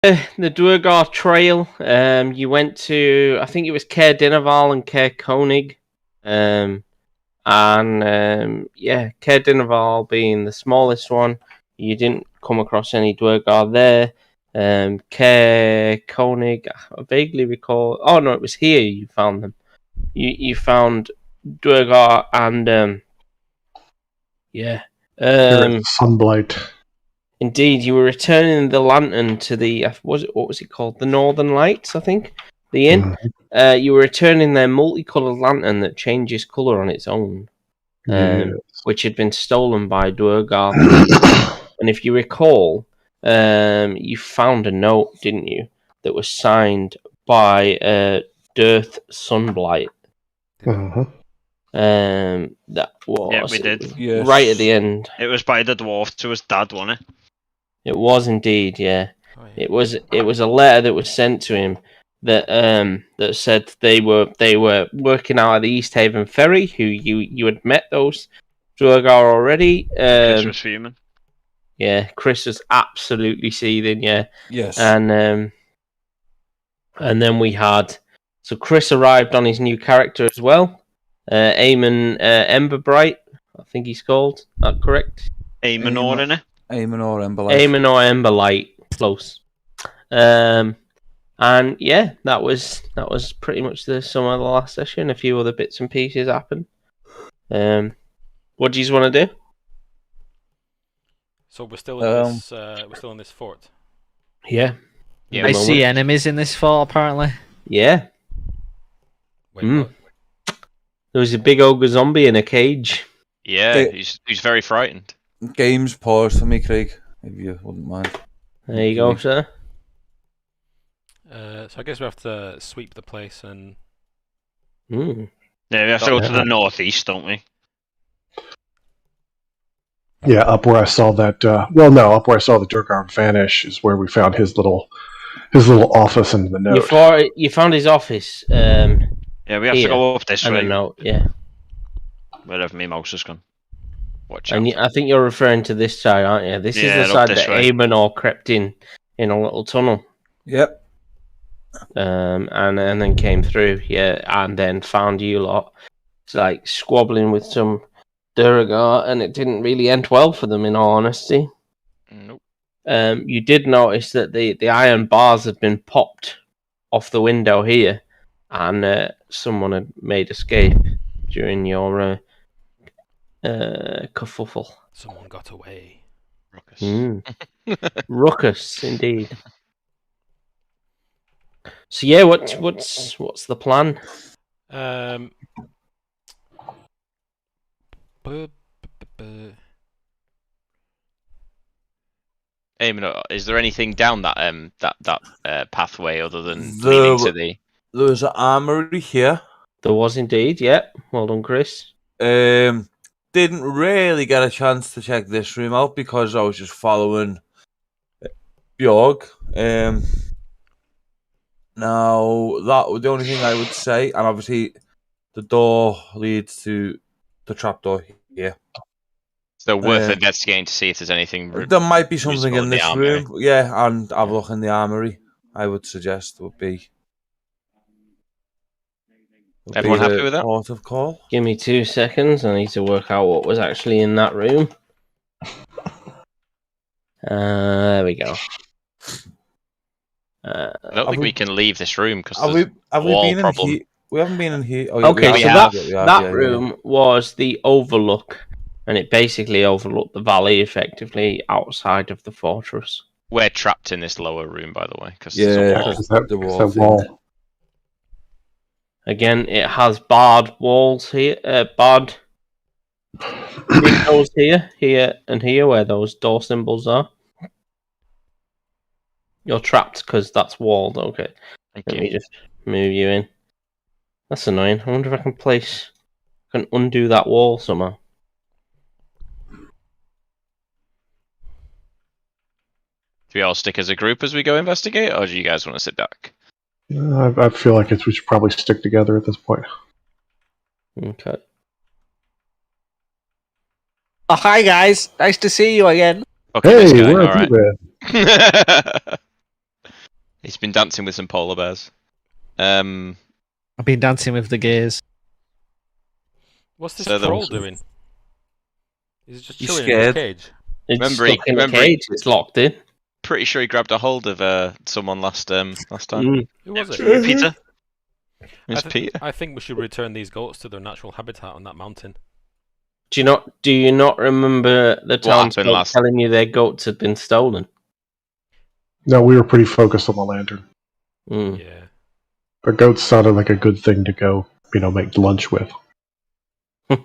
The Duergar Trail. You went to, I think it was Caer Dineval and Caer Konig. Caer Dineval being the smallest one. You didn't come across any Duergar there. Caer Konig, I vaguely recall. Oh no, it was here you found them. You found Duergar and Sunblight. Indeed, you were returning the lantern to the what was it called? The Northern Lights, I think. The inn. You were returning their multicolored lantern that changes color on its own, which had been stolen by Duergar. And if you recall, you found a note, didn't you, that was signed by Dearth Sunblight. That was we did. Yes. Right at the end. It was by the dwarf to his dad, wasn't it? It was indeed, yeah. Oh, yeah. It was a letter that was sent to him that that said they were working out at the East Haven ferry. Who you had met those Duergar already. Chris was fuming. Yeah, Chris was absolutely seething. Yeah. Yes. And then we had Chris arrived on his new character as well. Eamon Emberbright, I think he's called. That correct? Eamon or innit? Eamon or Emberlight. Eamon or Emberlight, close. And yeah, that was pretty much the sum of the last session. A few other bits and pieces happened. What do you want to do? So we're still in this. We're still in this fort. Yeah. I see enemies in this fort. Apparently. Yeah. Wait, what? There was a big ogre zombie in a cage. Yeah, he's very frightened. Games paused for me, Craig, if you wouldn't mind. There you go, sir. So I guess we have to sweep the place and. Yeah, we have to go to the northeast, don't we? Yeah, up where I saw that. Up where I saw the Duergar vanish is where we found his little office and the note. You found his office. Yeah, we have to go up this and way. a note, yeah. Wherever my mouse has gone. Watch And out. I think you're referring to this side, aren't you? This is the up side this that way. Eamon crept in a little tunnel. Yep. And then came through, yeah, and then found you lot. It's like squabbling with some Duergar, and it didn't really end well for them, in all honesty. Nope. You did notice that the iron bars had been popped off the window here, and someone had made escape during your kerfuffle. Someone got away. Ruckus. Ruckus, indeed. So yeah, what's the plan? Eamon, is there anything down that pathway other than leading to the? There's an armory here. There was indeed, yeah. Well done, Chris. Didn't really get a chance to check this room out because I was just following Bjorg. Now, that was the only thing I would say, and obviously the door leads to the trapdoor here. So worth investigating to see if there's anything. There might be something in this armory. room, yeah, and have a look in the armory. I would suggest would be. Everyone happy with that? Port of call. Give me 2 seconds. I need to work out what was actually in that room. There we go. I don't think we can leave this room because have we been in here? We haven't been in here. Oh, Okay, we so have. that room was the overlook, and it basically overlooked the valley effectively outside of the fortress. We're trapped in this lower room, by the way, because That wall. Again, it has barred walls here, barred windows here, and here, where those door symbols are. You're trapped because that's walled. Okay, let me just move you in. That's annoying. I wonder if I can undo that wall somehow. Do we all stick as a group as we go investigate, or do you guys want to sit back? I feel like we should probably stick together at this point. Okay. Oh, hi guys, nice to see you again. Okay, Hey, this guy, where all have right. you been? He's been dancing with some polar bears. I've been dancing with the gays. What's this So there troll was- doing? Is he just He's chilling in his scared. cage? It's Remember stuck in a remember cage. It's locked in. Pretty sure he grabbed a hold of someone last time. Who was it? Peter. It's I Peter. I think we should return these goats to their natural habitat on that mountain. Do you not remember the townsfolk happened last- telling you their goats had been stolen? No, we were pretty focused on the lantern. Mm. Yeah. But goats sounded like a good thing to go, make lunch with.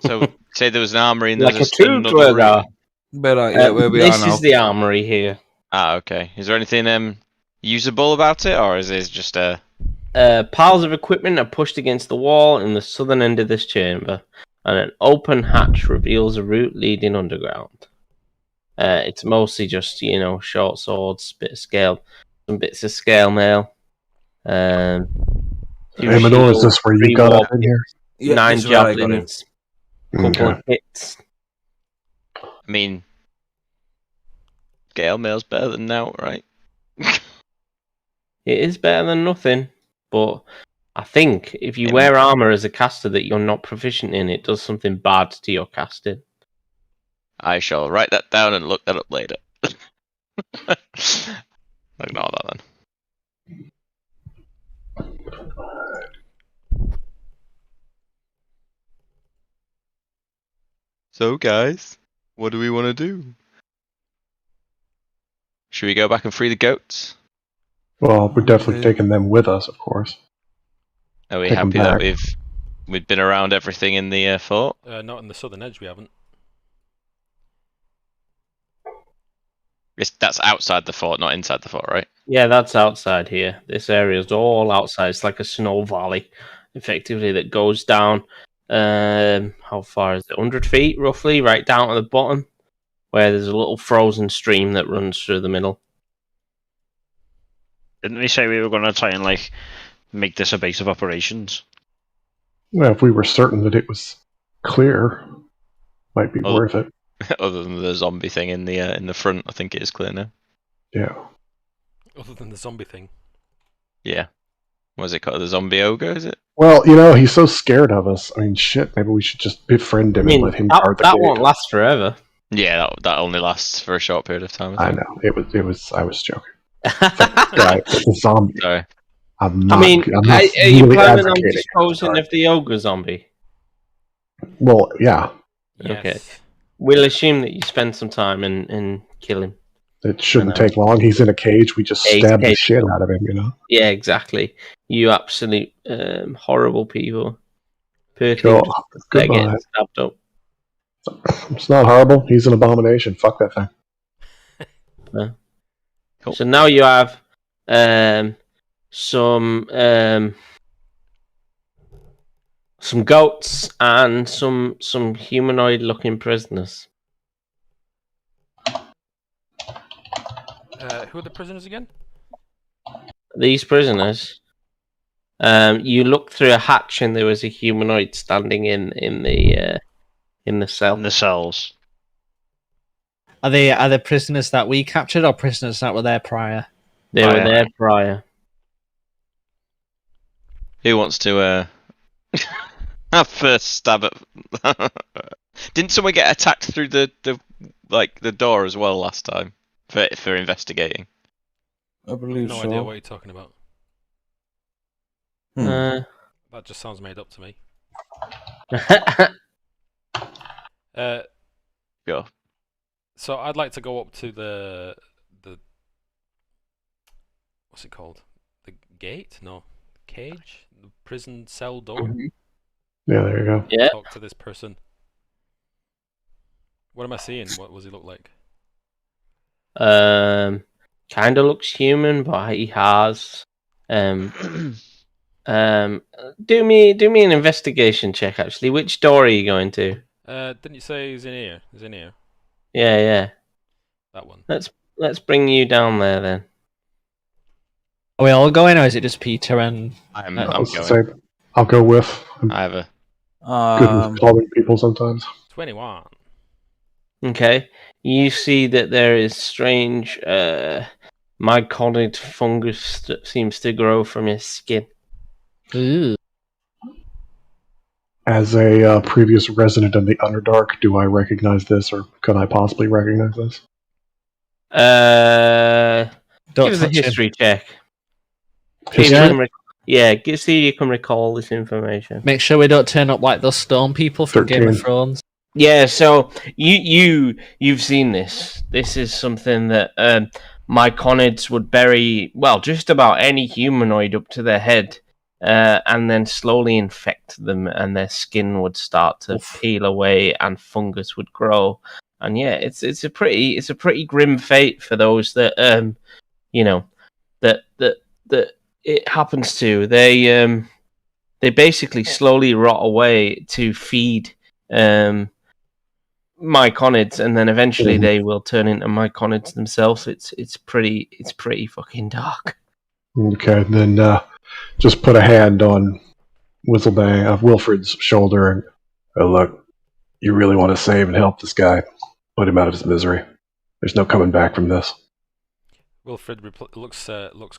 So say there was an armory and there Like a was true another Dwergar. room. But where we This are now. is the armory here. Okay. Is there anything usable about it, or is it just a? Piles of equipment are pushed against the wall in the southern end of this chamber, and an open hatch reveals a route leading underground. It's mostly just, short swords, some bits of scale mail. Two Hey, Manor, is shields, this where 3 you got war up in here? Yeah, 9 this is where I got in. javelins, couple of hits. I mean, scale mail's better than now, right? It is better than nothing, but I think if you wear armor as a caster that you're not proficient in, it does something bad to your casting. I shall write that down and look that up later. Ignore that then. So, guys, what do we want to do? Should we go back and free the goats? Well, we're definitely Okay. taking them with us, of course. Are we Take 'em happy that back. we've been around everything in the fort? Not in the southern edge, we haven't. That's outside the fort, not inside the fort, right? Yeah, that's outside here. This area is all outside. It's like a snow valley, effectively, that goes down. How far is it? 100 feet, roughly, right down at the bottom, where there's a little frozen stream that runs through the middle. Didn't we say we were going to try and make this a base of operations? Well, if we were certain that it was clear, might be Oh. worth it. Other than the zombie thing in the front, I think it is clear now. Yeah. Other than the zombie thing. Yeah. What is it called? The zombie ogre, is it? Well, he's so scared of us. I mean, shit, maybe we should just befriend him and let him guard the that gate. won't last forever. Yeah, that only lasts for a short period of time. I think. know. It was, I was joking. Right, it's a zombie. Sorry. I'm I not, mean, I'm not are you really planning on advocating disposing it. of the ogre zombie? Well, yeah, Yes. Okay. We'll assume that you spend some time and kill him. it shouldn't I know. take long. He's in a cage. We just Yeah, he's stab the caged shit up. out of him, Yeah, exactly. You absolute horrible people. Poor Go, things that are goodbye. getting stabbed up. It's not horrible. He's an abomination. Fuck that thing. Cool. So now you have some goats and some humanoid-looking prisoners. Who are the prisoners again? These prisoners, you look through a hatch and there was a humanoid standing in the cell. In the cells. Are they prisoners that we captured or prisoners that were there prior? They were Prior. there prior. Who wants to have first stab at? Didn't someone get attacked through the door as well last time for investigating? I believe No so. idea what you're talking about. That just sounds made up to me. Sure. So I'd like to go up to the what's it called? The gate? No, cage? The prison cell door? Yeah, there you go. Yeah. Talk to this person. What am I seeing? What does he look like? Kind of looks human, but he has. Do me an investigation check. Actually, which door are you going to? Didn't you say he's in here? He's in here. Yeah. That one. Let's bring you down there then. Are we all going, or is it just Peter and? I'm It's the going. same. I'll go with. I'm I have a. good with calling people sometimes. 21. Okay. You see that there is strange myconid fungus that seems to grow from his skin. Ooh. As a previous resident of the Underdark, do I recognize this, or could I possibly recognize this? Don't Give us a touch him. history check. History? See if you can recall this information. Make sure we don't turn up like those stone people from Game of 13. Thrones. Yeah, so you've seen this. This is something that myconids would bury, well, just about any humanoid up to their head, and then slowly infect them, and their skin would start to peel away, and fungus would grow. And yeah, it's a pretty grim fate for those that that it happens to. They basically slowly rot away to feed myconids, and then eventually they will turn into myconids themselves. It's pretty fucking dark. Okay, then just put a hand on Wilfred's shoulder and look, you really want to save and help this guy, put him out of his misery. There's no coming back from this. Wilfred looks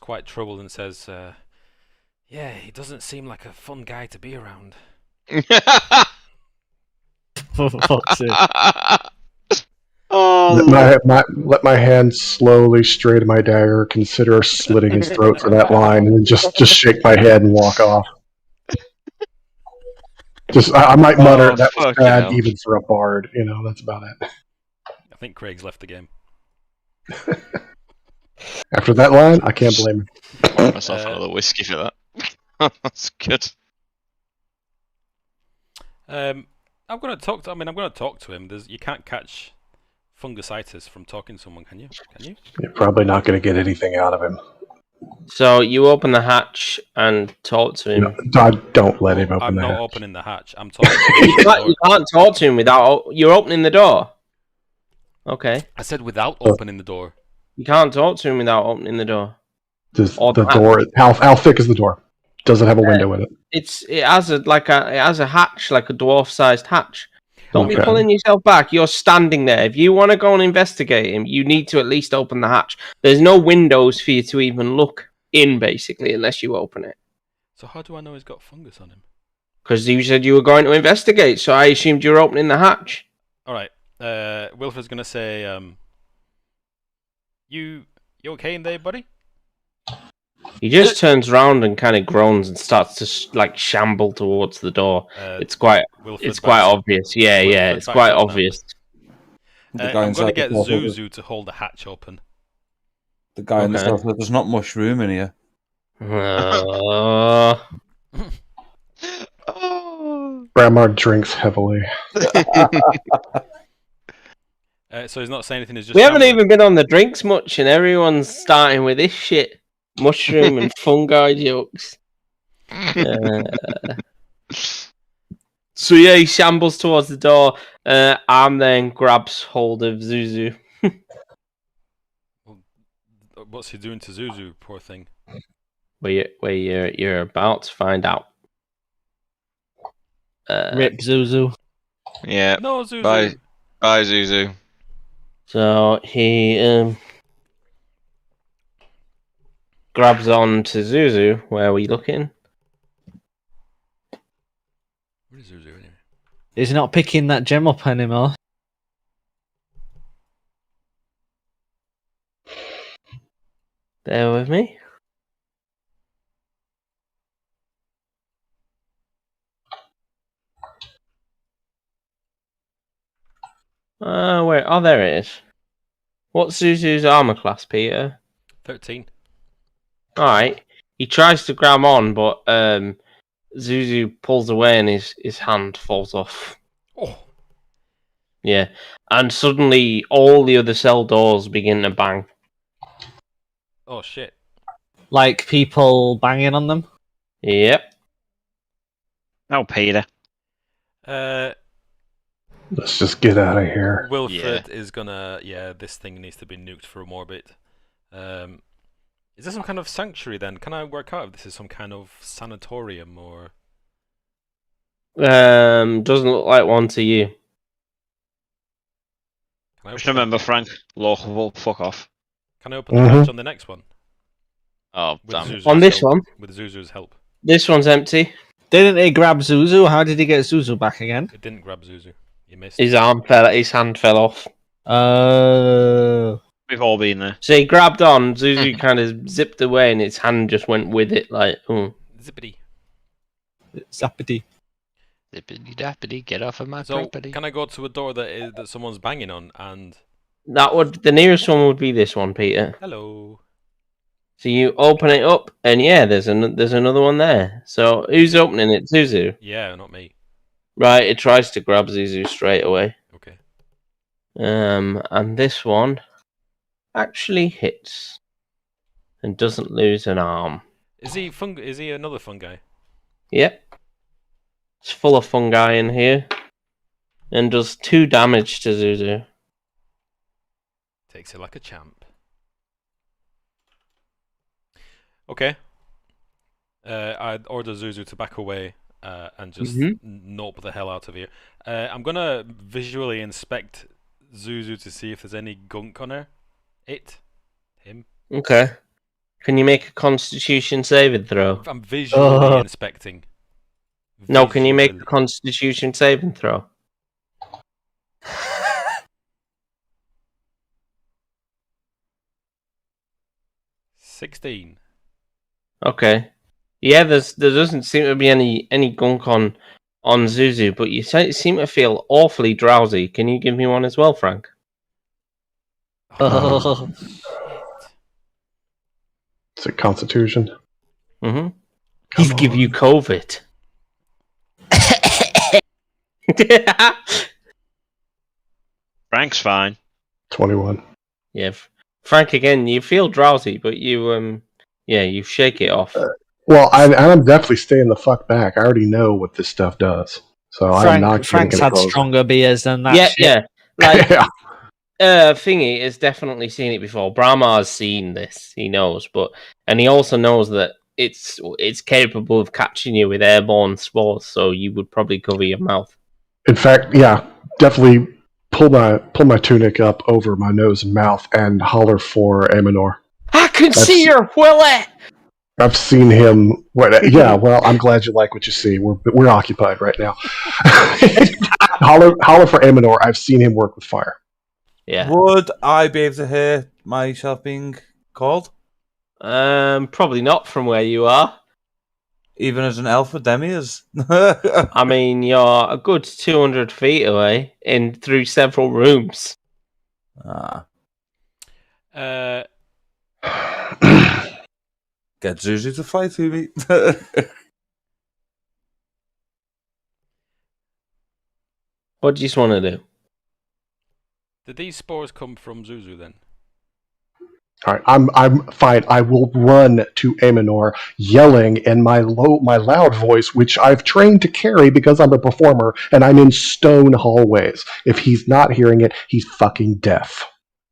quite troubled and says, "Yeah, he doesn't seem like a fun guy to be around." For fuck's sake. Let my hand slowly stray to my dagger, consider slitting his throat for that line, and then just shake my head and walk off. I might mutter, that was bad even for a bard. That's about it. I think Craig's left the game. After that line, I can't blame him. I bought myself another whiskey for that. That's good. I'm going to talk to him. You can't catch fungusitis from talking to someone, can you? You're probably not going to get anything out of him. So you open the hatch and talk to him. No, don't let him open I'm the hatch. not opening the hatch. I'm talking to him. You can't talk to him without... You're opening the door. Okay. I said without opening the door. You can't talk to him without opening the door. Does the door... How thick is the door? Does it have a window in it? It has a hatch, like a dwarf-sized hatch. Don't be Okay. pulling yourself back. You're standing there. If you want to go and investigate him, you need to at least open the hatch. There's no windows for you to even look in, basically, unless you open it. So how do I know he's got fungus on him? Because you said you were going to investigate, so I assumed you were opening the hatch. All right. Wilfred's gonna say, "You okay in there, buddy?" He just turns around and kind of groans and starts to shamble towards the door. It's quite obvious. Yeah, it's quite obvious. going I'm going to get Zuzu to hold the hatch open. The guy in the south said, "There's not much room in here." Grandma drinks heavily. So he's not saying anything. He's just. We haven't even been on the drinks much, and everyone's starting with this shit. Mushroom and fungi jokes. So yeah, he shambles towards the door. Arm then grabs hold of Zuzu. What's he doing to Zuzu, poor thing? You're about to find out. Rip Zuzu. Yeah. No, Zuzu. Bye, Zuzu. So he grabs on to Zuzu. Where are we looking? Where is Zuzu anyway? He's not picking that gem up anymore. Bear with me. Where? Oh, there it is. What's Zuzu's armor class, Peter? 13. Alright. He tries to grab on, but Zuzu pulls away and his hand falls off. Oh. Yeah. And suddenly all the other cell doors begin to bang. Oh shit. Like people banging on them? Yep. Oh, Peter. Let's just get out of here. Wilfred is gonna... Yeah, this thing needs to be nuked for a more bit. Is this some kind of sanctuary then? Can I work out if this is some kind of sanatorium or... Doesn't look like one to you. Just remember, Frank, local, fuck off. Can I open the hatch on the next one? Oh, With damn. Zuzu's On this help. one, With Zuzu's help. this one's empty. Didn't he grab Zuzu? How did he get Zuzu back again? It didn't grab Zuzu. You missed. His hand fell off. We've all been there. So he grabbed on, Zuzu kind of zipped away, and its hand just went with it, like, oh. Zippity. Zappity. Zippity dappity, get off of my So, property. can I go to a door that someone's banging on and... The nearest one would be this one, Peter. Hello. So you open it up, and yeah, there's another one there. So who's opening it? Zuzu. Yeah, not me. Right, it tries to grab Zuzu straight away. Okay. And this one actually hits and doesn't lose an arm. Is he another fungi? Yep. It's full of fungi in here, and does 2 damage to Zuzu. Takes it like a champ. Okay. I'd order Zuzu to back away and just nope the hell out of here. I'm gonna visually inspect Zuzu to see if there's any gunk on her. Him. Okay. Can you make a Constitution saving throw? I'm visually inspecting. No, can you make a Visually. Constitution saving throw? $16. Okay. Yeah, there doesn't seem to be any gunk on Zuzu, but you seem to feel awfully drowsy. Can you give me one as well, Frank? Oh. It's a Constitution. Mm-hmm. He's give you COVID. Frank's fine. 21. Yeah, Frank. Again, you feel drowsy, but you you shake it off. Well, I'm definitely staying the fuck back. I already know what this stuff does. So I'm not Frank's getting had closer. stronger beers than that. Yeah, shit. yeah. Like Yeah. Thingy has definitely seen it before. Brahma has seen this. He knows, and he also knows that it's capable of catching you with airborne spores. So you would probably cover your mouth. In fact, yeah, definitely pull my tunic up over my nose and mouth and holler for Amonor. I can see your Willie. I've seen him. Yeah, well, I'm glad you like what you see. We're occupied right now. holler for Amonor. I've seen him work with fire. Yeah. Would I be able to hear myself being called? Probably not from where you are. Even as an elf with demias? I mean, you're a good 200 feet away through several rooms. Get Zuzu to fight with me. What do you just want to do? Did these spores come from Zuzu then? All right, I'm fine. I will run to Amonor, yelling in my loud voice, which I've trained to carry because I'm a performer, and I'm in stone hallways. If he's not hearing it, he's fucking deaf.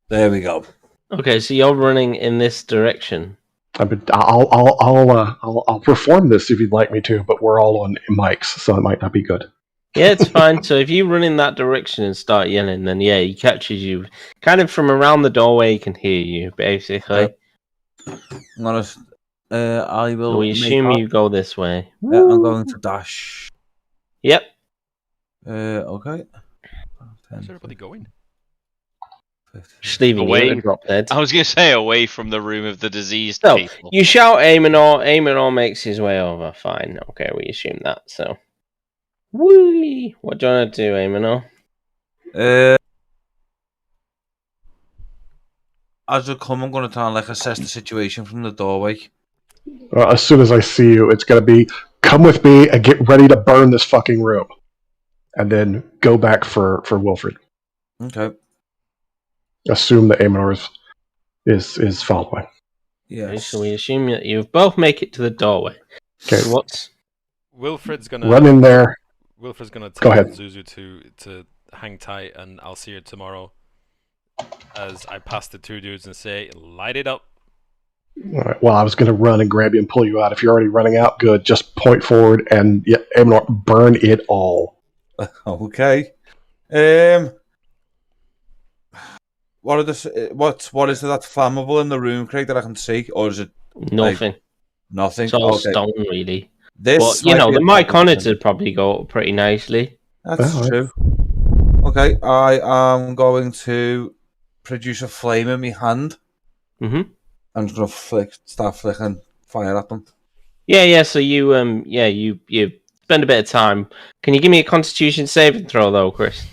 There we go. Okay, so you're running in this direction. I'll perform this if you'd like me to, but we're all on mics, so it might not be good. Yeah, it's fine. So if you run in that direction and start yelling, then yeah, he catches you. Kind of from around the doorway, he can hear you, basically. I'm gonna. I will. So we assume you go this way. Yeah, I'm going to dash. Yep. Okay. Where's everybody going? Just leaving Away. you in a drop dead. I was going to say away from the room of the diseased So people. you shout Amonor. Amonor makes his way over. Fine. Okay, we assume that. So. Whee! What do you want to do, Amonor? As I come, I'm going to try and assess the situation from the doorway. As soon as I see you, it's going to be, come with me and get ready to burn this fucking room. And then go back for Wilfred. Okay. Assume that Amonor is following. Yeah. Okay, so we assume that you both make it to the doorway. Okay, So what's... Wilfred's gonna run in there. Wilfred's gonna Go tell ahead. Zuzu to hang tight, and I'll see her tomorrow. As I pass the two dudes and say, "Light it up." All right, well, I was going to run and grab you and pull you out. If you're already running out, good. Just point forward and Amonor, burn it all. Okay. what are the what is it that's flammable in the room, Craig, that I can see, or is it Nothing. nothing? It's all Okay, stone, really. this But, you might know, be the a mic on it problem. would probably go up pretty nicely. That's Alright. true. Okay, I am going to produce a flame in my hand. Mm-hmm. I'm just gonna start flicking fire at them. Yeah, so you you spend a bit of time. Can you give me a constitution saving throw though, Chris?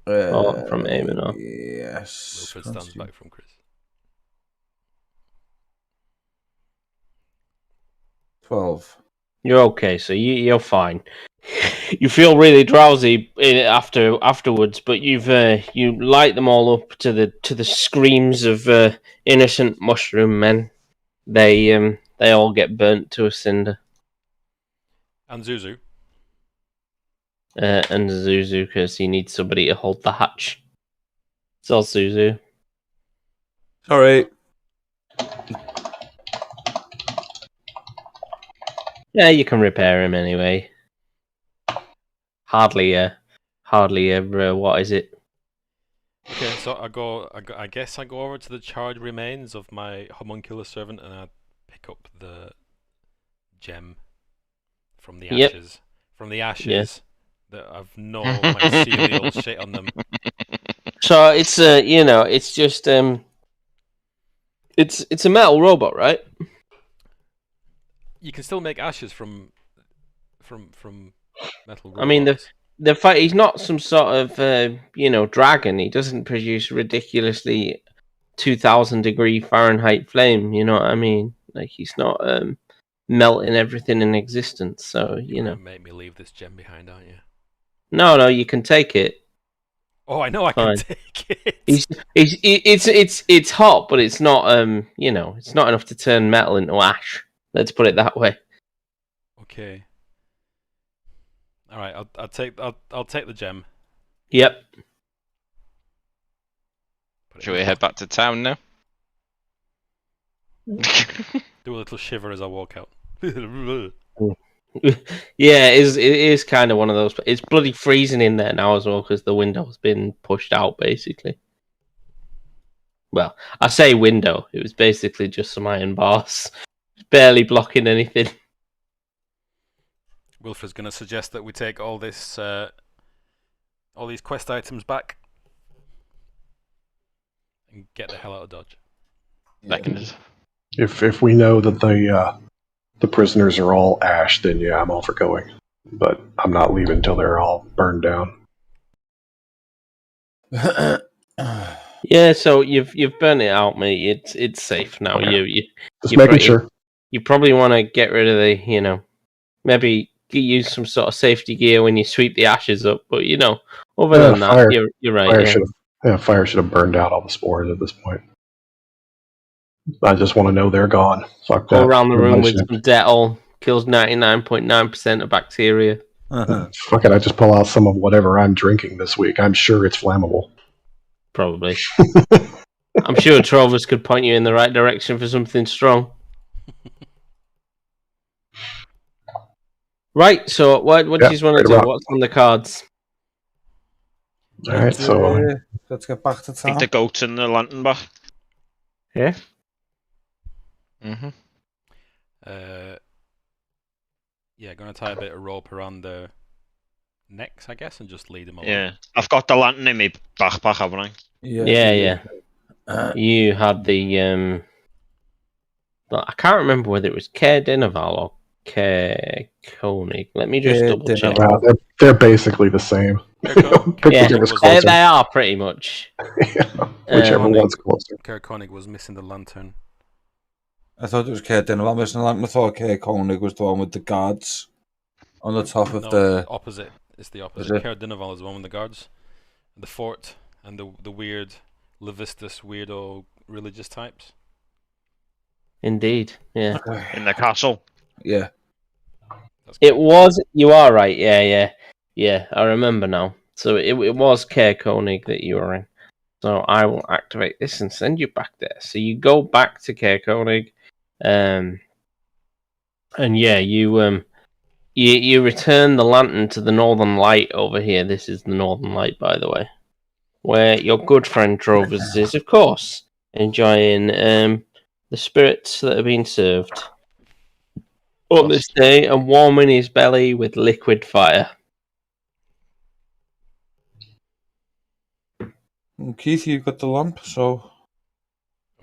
Or from aiming or Yes. Wilfred stands back from Chris. 12. you're okay, so you're fine. You feel really drowsy afterwards, but you light them all up to the screams of innocent mushroom men. They all get burnt to a cinder. And Zuzu. And Zuzu, because he needs somebody to hold the hatch. It's all Zuzu. Sorry. Yeah, you can repair him anyway. Hardly ever. What is it? Okay, so I guess I go over to the charred remains of my homunculus servant and I pick up the gem from the Yep. ashes. From the ashes that have no mycelial shit on them. So it's it's just it's a metal robot, right? You can still make ashes from metal robots. I mean, the fight. He's not some sort of dragon. He doesn't produce ridiculously 2,000-degree Fahrenheit flame. You know what I mean? Like he's not melting everything in existence. So You're gonna make me leave this gem behind, aren't you? No, you can take it. Oh, I know I can take it. It's hot, but it's not it's not enough to turn metal into ash. Let's put it that way. Okay. All right, I'll take the gem. Yep. Should we head back to town now? Do a little shiver as I walk out. Yeah, it is kind of one of those. It's bloody freezing in there now as well because the window's been pushed out, basically. Well, I say window. It was basically just some iron bars, barely blocking anything. Wilfred's going to suggest that we take all these quest items back and get the hell out of Dodge. Seconded. If we know that the prisoners are all ash, then yeah, I'm all for going. But I'm not leaving until they're all burned down. Yeah, so you've burnt it out, mate. It's safe now. Okay. You Just making sure. You probably want to get rid of the maybe use some sort of safety gear when you sweep the ashes up. But other than that, fire, you're right. Fire should have burned out all the spores at this point. I just want to know they're gone. Fuck Go that. around the room with Shit. some Dettol. Kills 99.9% of bacteria. Fuck it, I just pull out some of whatever I'm drinking this week. I'm sure it's flammable. Probably. I'm sure Trovus could point you in the right direction for something strong. Right, so what do you want to do? What's on the cards? Alright, so let's get back to town. Take the goats and the lantern back. Yeah. Mm-hmm. Yeah, gonna tie a bit of rope around the necks, I guess, and just lead them along. Yeah. I've got the lantern in my backpack, haven't I? Yeah. You had the I can't remember whether it was Care Dinaval or Care Koenig. Let me just double check. They're basically the same. They are pretty much. Whichever one's closer. Kerr Koenig was missing the lantern. I thought it was Kerr Dinaval missing the lantern. I thought Kerr Koenig was the one with the guards on the top of the... It's opposite. It's the opposite. Kerr Dinaval is the one with the guards, the fort, and the weird Levistus weirdo religious types. Indeed, yeah. In the castle. Yeah. It was. You are right. Yeah. I remember now. So it was Care Koenig that you were in. So I will activate this and send you back there. So you go back to Care Koenig, and yeah, you return the lantern to the Northern Light over here. This is the Northern Light, by the way. where your good friend Drovers is, of course, enjoying the spirits that are being served on this day and warming his belly with liquid fire. And Keith, you've got the lamp, so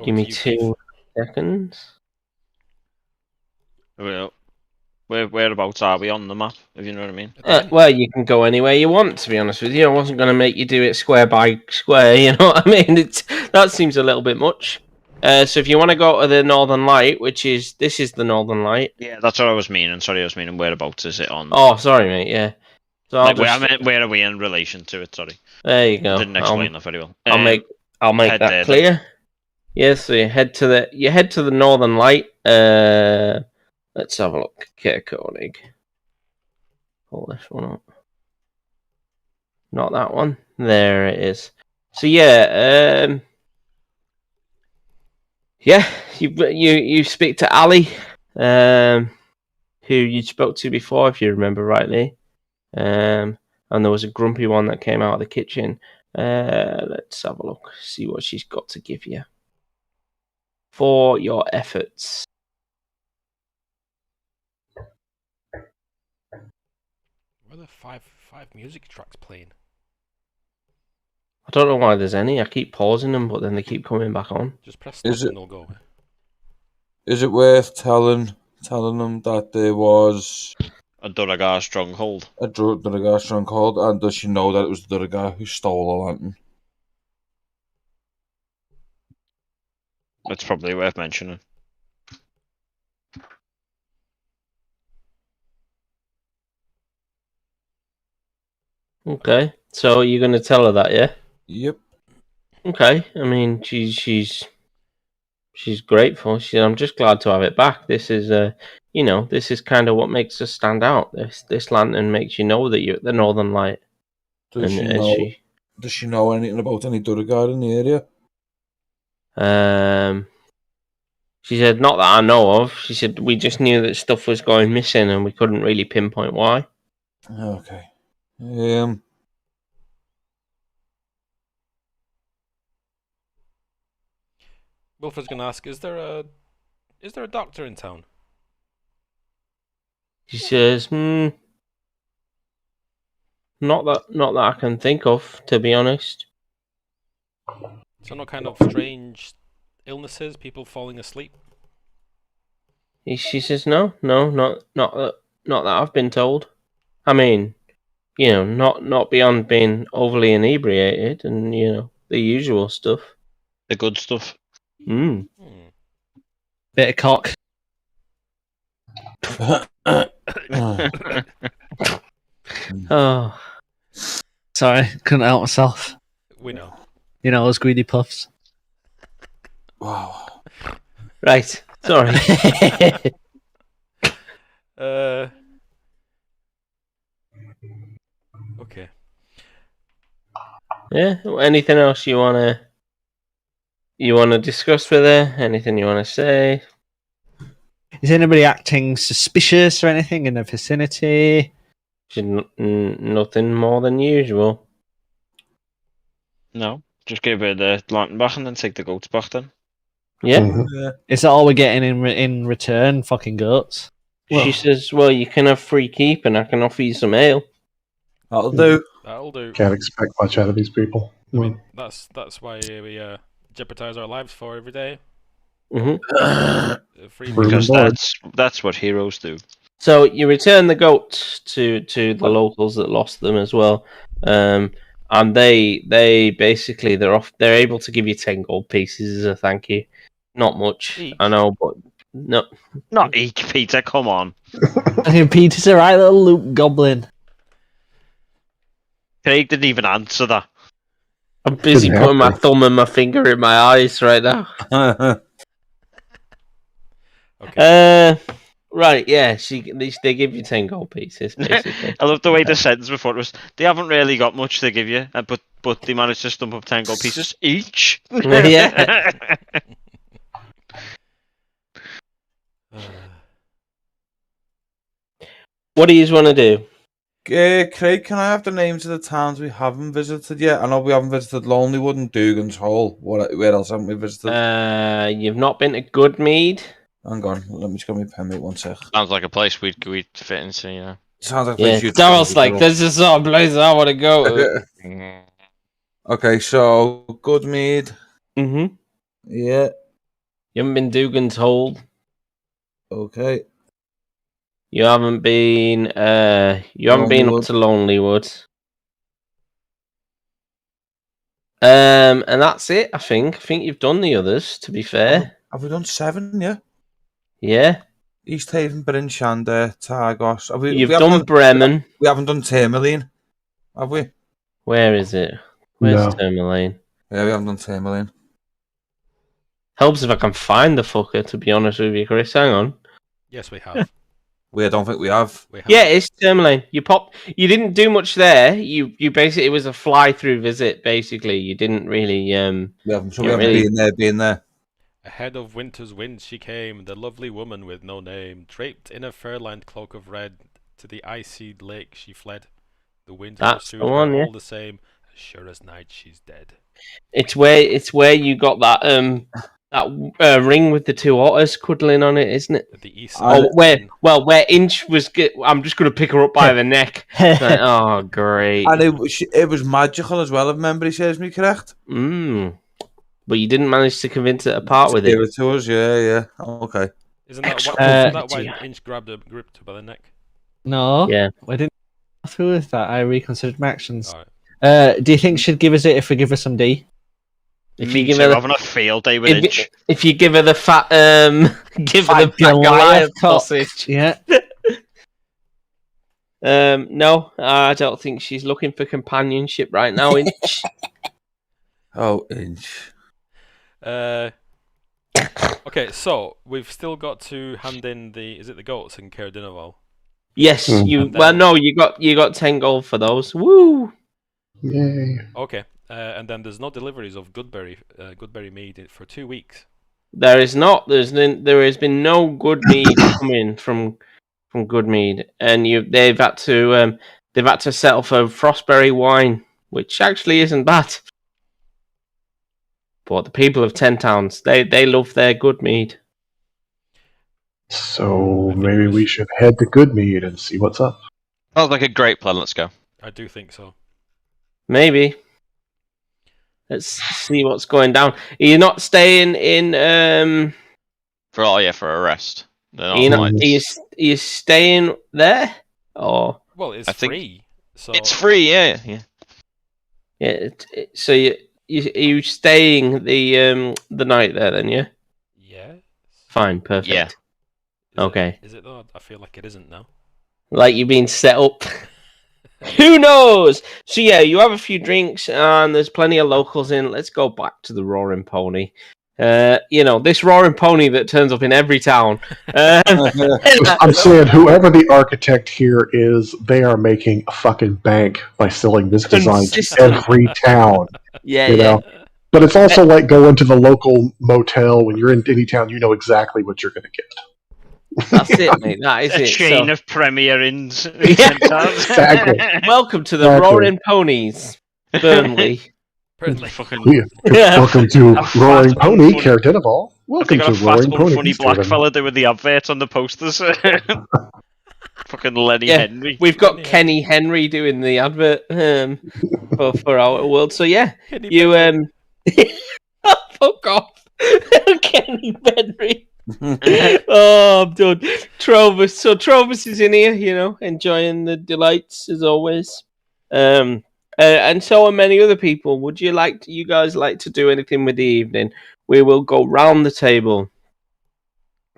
Give me to you, Keith. 2 seconds. Well, whereabouts are we on the map? If you know what I mean. Well, you can go anywhere you want, to be honest with you. I wasn't going to make you do it square by square, you know what I mean? That seems a little bit much. So if you want to go to the Northern Light, this is the Northern Light. Yeah, that's what I was meaning. Sorry, I was meaning whereabouts is it on? Oh, sorry, mate, yeah. So like, where are we in relation to it? Sorry. There you go. I didn't explain that very well. I'll make that clear. Yeah, so you head to the Northern Light. Let's have a look. Koenig. Pull this one up. Not that one. There it is. So yeah, you speak to Ali, who you spoke to before, if you remember rightly. And there was a grumpy one that came out of the kitchen. Let's have a look. See what she's got to give you for your efforts. Where are the five music tracks playing? I don't know why there's any. I keep pausing them, but then they keep coming back on. Just press stop and they'll go. Is it worth telling them that there was a Duragar stronghold? A Duragar stronghold, and does she know that it was the Duragar who stole the lantern? It's probably worth mentioning. Okay, so you're going to tell her that, yeah? Yep. Okay, I mean, she's grateful. I'm just glad to have it back. This is, this is kind of what makes us stand out. This lantern makes you know that you're at the Northern Light. Does she know anything about any Duragar in the area? She said, not that I know of. She said, we just knew that stuff was going missing and we couldn't really pinpoint why. Okay. Wilfred's going to ask, is there a doctor in town? She says, not that I can think of, to be honest. So no kind of strange illnesses, people falling asleep? She says, no, not that I've been told. I mean, not beyond being overly inebriated and, the usual stuff. The good stuff. Bit of cock. Oh. Sorry, couldn't help myself. We know. You know, those greedy puffs. Wow. Right, sorry. Okay. Yeah, anything else you wanna discuss with her? Anything you wanna say? Is anybody acting suspicious or anything in the vicinity? Nothing more than usual. No, just give her the lantern back and then take the goats back then. Yeah. Is that all we're getting in return? Fucking goats. She says, well, you can have free keep and I can offer you some ale. That'll do. That'll do. Can't expect much out of these people. I mean, that's why we jeopardize our lives for every day. Because that's what heroes do. So you return the goats to the locals that lost them as well, and they basically they're able to give you 10 gold pieces as a thank you. Not much, each. I know, but no, not each, Peter. Come on. I mean, Peter's a right little loot goblin. Craig didn't even answer that. I'm busy putting my thumb and my finger in my eyes right now. Okay. Right, yeah. They give you 10 gold pieces, basically. I love the way the sentence before it was. They haven't really got much to give you, but they managed to stump up 10 gold pieces each. Yeah. What do you want to do? Craig, can I have the names of the towns we haven't visited yet? I know we haven't visited Lonelywood and Dugan's Hole. Where else haven't we visited? You've not been to Goodmead? Hang on, let me just get my pen, mate, 1 sec. Sounds like a place we'd fit into, you know. Sounds like a Yeah, place you'd Daryl's like, this is the sort of place I want to go to. Okay, so Goodmead. Mm-hmm. Yeah. You haven't been Dugan's Hole. Okay. You haven't been up to Lonelywood. And that's it, I think. I think you've done the others, to be fair. Have we done 7, yeah? Yeah. East Haven, Bryn Shander, Targos. You've done Bremen. We haven't done Tourmaline, have we? Where is it? Where's No. Tourmaline? Yeah, we haven't done Tourmaline. Helps if I can find the fucker, to be honest with you, Chris. Hang on. Yes, we have. I don't think we have. Yeah, it's Tourmaline. You didn't do much there. You basically, it was a fly-through visit, basically. You didn't really... We haven't really... been there. Ahead of winter's winds she came, the lovely woman with no name, draped in a fur-lined cloak of red, to the icy lake she fled. The wind pursued her all the same, as sure as night she's dead. It's where you got that ring with the 2 otters cuddling on it, isn't it? The east where Inch was... I'm just going to pick her up by the neck. Like, oh, great. And it was magical as well, if memory serves me correct. But you didn't manage to convince it apart with it. Give it to us, yeah. Okay. Isn't that why Inch gripped her by the neck? No. Yeah. I didn't go through with that. I reconsidered my actions. Right. Do you think she'd give us it if we give her some D? If you give her having a field day with Inch. If you give her the fat, give her the Goliath sausage. Yeah. No, I don't think she's looking for companionship right now, Inch. Oh, Inch. Okay, so we've still got to hand in the goats in Caer Dineval? Yes, you got 10 gold for those. Woo! Yay. Okay, and then there's no deliveries of Goodberry mead for 2 weeks. There is not. There has been no good mead coming from Goodmead, and they've had to settle for Frostberry wine, which actually isn't bad. But the people of 10 Towns, they love their Goodmead. So maybe we should head to Goodmead and see what's up. Sounds like a great plan. Let's go. I do think so. Maybe. Let's see what's going down. Are you not staying in for a rest? Are you staying there? Or well, it's free. So it's free, yeah. Yeah. So you staying the night there then, yeah? Yeah. Fine, perfect. Yeah. Okay. Is it though? I feel like it isn't now. Like you've been set up. Who knows? So yeah, you have a few drinks and there's plenty of locals in. Let's go back to the Roaring Pony. This Roaring Pony that turns up in every town. I'm saying whoever the architect here is, they are making a fucking bank by selling this design to every town. Yeah. But it's also like going to the local motel. When you're in any town, you know exactly what you're going to get. That's it, mate. That is a it. chain of Premier Inns. Exactly. Welcome to the Roaring Ponies, Burnley. Welcome to Roaring Pony, Caer Dineval. Welcome to Roaring Pony. Funny black fella doing the adverts on the posters. Fucking Lenny Henry. We've got Kenny Henry doing the advert for our world. So yeah, you fuck off, Kenny Henry. Oh, I'm done. Trovus. So Trovus is in here, enjoying the delights as always. And so are many other people. Would you guys like to do anything with the evening? We will go round the table.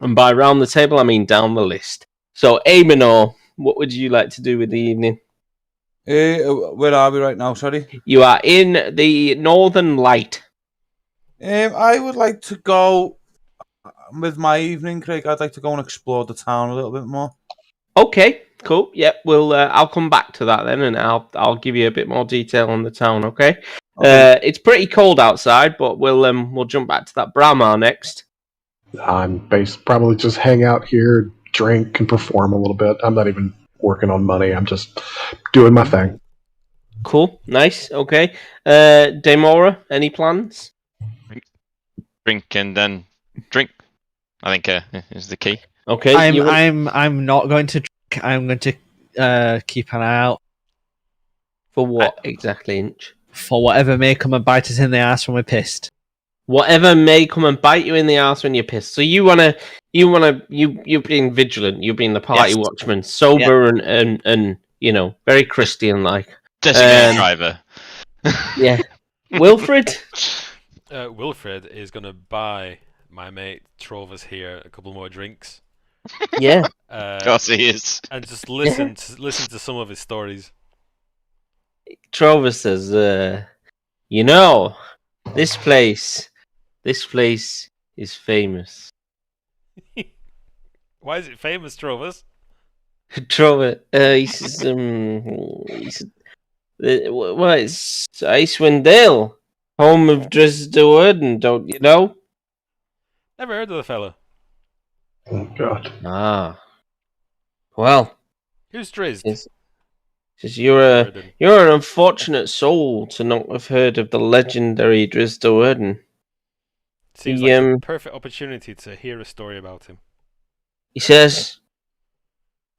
And by round the table, I mean down the list. So, Aemonor, what would you like to do with the evening? Where are we right now, sorry? You are in the Northern Light. I would like to go with my evening, Craig. I'd like to go and explore the town a little bit more. Okay, cool. Yep, I'll come back to that then, and I'll give you a bit more detail on the town. Okay. It's pretty cold outside, but we'll jump back to that. Bramar next. I'm probably just hang out here, drink, and perform a little bit. I'm not even working on money. I'm just doing my thing. Cool, nice, okay. Demora, any plans? Drink and then drink. I think is the key. Okay, I'm not going to drink. I'm going to keep an eye out for what exactly, Inch? for whatever may come and bite us in the ass when we're pissed. Whatever may come and bite you in the ass when you're pissed. So you're being vigilant. You're being the party watchman, sober and very Christian like. Designated driver. Yeah, Wilfred. Wilfred is gonna buy my mate Trovus here a couple more drinks. Yeah, of course he is. And just listen to some of his stories. Trovus says, this place is famous. Why is it famous, Trovus? Trovus, he says, it's Icewind Dale, home of Drizzt Warden, don't you know? Never heard of the fella. Oh God. Ah, well. Who's Drizzt? Says you're an unfortunate soul to not have heard of the legendary Drizzt Warden. Seems like a perfect opportunity to hear a story about him. He says,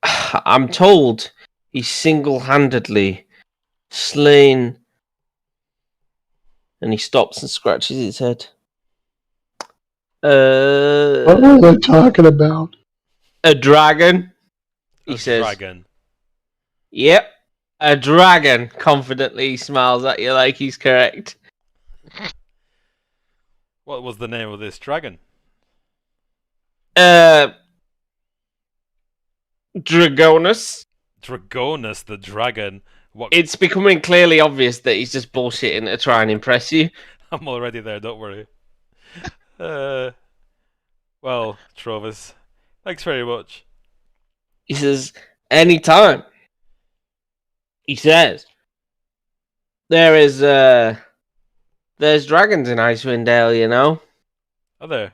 I'm told he single-handedly slain, and he stops and scratches his head. What was I talking about? A dragon. He says. Dragon. Yep, a dragon. Confidently he smiles at you like he's correct. What was the name of this dragon? Dragonus. Dragonus, the dragon. What? It's becoming clearly obvious that he's just bullshitting to try and impress you. I'm already there, don't worry. Well, Trovus, thanks very much. He says, anytime. He says, there's dragons in Icewind Dale, you know? Are there?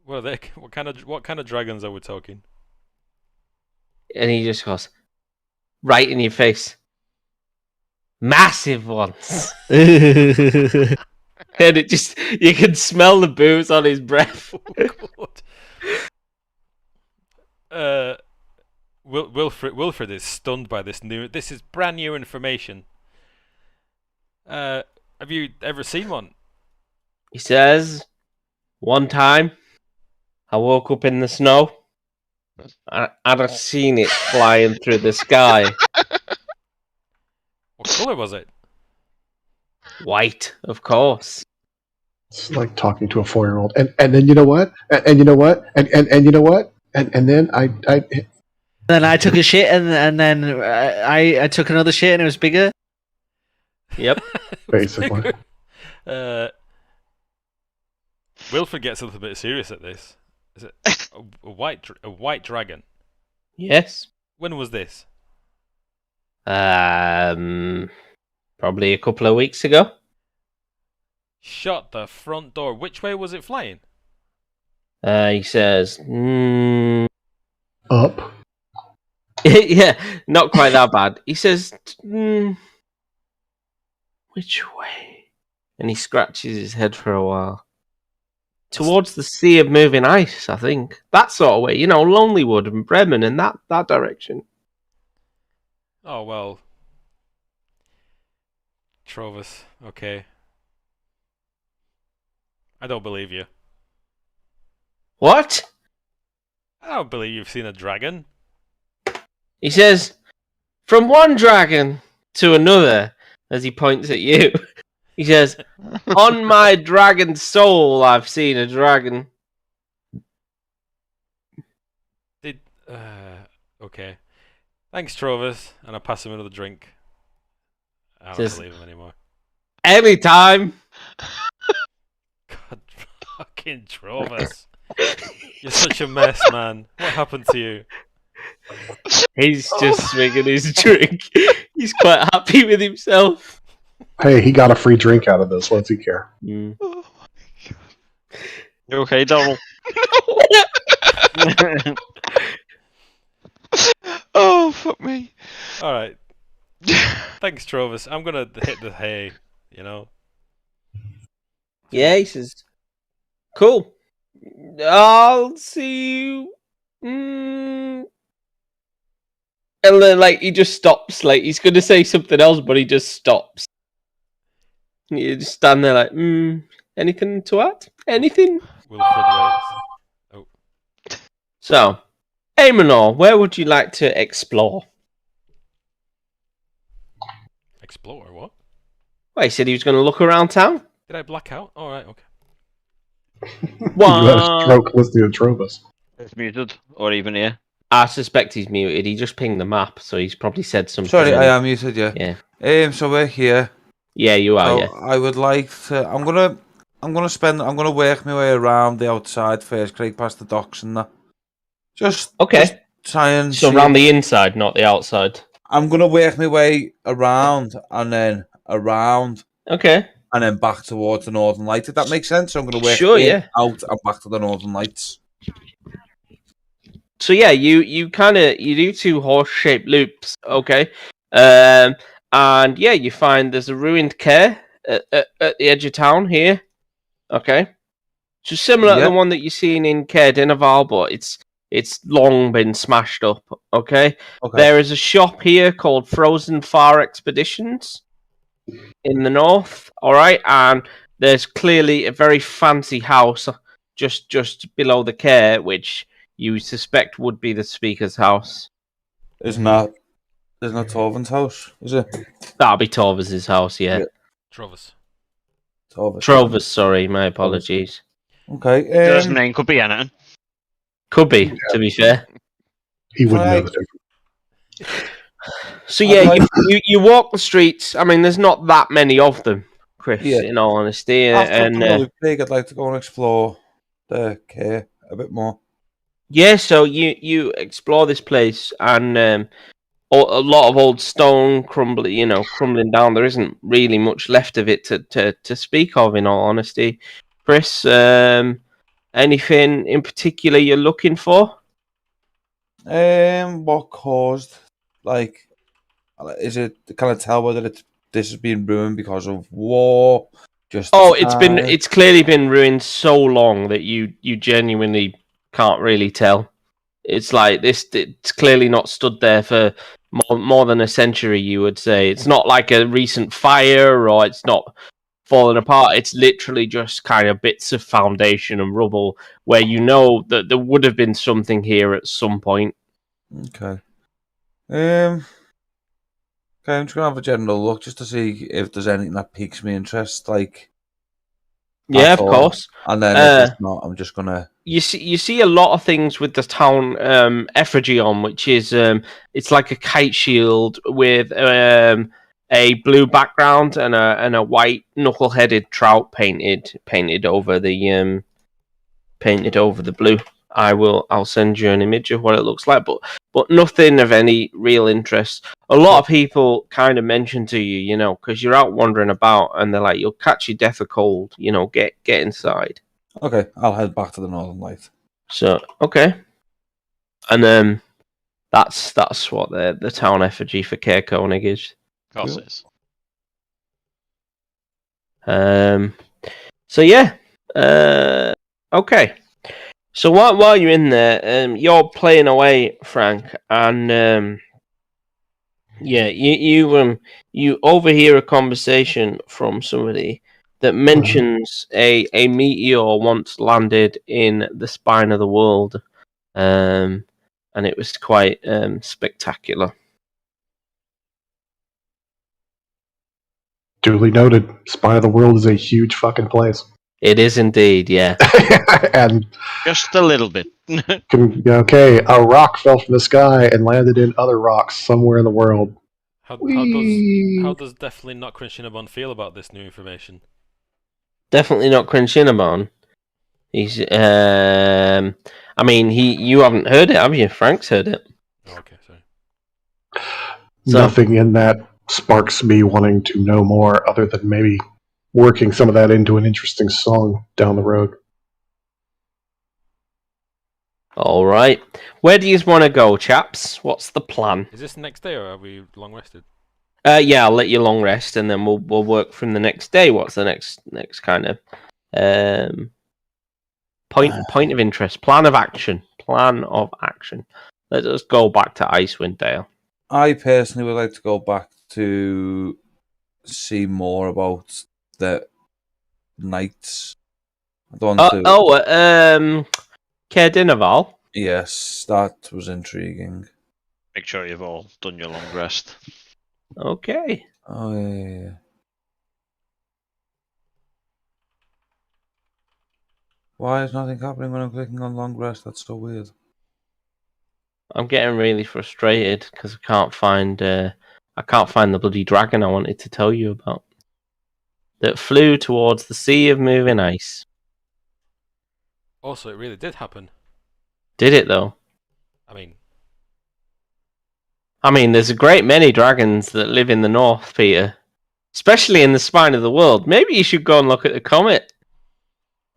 What are they? What kind of dragons are we talking? And he just goes, right in your face. Massive ones. And it just, you can smell the booze on his breath. Oh, Wilfred is stunned by this is brand new information. Have you ever seen one? He says, one time, I woke up in the snow, and I'd seen it flying through the sky. What colour was it? White, of course. It's like talking to a 4-year-old. And then you know what? And you know what? And you know what? And then I Then I took a shit, and then I took another shit, and it was bigger. Yep. Basically. Wilfred gets a little bit serious at this. Is it a white dragon? Yes. When was this? Probably a couple of weeks ago. Shut the front door. Which way was it flying? He says, Up. yeah, not quite that bad. He says, which way? And he scratches his head for a while. Towards the sea of moving ice, I think. That sort of way, Lonelywood and Bremen and that direction. Oh, well. Trovus, okay. I don't believe you. What? I don't believe you've seen a dragon. He says, from one dragon to another, as he points at you. He says, on my dragon soul, I've seen a dragon. Okay. Thanks, Trovus. And I pass him another drink. I don't believe him anymore. Anytime. God, fucking Trovus. You're such a mess, man. What happened to you? He's just swinging his drink. He's quite happy with himself. Hey, he got a free drink out of this. What's he care? Oh my God. You okay, Donald? me. All right. Thanks, Trovis. I'm gonna hit the hay. You know. Yeah, he says, "Cool. I'll see you." And then, like, he just stops. Like, he's going to say something else, but he just stops. You just stand there like, anything to add? Anything? Wilfred waits. Oh. So, Amonor, where would you like to explore? Explore what? Well, he said he was going to look around town. Did I black out? All right. Okay. You had a stroke listening to Trovus. It's muted, or even here. I suspect he's muted. He just pinged the map, so he's probably said something. Sorry, I am muted. Yeah. Yeah. So we're here. Yeah, you are. So Yeah. I would like to. I'm gonna work my way around the outside first, Craig, past the docks and that. Just try and. So around the inside, not the outside. I'm gonna work my way around and then around. Okay. And then back towards the Northern Lights. If that makes sense. So I'm gonna work out and back to the Northern Lights. So yeah, you do 2 horse-shaped loops, okay, and yeah, you find there's a ruined care at the edge of town here, okay, so similar to the one that you're seeing in Caer Dineval, but it's long been smashed up, okay. There is a shop here called Frozen Far Expeditions in the north, all right, and there's clearly a very fancy house just below the care, which you suspect would be the speaker's house. Isn't that Torvin's house, is it? That'll be Torvus's house, yeah. Trovus. Trovus, sorry, my apologies. Okay. Doesn't mean could be anything. Could be, to be fair. He wouldn't know the difference. So yeah, you walk the streets. I mean, there's not that many of them, Chris, in all honesty. After I'd like to go and explore the care a bit more. Yeah, so you explore this place, and a lot of old stone crumbling down. There isn't really much left of it to speak of, in all honesty. Chris, anything in particular you're looking for? What caused? Like, is it? Can I tell whether this has been ruined because of war? It's clearly been ruined so long that you genuinely can't really tell. It's like this. It's clearly not stood there for more than a century. You would say it's not like a recent fire, or it's not fallen apart. It's literally just kind of bits of foundation and rubble, where you know that there would have been something here at some point. Okay. Okay, I'm just gonna have a general look just to see if there's anything that piques my interest. Like, yeah, of course. And then if it's not, I'm just gonna. You see a lot of things with the town effigy on, which is it's like a kite shield with a blue background and a white knuckle-headed trout painted over the blue. I'll send you an image of what it looks like, but nothing of any real interest. A lot of people kind of mention to you, because you're out wandering about, and they're like, "You'll catch your death of cold." Get inside. Okay, I'll head back to the Northern Light. So okay, and that's what the town effigy for Caer Konig is. Of course it is. So yeah. Okay. So while you're in there, you're playing away, Frank, and yeah, you overhear a conversation from somebody that mentions a meteor once landed in the spine of the world, and it was quite spectacular. Duly noted. Spine of the World is a huge fucking place. It is indeed, yeah. And just a little bit. Okay, a rock fell from the sky and landed in other rocks somewhere in the world. How does definitely not Crincinabon feel about this new information? Definitely not Crincinabon. He's I mean, you haven't heard it, have you? Frank's heard it. Oh, okay, sorry. Nothing in that sparks me wanting to know more, other than maybe working some of that into an interesting song down the road. All right. Where do you want to go, chaps? What's the plan? Is this the next day, or are we long rested? Yeah, I'll let you long rest, and then we'll work from the next day. What's the next kind of point of interest? Plan of action. Plan of action. Let us go back to Icewind Dale. I personally would like to go back to see more about the knights. I don't want to... Caer Dineval. Yes, that was intriguing. Make sure you've all done your long rest. Okay. Oh, yeah. Why is nothing happening when I'm clicking on long rest? That's so weird. I'm getting really frustrated because I can't find the bloody dragon I wanted to tell you about that flew towards the sea of moving ice. Also, it really did happen. Did it though? I mean, there's a great many dragons that live in the north, Peter, especially in the spine of the world. Maybe you should go and look at the comet.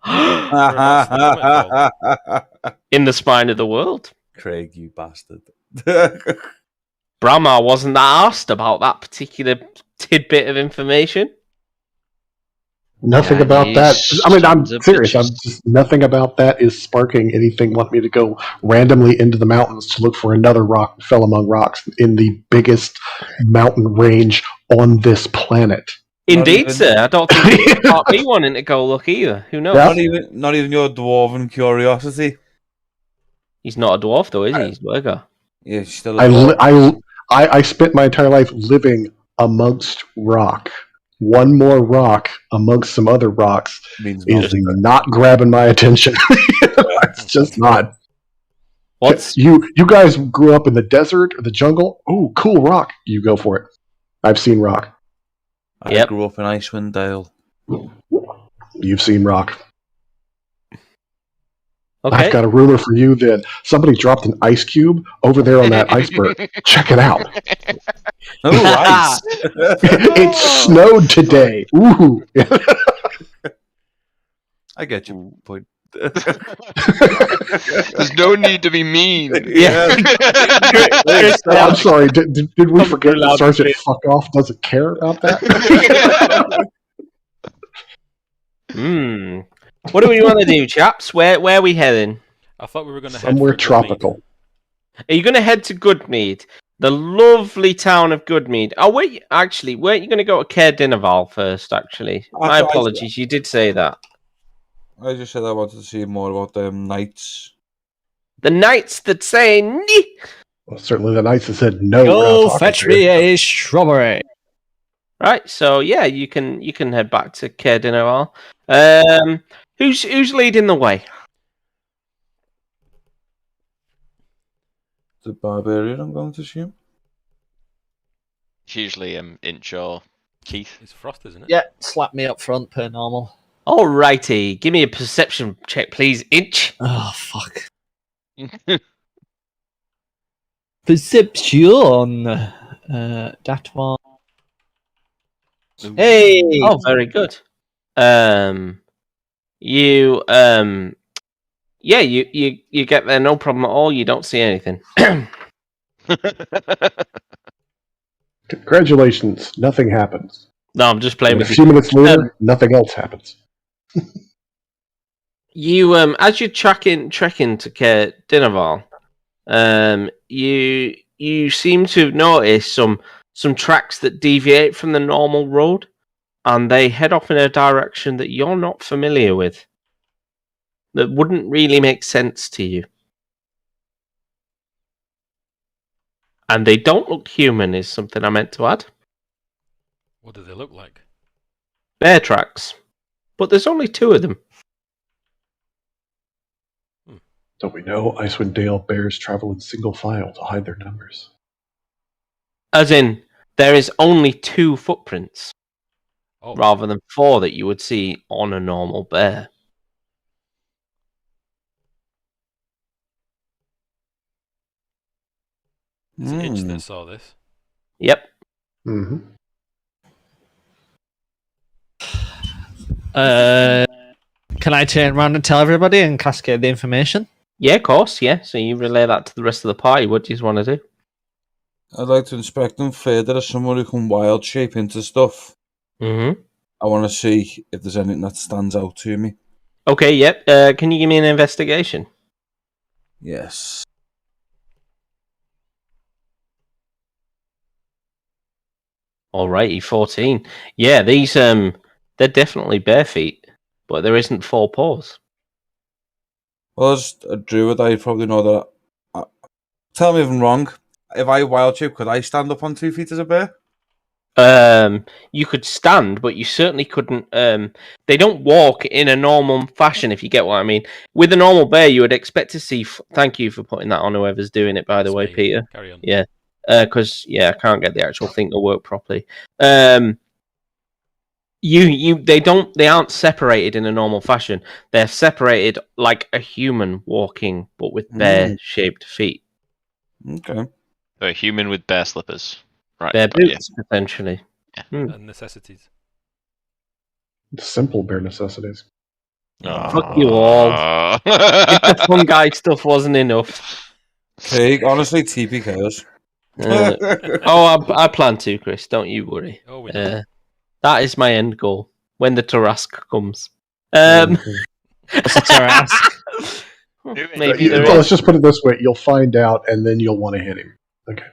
whereabouts the comet fell? In the spine of the world. Craig, you bastard. Bramar wasn't that asked about that particular tidbit of information. Nothing about that. I mean, I'm serious. I'm just nothing about that is sparking anything. Want me to go randomly into the mountains to look for another rock that fell among rocks in the biggest mountain range on this planet? Indeed, sir. I don't think you can't be wanting to go look either. Who knows? Not even your dwarven curiosity. He's not a dwarf, though, is he? He's Dwergar. Yeah, he's still a dwarf. I spent my entire life living amongst rock. One more rock amongst some other rocks is not grabbing my attention. It's just not. You guys grew up in the desert or the jungle? Oh, cool rock. You go for it. I've seen rock. I grew up in Icewind Dale. You've seen rock. Okay. I've got a rumor for you then. Somebody dropped an ice cube over there on that iceberg. Check it out. Oh, ice. It snowed today. Ooh. I get your point. There's no need to be mean. Yeah. I'm sorry. Did we forget that Sergeant Fuck Off doesn't care about that? What do we want to do, chaps? Where are we heading? I thought we were going to head somewhere tropical. Are you going to head to Goodmead? The lovely town of Goodmead. Oh, wait, actually, weren't you going to go to Caer Dineval first, actually? My apologies, you did say that. I just said I wanted to see more about the knights. The knights that say nee! Well, certainly the knights that said no. Go fetch me a strawberry. Right, so yeah, you can head back to Caer Dineval. Who's leading the way? The barbarian, I'm going to assume. It's usually Inch or Keith. It's Frost, isn't it? Yeah, slap me up front per normal. Alrighty, give me a perception check, please, Inch. Oh, fuck. Perception. That one. Hey! Oh, very good. You get there, no problem at all. You don't see anything. Congratulations, nothing happens. No, I'm just playing And with a you. few minutes later, nothing else happens. You as you're trekking to Caer Dineval, you seem to have noticed some tracks that deviate from the normal road, and they head off in a direction that you're not familiar with. That wouldn't really make sense to you. And they don't look human, is something I meant to add. What do they look like? Bear tracks. But there's only 2 of them. Don't we know Icewind Dale bears travel in single file to hide their numbers? As in, there is only 2 footprints. Oh. Rather than 4 that you would see on a normal bear. Is it Inch that saw this? Yep. Mm-hmm. Can I turn around and tell everybody and cascade the information? Yeah, of course. Yeah. So you relay that to the rest of the party. What do you want to do? I'd like to inspect them further as someone who can wild shape into stuff. Mm-hmm. I want to see if there's anything that stands out to me. Okay. Yep. Can you give me an investigation? Yes. Alrighty, 14. Yeah, these they're definitely bare feet, but there isn't 4 paws. Well, as a druid, I probably know that. Tell me if I'm wrong. If I wild shape, could I stand up on 2 feet as a bear? You could stand, but you certainly couldn't. They don't walk in a normal fashion, if you get what I mean. With a normal bear, you would expect to see. Thank you for putting that on. Whoever's doing it, by the That's way, me. Peter. Carry on. Yeah, because I can't get the actual thing to work properly. They aren't separated in a normal fashion. They're separated like a human walking, but with bear-shaped feet. Okay. A human with bear slippers. Right. Bear got you. boots, potentially. And necessities. Simple bare necessities. Fuck you all. If the fun guy stuff wasn't enough. Craig, honestly, TP cares. I plan to, Chris. Don't you worry. Oh, we know. That is my end goal when the Tarask comes. What's a Tarask? Maybe there Let's is. just put it this way: you'll find out, and then you'll want to hit him. Okay.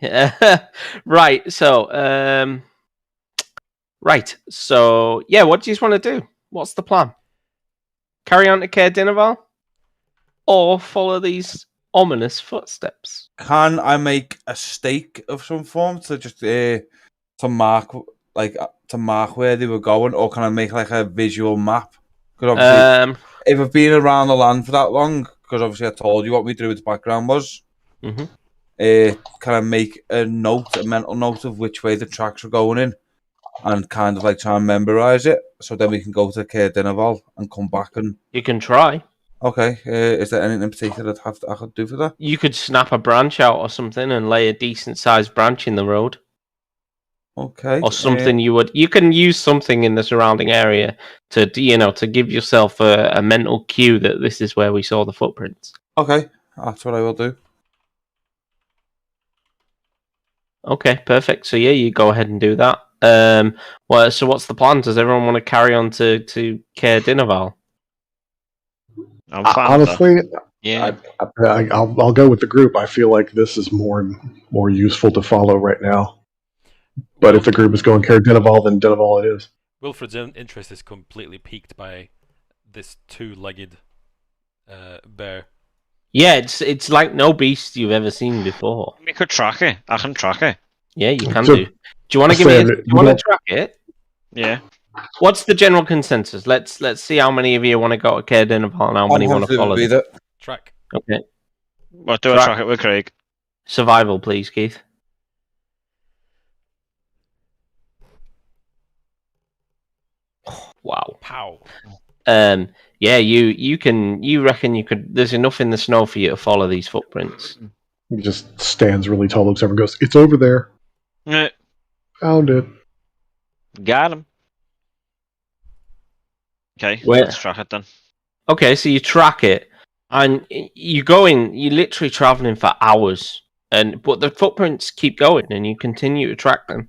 Yeah. Right. So, yeah. What do you want to do? What's the plan? Carry on to Caer Dineval, or follow these ominous footsteps? Can I make a stake of some form to just to mark where they were going, or can I make like a visual map? Because obviously, if I've been around the land for that long, because obviously I told you what my druid's background was. Mm-hmm. Can I make a mental note of which way the tracks are going in, and kind of like try and memorize it, so then we can go to Caer Dineval and come back and. You can try. Okay. Is there anything in particular I could do for that? You could snap a branch out or something and lay a decent sized branch in the road. Okay. Or something you can use something in the surrounding area to give yourself a mental cue that this is where we saw the footprints. Okay, that's what I will do. Okay, perfect. So yeah, you go ahead and do that. So what's the plan? Does everyone want to carry on to Caer Dineval? Honestly, yeah, I'll go with the group. I feel like this is more useful to follow right now. But if the group is going Caer Dineval, then Dineval it is. Wilfred's interest is completely piqued by this 2-legged bear. Yeah, it's like no beast you've ever seen before. We could track it. I can track it. Yeah, you can do. Do you want to Do you want to track it? Yeah. What's the general consensus? Let's see how many of you want to go to Caer Dineval and how many want to follow it. Track. Okay. What do I track it with, Craig? Survival, please, Keith. Wow. Pow. Yeah, you reckon you could. There's enough in the snow for you to follow these footprints. He just stands really tall, looks over, and goes, "It's over there. Found it. Got him." Okay, let's track it then. Okay, so you track it, and you go in. You're literally traveling for hours, but the footprints keep going, and you continue to track them,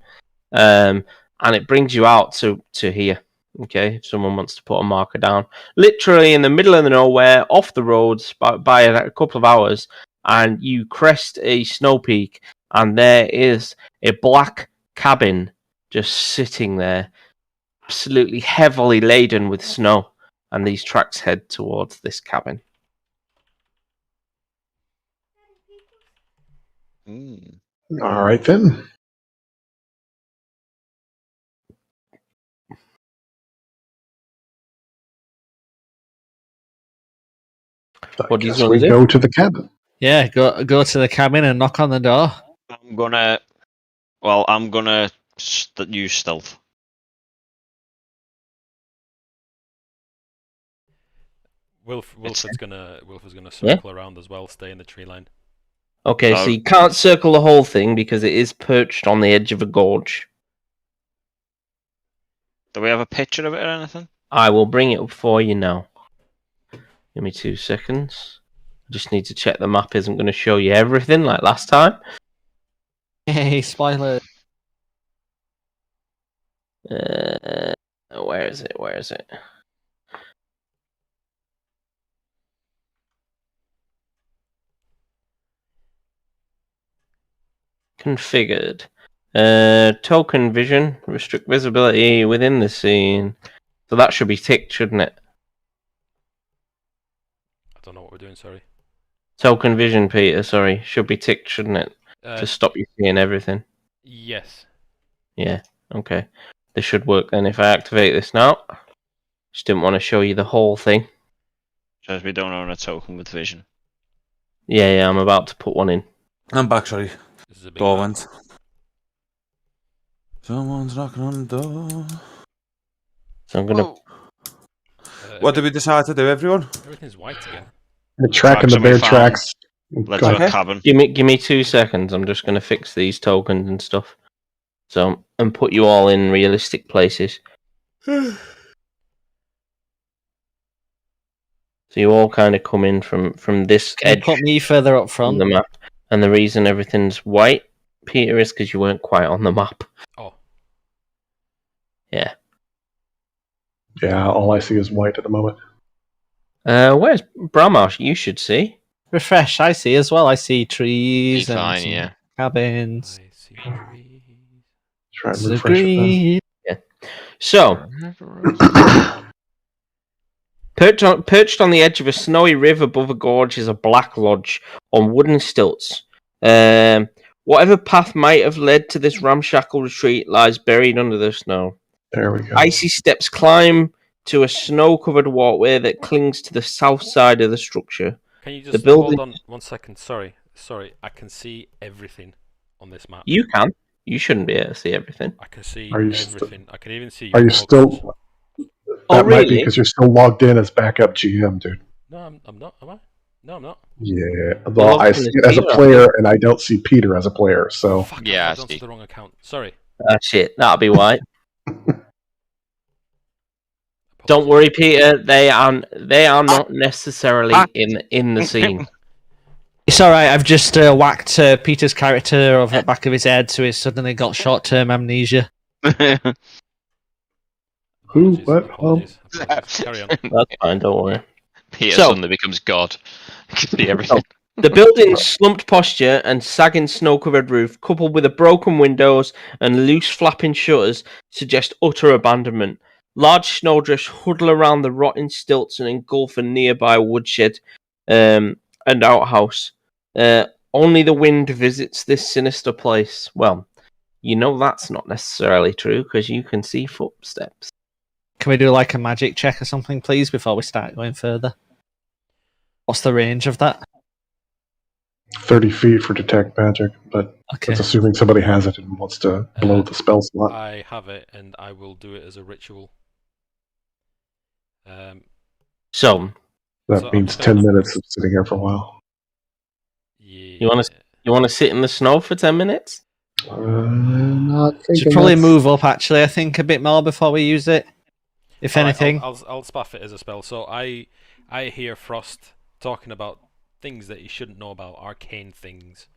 and it brings you out to here. Okay, if someone wants to put a marker down, literally in the middle of the nowhere, off the roads by a couple of hours, and you crest a snow peak, and there is a black cabin just sitting there, absolutely heavily laden with snow, and these tracks head towards this cabin. All right then. What do you want to do? Go to the cabin. Yeah, go to the cabin and knock on the door. I'm gonna use stealth. Wilfred's gonna circle around as well, stay in the tree line. Okay, so you can't circle the whole thing because it is perched on the edge of a gorge. Do we have a picture of it or anything? I will bring it up for you now. Give me 2 seconds. I just need to check the map isn't going to show you everything like last time. Hey, spoiler. Where is it? Where is it? Configured. Token vision. Restrict visibility within the scene. So that should be ticked, shouldn't it? I don't know what we're doing, sorry. Token vision, Peter, sorry. Should be ticked, shouldn't it? To stop you seeing everything. Yes. Yeah, okay. This should work then if I activate this now. Just didn't want to show you the whole thing. Says we don't own a token with vision. Yeah, I'm about to put one in. I'm back, sorry. This is a big Door map. went. Someone's knocking on the door. So I'm going to... What did we decide to do, everyone? Everything's white again. The tracking the Marks that we bear found. tracks. Let's Go do ahead. a cabin. Give me 2 seconds. I'm just going to fix these tokens and stuff. So, and put you all in realistic places. So you all kind of come in from this Can you edge put me further up on front? the map. And the reason everything's white, Peter, is because you weren't quite on the map. Oh. Yeah. Yeah, all I see is white at the moment. Where's Brammarsh? You should see. Refresh, I see as well. I see trees Be and fine, some yeah. cabins. I see trees. Try and It's refresh it then. agreed. So, perched on the edge of a snowy river above a gorge is a black lodge on wooden stilts. Whatever path might have led to this ramshackle retreat lies buried under the snow. There we go. Icy steps climb to a snow-covered walkway that clings to the south side of the structure. Can you The just building- hold on 1 second? Sorry. I can see everything on this map. You can. You shouldn't be able to see everything. I can see Are you everything. I can even see. Are you your still? boxes. That might be really? because you're still logged in as backup GM, dude. No, I'm not. Am I? No, I'm not. Yeah. Well, logged I in see as it as a Peter, player, and I don't see Peter as a player. So Fuck, Yeah, I I logged onto see. the wrong account. Sorry. Shit, that'll be why. Don't worry, Peter. They are not necessarily in the scene. It's alright, I've just whacked Peter's character over the back of his head, so he's suddenly got short-term amnesia. Who? Apologies, What? apologies. Carry on. That's fine. Don't worry. Peter So- suddenly becomes God. He can see everything. The building's slumped posture and sagging snow-covered roof, coupled with the broken windows and loose flapping shutters, suggest utter abandonment. Large snowdrifts huddle around the rotting stilts and engulf a nearby woodshed and outhouse. Only the wind visits this sinister place. Well, you know that's not necessarily true because you can see footsteps. Can we do like a magic check or something, please, before we start going further? What's the range of that? 30 feet for detect magic, but Okay. that's assuming somebody has it and wants to blow the spell slot. I have it, and I will do it as a ritual. So, That So I'm means just 10 gonna- minutes of sitting here for a while. Yeah. you want to sit in the snow for 10 minutes? Not Should thinking probably that's- move up, actually, I think, a bit more before we use it. If All right, anything. I'll spaff it as a spell. So I hear talking about things that he shouldn't know about, arcane things,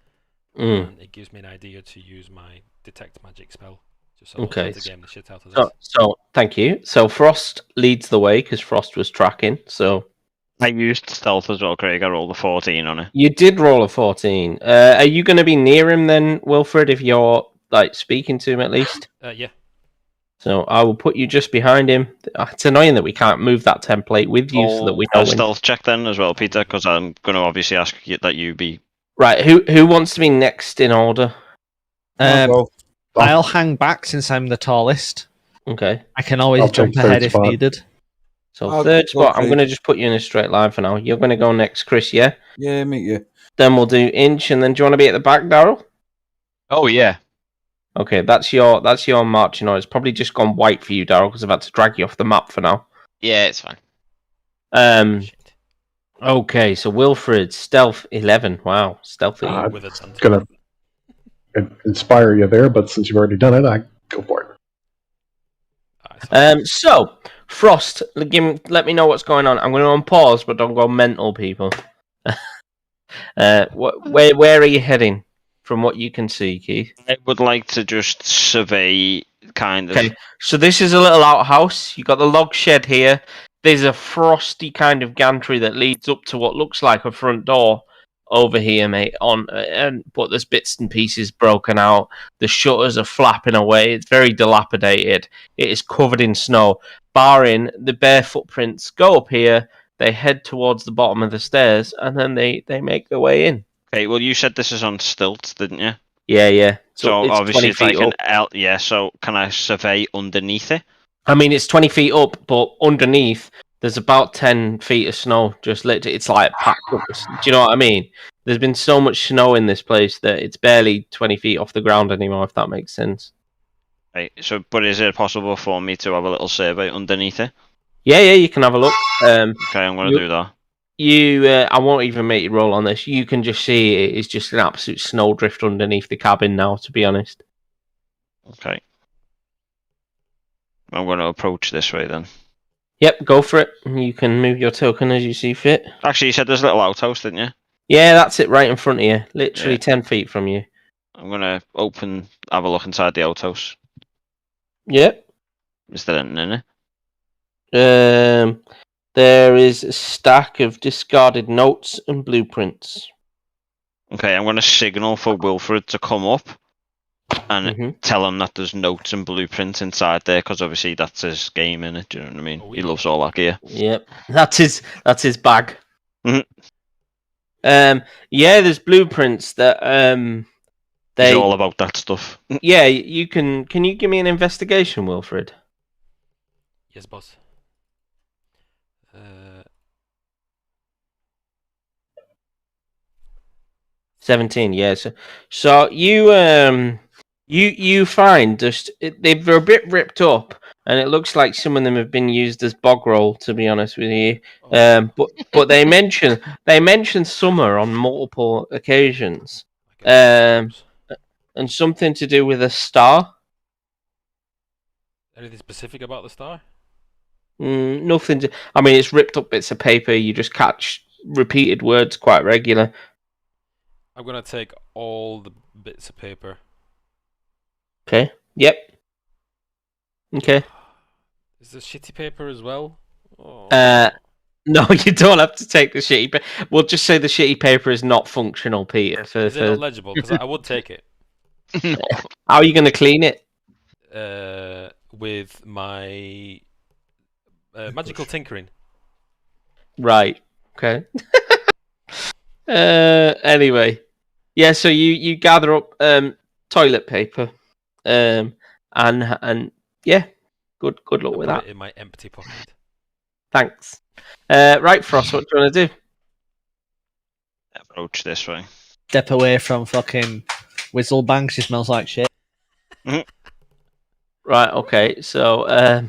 and it gives me an idea to use my detect magic spell. Just so Okay. to game the shit out of this. So, thank you. So, Frost leads the way because Frost was tracking. So, I used stealth as well, Craig. I rolled a 14 on it. you did roll a 14. Are you going to be near him then, Wilfred, if you're like speaking to him at least? Yeah. So, I will put you just behind him. It's annoying that we can't move that template with you so that we know a when... stealth check then as well, Peter, because I'm going to obviously ask you that you be. Right, who wants to be next in order? I'll hang back since I'm the tallest. Okay. I can always I'll jump take ahead third if spot. needed. So, I'll third spot, I'm take- going to just put you in a straight line for now. You're going to go next, Chris, yeah? Yeah, meet you. Then we'll do Inch, and then do you want to be at the back, Daryl? Oh yeah. Okay, that's your marching order. It's probably just gone white for you, Daryl, because I've had to drag you off the map for now. Yeah, it's fine. Shit. Okay, so Wilfred, stealth 11. Wow, stealthy. With advantage. Gonna inspire you there, but since you've already done it, I go for it. Alright, so So Frost, let me know what's going on. I'm going to unpause, but don't go mental, people. Where are you heading? From what you can see, Keith. I would like to just survey, kind of. Okay, so this is a little outhouse. You got the log shed here. There's a frosty kind of gantry that leads up to what looks like a front door over here, mate. But there's bits and pieces broken out. The shutters are flapping away. It's very dilapidated. It is covered in snow. Barring the bare footprints go up here, they head towards the bottom of the stairs, and then they make their way in. Okay, well, you said this is on stilts, didn't you? Yeah. So it's obviously it's like up. an L. Yeah. So can I survey underneath it? I mean, it's 20 feet up, but underneath there's about 10 feet of snow. Just literally, it's like packed up. Do you know what I mean? There's been so much snow in this place that it's barely 20 feet off the ground anymore. If that makes sense. Right. So, but is it possible for me to have a little survey underneath it? Yeah, you can have a look. Okay, I'm gonna do that. I won't even make you roll on this. You can just see it is just an absolute snowdrift underneath the cabin now, to be honest. Okay. I'm going to approach this way then. Yep, go for it. You can move your token as you see fit. Actually, you said there's a little outhouse, didn't you? Yeah, that's it right in front of you. Literally 10 feet from you. I'm going to have a look inside the outhouse. Yep. Is there anything in it? There is a stack of discarded notes and blueprints. Okay, I'm going to signal for Wilfred to come up and tell him that there's notes and blueprints inside there, because obviously that's his game, innit? Do you know what I mean? He loves all that gear. Yep, that's his bag. Mhm. Yeah, there's blueprints that He's all about that stuff. Yeah, you can. Can you give me an investigation, Wilfred? Yes, boss. 17, yeah. So you find they're a bit ripped up, and it looks like some of them have been used as bog roll, to be honest with you. But they mention summer on multiple occasions, and something to do with a star. Anything specific about the star? Nothing. I mean, it's ripped up bits of paper. You just catch repeated words quite regular. I'm gonna take all the bits of paper. Okay. Yep. Okay. Is there shitty paper as well? Oh. No, you don't have to take the shitty paper. We'll just say the shitty paper is not functional, Peter. Is it not legible? Because I would take it. How are you going to clean it? With my magical tinkering. Right. Okay. Anyway, yeah. So you gather up toilet paper, and yeah, good luck with that. In my empty pocket. Thanks. Right, Frost. What do you want to do? Approach this way. Step away from fucking Whistlebank. She smells like shit. Right. Okay. So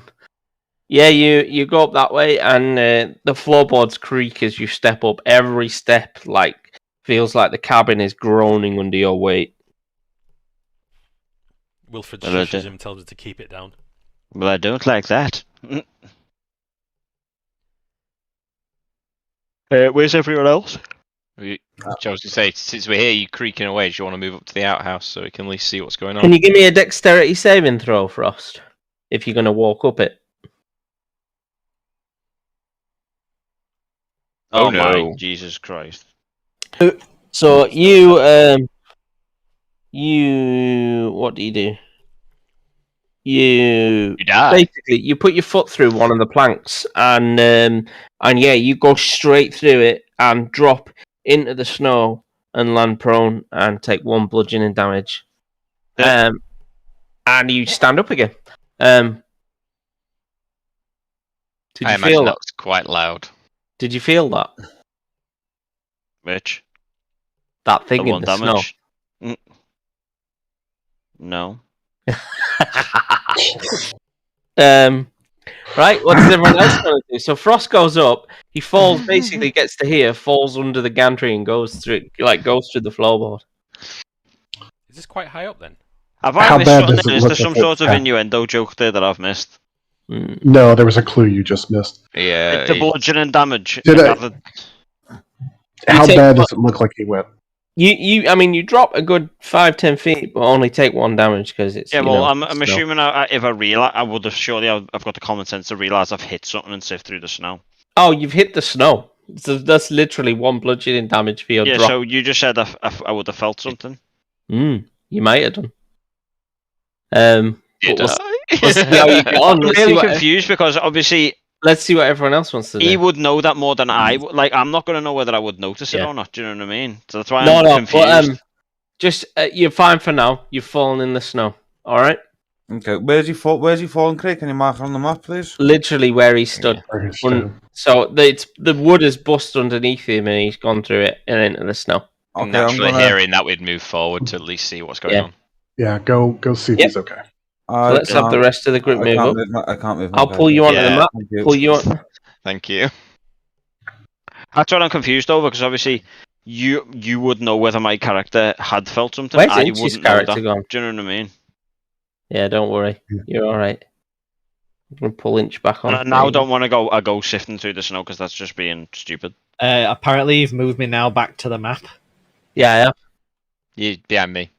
yeah, you go up that way, and the floorboards creak as you step up. Every step feels like the cabin is groaning under your weight. Wilfred shushes him, tells him to keep it down. Well, I don't like that. Where's everyone else? I was going to say, since we're here, you creaking away. Do you want to move up to the outhouse so we can at least see what's going on? Can you give me a dexterity saving throw, Frost, if you're going to walk up it? Oh no. My Jesus Christ. So you what do? You die. Basically you put your foot through one of the planks, and yeah, you go straight through it and drop into the snow and land prone and take 1 bludgeoning damage. And you stand up again. Did you I imagine that was quite loud. Did you feel that? Which? That thing in the damage? Snow? No. Right, what does everyone else want to do? So Frost goes up, he falls, basically gets to here, falls under the gantry and goes through the floorboard. Is this quite high up then? Have I missed something? Is there some sort of innuendo joke there that I've missed? No, there was a clue you just missed. Yeah. The bludgeoning damage. How bad does it look like he went? I mean, you drop a good 5-10 feet, but only take 1 damage because it's. Yeah, well, I'm snow. assuming if I realize, I would have surely I've got the common sense to realize I've hit something and sift through the snow. Oh, you've hit the snow. So that's literally 1 bludgeoning damage for your drop. So you just said I would have felt something. You might have done. Let's see how you get on. I'm really confused because obviously. Let's see what everyone else wants to do. He would know that more than I would. Like, I'm not going to know whether I would notice it or not. Do you know what I mean? So that's why I'm confused. But, you're fine for now. You've fallen in the snow. All right. Okay. Where's he fallen, Craig? Can you mark it on the map, please? Literally where he stood. So the wood has busted underneath him, and he's gone through it and into the snow. Okay, naturally, hearing that, we'd move forward to at least see what's going on. Yeah, go see if he's okay. So let's have the rest of the group move up. I can't move. I'll pull you onto the map. Pull you on. Thank you. That's what I'm confused over because obviously you would know whether my character had felt something. Where's I Inch's wouldn't character know that. gone? Do you know what I mean? Yeah, don't worry. You're all right. I'm gonna pull Inch back on. And I now don't want to go sifting through the snow because that's just being stupid. Apparently, you've moved me now back to the map. Yeah. You behind me.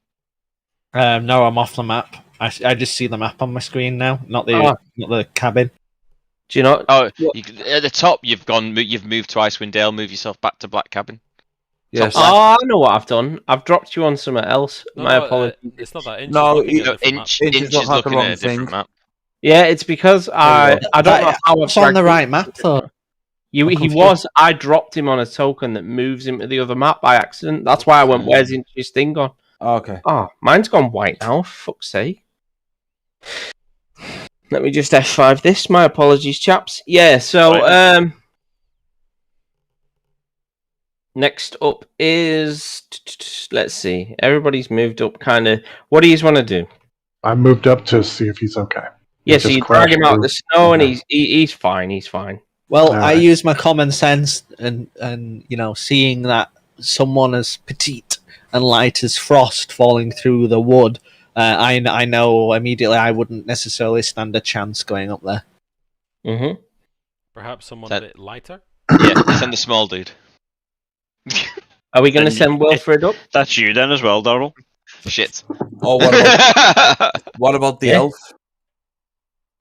No, I'm off the map. I just see the map on my screen now, not the cabin. Do you know? Oh, at the top, you've moved to Icewind Dale. Move yourself back to Black Cabin. Yes. Oh, I know what I've done. I've dropped you on somewhere else. My apologies. It's not that Inch. Inch is looking at a different map. Yeah, it's because I don't know how I've on the right map though. I dropped him on a token that moves him to the other map by accident. That's why I went, where's Inch's thing gone? Okay. Oh, mine's gone white now, for fuck's sake. Let me just F5 this. My apologies, chaps. Yeah, so next up is, let's see. Everybody's moved up kind of. What do you want to do? I moved up to see if he's okay. Yeah, so you drag him out of the snow and he's fine, he's fine. Well, I use my common sense and seeing that someone as petite and light as Frost falling through the wood, I know immediately I wouldn't necessarily stand a chance going up there. Mm-hmm. Perhaps someone a bit lighter? Yeah, send the small dude. Are we going to send Wilfred up? That's you then as well, Daryl. Shit. Oh, what about the elf?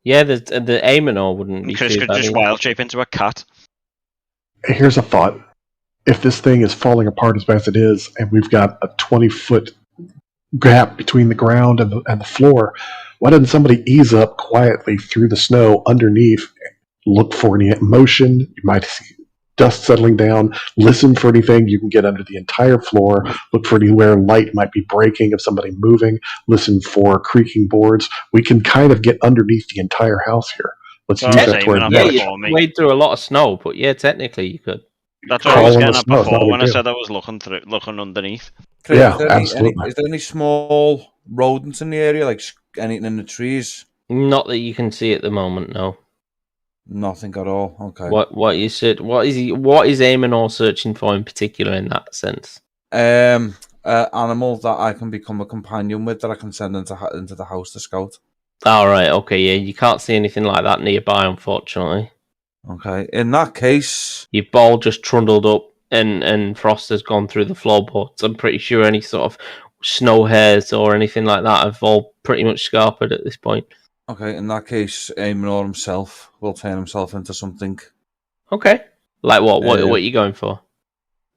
Yeah, the Aemonor wouldn't be Chris too could bad just either. wild shape into a cat. Here's a thought. If this thing is falling apart as fast as it is, and we've got a 20-foot gap between the ground and the floor, why doesn't somebody ease up quietly through the snow underneath, look for any motion? You might see dust settling down, listen for anything you can get under the entire floor, look for anywhere light might be breaking of somebody moving, listen for creaking boards. We can kind of get underneath the entire house here. Let's use that to our advantage. You wade through a lot of snow, but yeah, technically you could. That's what I was getting at before when I said I was looking underneath. Chris, yeah, absolutely. Is there any small rodents in the area, like anything in the trees? Not that you can see at the moment, no. Nothing at all. Okay. What you said? What is Aemonor searching for in particular in that sense? Animal that I can become a companion with, that I can send into the house to scout. All right. Okay. Yeah, you can't see anything like that nearby, unfortunately. Okay. In that case, your ball just trundled up, and Frost has gone through the floorboards. I'm pretty sure any sort of snow hairs or anything like that have all pretty much scarpered at this point. Okay, in that case, Aemonor himself will turn himself into something. Okay. Like what? What are you going for?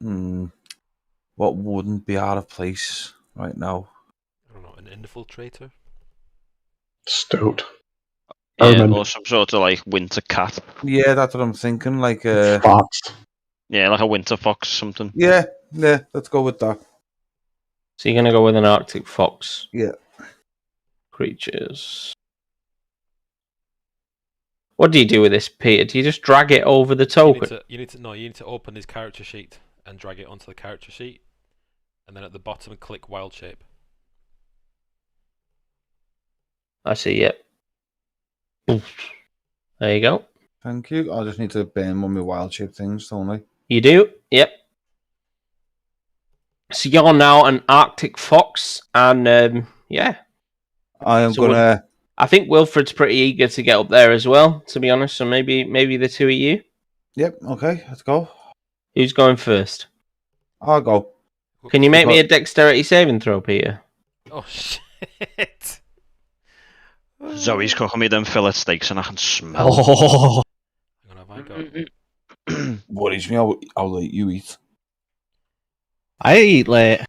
What wouldn't be out of place right now? I don't know, an infiltrator? Stoat. Yeah, or some sort of like winter cat. Yeah, that's what I'm thinking. Like a fox. Yeah, like a winter fox or something. Yeah, let's go with that. So you're going to go with an Arctic fox? Yeah. Creatures. What do you do with this, Peter? Do you just drag it over the token? You need to open his character sheet and drag it onto the character sheet, and then at the bottom click wild shape. I see. Yep. Oof. There you go. Thank you. I just need to burn one of my wild shape things, don't I? You do. Yep. So you're now an Arctic fox, and yeah. I am gonna I think Wilfred's pretty eager to get up there as well, to be honest. So maybe the two of you. Yep. Okay. Let's go. Who's going first? I'll go. Can you make me a dexterity saving throw, Peter? Oh shit! Zoe's cooking me them fillet steaks and I can smell them. Oh, Hang on, have I got? Worries me how late you eat. I eat late.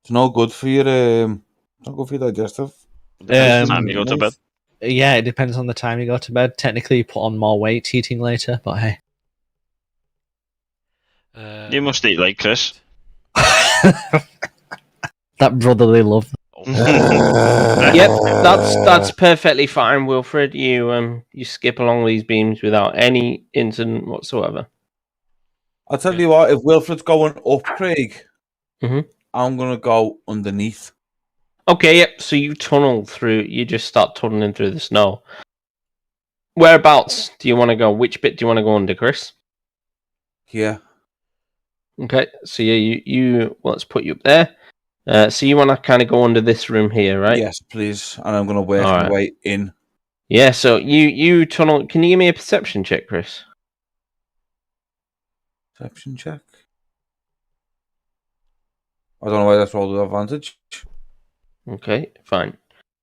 It's not good for your not good for your digestive. Depends on the time you go to bed. Yeah, it depends on the time you go to bed. Technically, you put on more weight eating later, but hey. You must eat late, Chris. That brotherly love. Yep, that's perfectly fine, Wilfred. You skip along these beams without any incident whatsoever. I'll tell you what, if Wilfred's going up, Craig, Mhm. I'm gonna go underneath. Okay, yep. So you tunnel through. You just start tunneling through the snow. Whereabouts do you want to go? Which bit do you want to go under, Chris? Here. Okay, so yeah, you well, let's put you up there. So you want to kind of go under this room here, right? Yes, please. And I'm gonna work my way in. Yeah. So you tunnel. Can you give me a perception check, Chris? Perception check. I don't know why that's rolled with advantage. Okay, fine.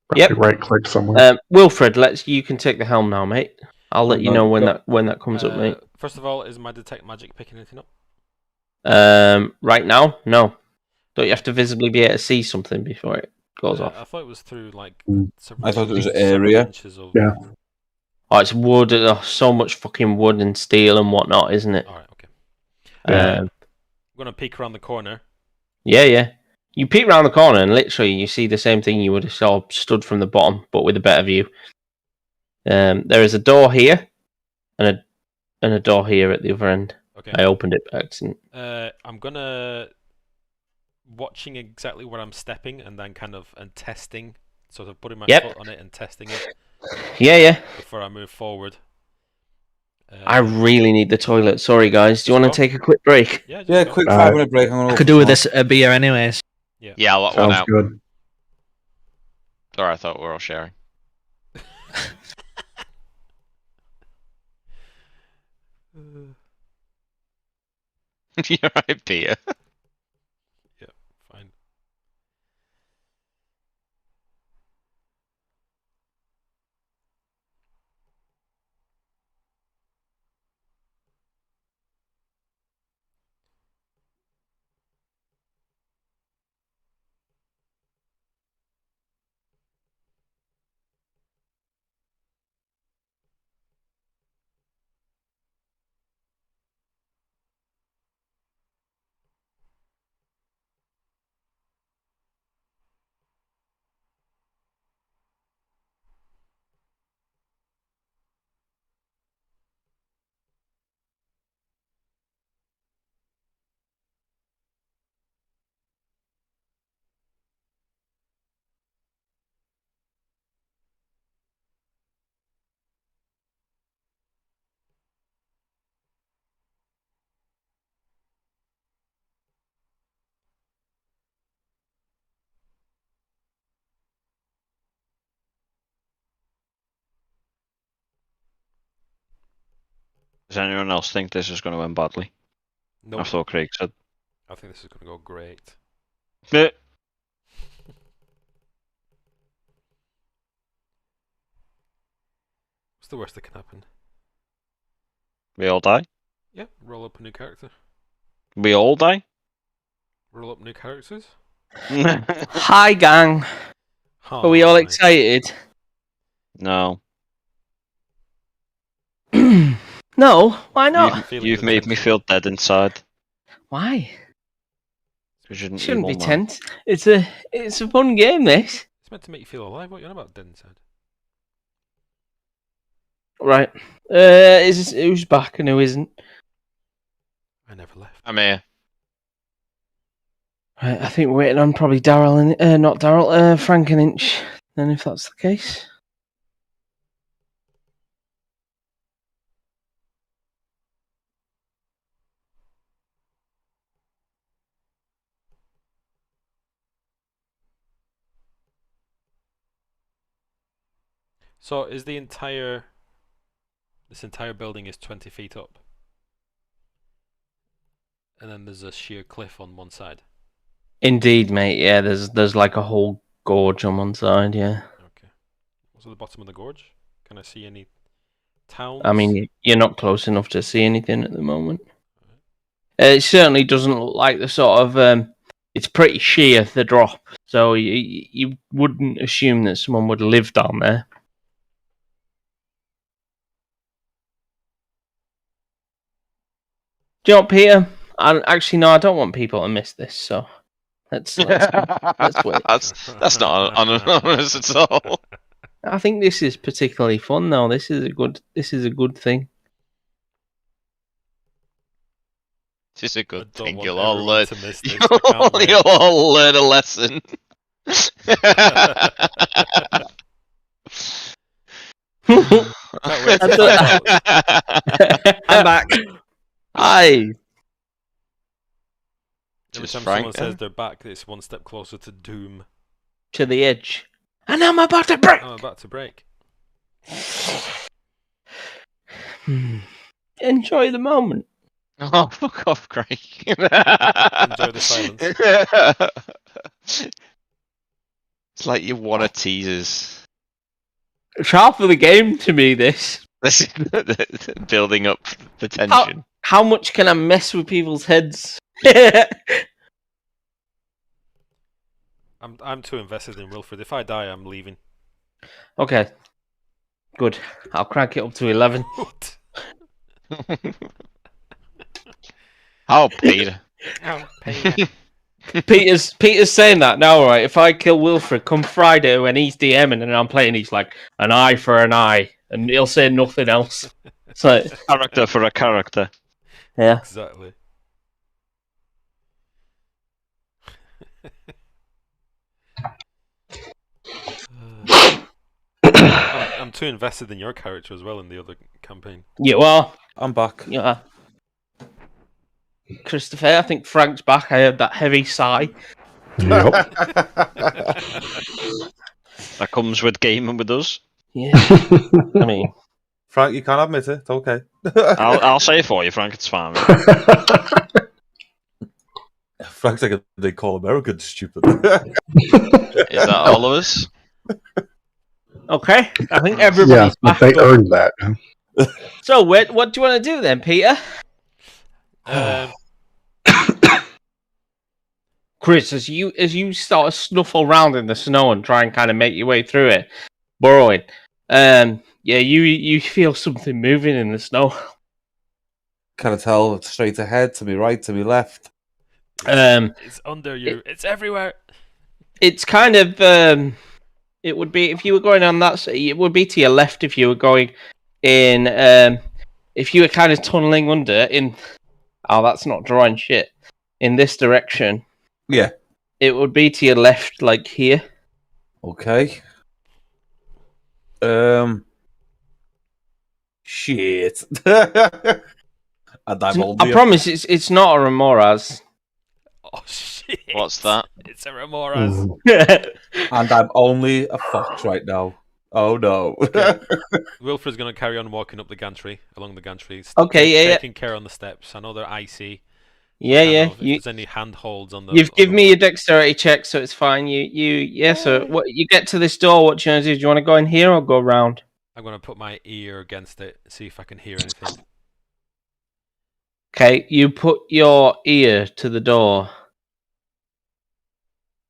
Probably right click somewhere. Wilfred, you can take the helm now, mate. I'll let you know when that comes up, mate. First of all, is my detect magic picking anything up? Right now, no. Don't you have to visibly be able to see something before it goes off? I thought it was through like. I thought it was area. Yeah. Oh, it's wood. So much fucking wood and steel and whatnot, isn't it? All right, okay. Um, I'm gonna peek around the corner. Yeah. You peek around the corner and literally you see the same thing you would have saw stood from the bottom, but with a better view. There is a door here, and a door here at the other end. Okay. I opened it by accident. I'm gonna watching exactly where I'm stepping and then and testing, sort of putting my foot on it and testing it. Yeah. Before I move forward. I really need the toilet. Sorry, guys. Do you want to take a quick break? Yeah, quick 5-minute break. I could do with this a beer anyways. Yeah, I'll let one Sounds out. good. Sorry, I thought we were all sharing. You're right, Peter. Yeah, fine. Does anyone else think this is going to end badly? Nope. After what Craig said. I think this is gonna go great. Yeah. What's the worst that can happen? We all die? Yeah, roll up a new character. We all die? Roll up new characters. Hi, gang. Are we all excited? No. No, why not? You've made me feel dead inside. Why? You shouldn't, Shouldn't be tense. It's a fun game, this. It's meant to make you feel alive. What are you on about, dead inside? Right. Who's back and who isn't? I never left. I'm here. Right, I think we're waiting on probably Daryl and not Daryl, Frank and Inch. Then, if that's the case. So is this entire building is 20 feet up, and then there's a sheer cliff on one side. Indeed, mate. Yeah, there's like a whole gorge on one side. Yeah. Okay. What's at the bottom of the gorge? Can I see any towns? I mean, you're not close enough to see anything at the moment. It certainly doesn't look like the sort of. It's pretty sheer, the drop, so you wouldn't assume that someone would live down there. Do you know what, Peter? Actually, no, I don't want people to miss this, so let's wait. That's not anonymous at all. I think this is particularly fun, though. This is a good thing. This is a good thing. You'll all learn. You'll all learn a lesson. I'm back. Hi. Every time someone says they're back, it's one step closer to doom. To the edge. And I'm about to break. Enjoy the moment. Oh, fuck off, Craig. Enjoy the silence. It's like you want to tease us. It's half of the game to me, this. This is building up the tension. How much can I mess with people's heads? I'm too invested in Wilfred. If I die, I'm leaving. Okay. Good. I'll crank it up to 11. Oh, Peter. Peter's saying that now, right? If I kill Wilfred come Friday when he's DMing and I'm playing, he's like, an eye for an eye. And he'll say nothing else. It's like, character for a character. Yeah. Exactly. I'm too invested in your character as well in the other campaign. You are. I'm back. Yeah. Christopher, I think Frank's back. I heard that heavy sigh. Yep. That comes with gaming with us. Yeah. I mean, Frank, you can't admit it. It's okay. I'll say it for you, Frank. It's fine. Frank's like they call Americans stupid. Is that all of us? Okay. I think everybody's back. They earned that. So, what do you want to do then, Peter? Chris, as you start to snuffle around in the snow and try and kind of make your way through it, burrowing, you feel something moving in the snow. Can I tell it's straight ahead, to me right, to me left? It's under you. It's everywhere. It's kind of it would be if you were going on that side. It would be to your left if you were going in. If you were kind of tunneling under in. Oh, that's not drawing shit. In this direction. Yeah. It would be to your left, like here. Okay. Shit. And I promise it's not a Remoras. Oh shit! What's that? It's a Remoras. And I'm only a fox right now. Oh no. Okay. Wilfred's gonna carry on walking up the gantry, along the gantry. Taking care on the steps. I know they're icy. Yeah. If there's any handholds on the. You've given me a dexterity check, so it's fine. So what you get to this door? What do you want to do? Do you want to go in here or go round? I'm gonna put my ear against it, see if I can hear anything. Okay, you put your ear to the door,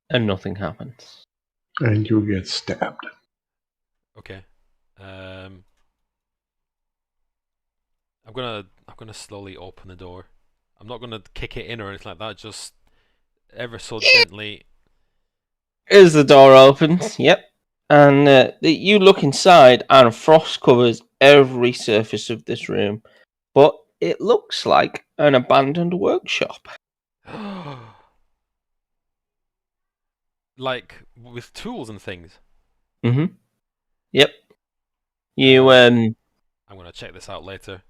and nothing happens. And you get stabbed. Okay. I'm gonna slowly open the door. I'm not gonna kick it in or anything like that. Just ever so gently. As the door opens, yep, and you look inside, and frost covers every surface of this room, but it looks like an abandoned workshop. Like with tools and things. Mm-hmm. Yep. You I'm gonna check this out later.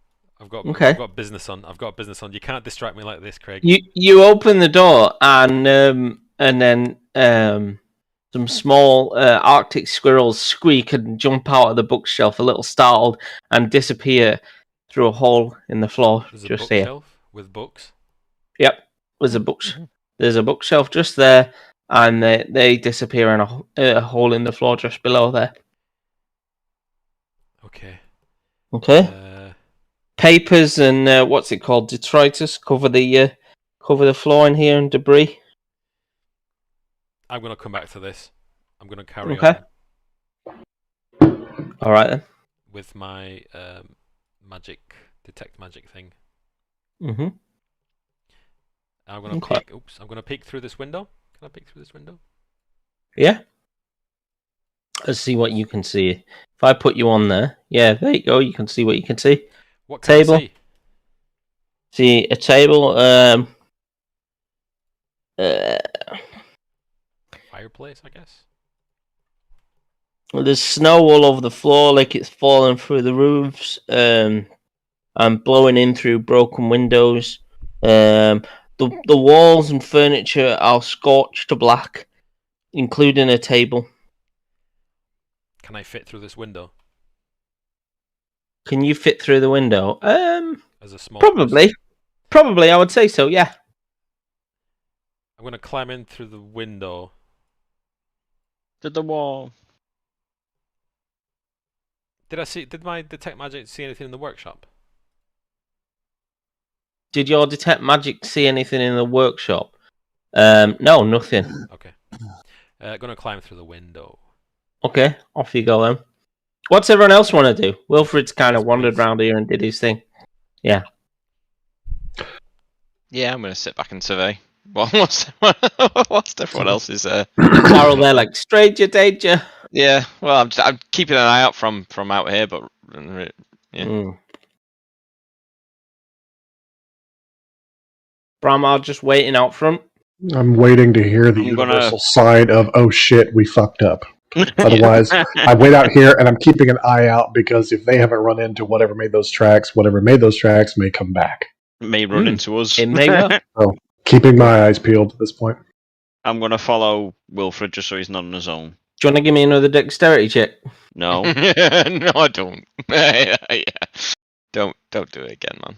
I've got business on. You can't distract me like this, Craig. You open the door and then some small Arctic squirrels squeak and jump out of the bookshelf, a little startled, and disappear through a hole in the floor. There's a just here. bookshelf with books. Yep, there's a bookshelf just there, and they disappear in a hole in the floor just below there. Okay. Papers and what's it called? Detritus cover the floor in here and debris. I'm gonna come back to this. I'm gonna carry on. All right then. With my detect magic thing. Mm-hmm. I'm gonna peek. Oops! I'm gonna peek through this window. Can I peek through this window? Yeah. Let's see what you can see. If I put you on there, yeah, there you go. You can see what you can see. What can table? I see? See a table. Fireplace, I guess. There's snow all over the floor, like it's falling through the roofs, and blowing in through broken windows. The walls and furniture are scorched to black, including a table. Can I fit through this window? Can you fit through the window? As a small probably. person? Probably, I would say so. Yeah. I'm gonna climb in through the window. To the wall. Did my detect magic see anything in the workshop? Did your detect magic see anything in the workshop? No, nothing. Okay. Gonna climb through the window. Okay, off you go then. What's everyone else want to do? Wilfred's kind of wandered around here and did his thing. Yeah. Yeah, I'm gonna sit back and survey. Well, what's everyone else's? Carol, they're like stranger danger. Yeah, well, I'm keeping an eye out from out here, but yeah. Bramar just waiting out front. I'm waiting to hear the universal sign of, oh shit, we fucked up. Otherwise, I wait out here and I'm keeping an eye out because if they haven't run into whatever made those tracks may come back. May run into us. It may go. So, keeping my eyes peeled at this point. I'm going to follow Wilfred just so he's not on his own. Do you want to give me another dexterity check? No. No, I don't. Yeah. Don't do it again, man.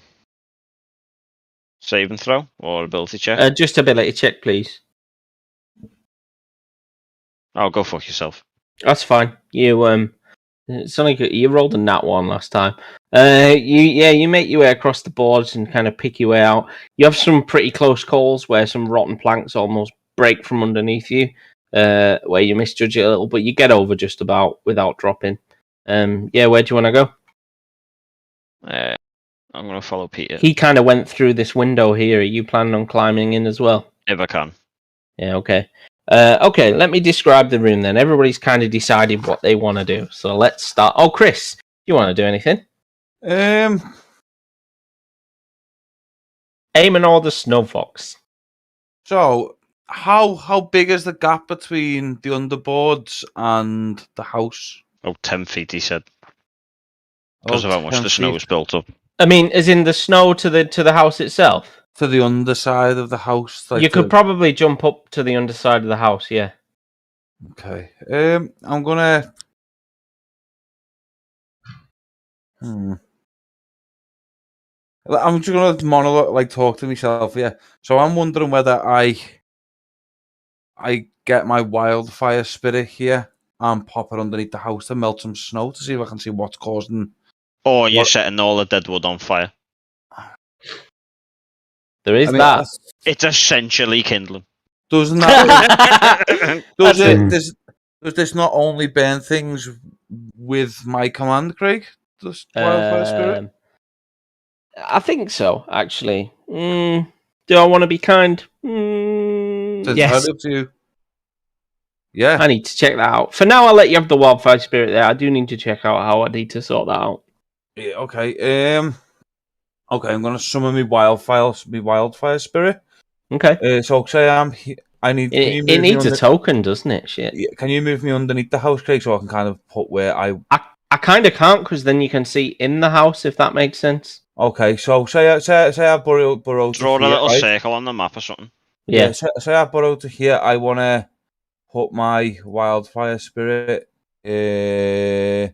Save and throw or ability check? Just ability check, please. Oh, go fuck yourself. That's fine. You it's only good. You rolled a nat one last time. You make your way across the boards and kind of pick your way out. You have some pretty close calls where some rotten planks almost break from underneath you, where you misjudge it a little, but you get over just about without dropping. Yeah, where do you want to go? I'm going to follow Peter. He kind of went through this window here. Are you planning on climbing in as well? If I can. Yeah, okay. Okay, let me describe the room then. Everybody's kind of decided what they want to do. So let's start. Oh, Chris, you want to do anything? Eamon or the Snow Fox? So, how big is the gap between the underboards and the house? Oh, 10 feet, he said. Because of how much the snow was built up. I mean, as in the snow to the house itself? To the underside of the house. Like you could probably jump up to the underside of the house, yeah. Okay. I'm gonna. I'm just gonna monologue, like talk to myself. Yeah. So I'm wondering whether I get my wildfire spirit here and pop it underneath the house to melt some snow to see if I can see what's causing. Or you're setting all the dead wood on fire. There is that. It's essentially kindling. Doesn't that? Does this not only burn things with my command, Craig? Does wildfire spirit? I think so, actually. Do I want to be kind? Yes. Up to you. Yeah. I need to check that out. For now, I'll let you have the wildfire spirit there. I do need to check out how I need to sort that out. Yeah, okay. Okay, I'm gonna summon my wildfire spirit. Okay. So say I need. It needs a token, doesn't it? Shit. Yeah, can you move me underneath the house, Craig, so I can kind of put where I kind of can't, because then you can see in the house, if that makes sense. Okay, so say I burrow. Draw to a here, little right? circle on the map or something. Yeah. Say I burrow to here. I want to put my wildfire spirit here,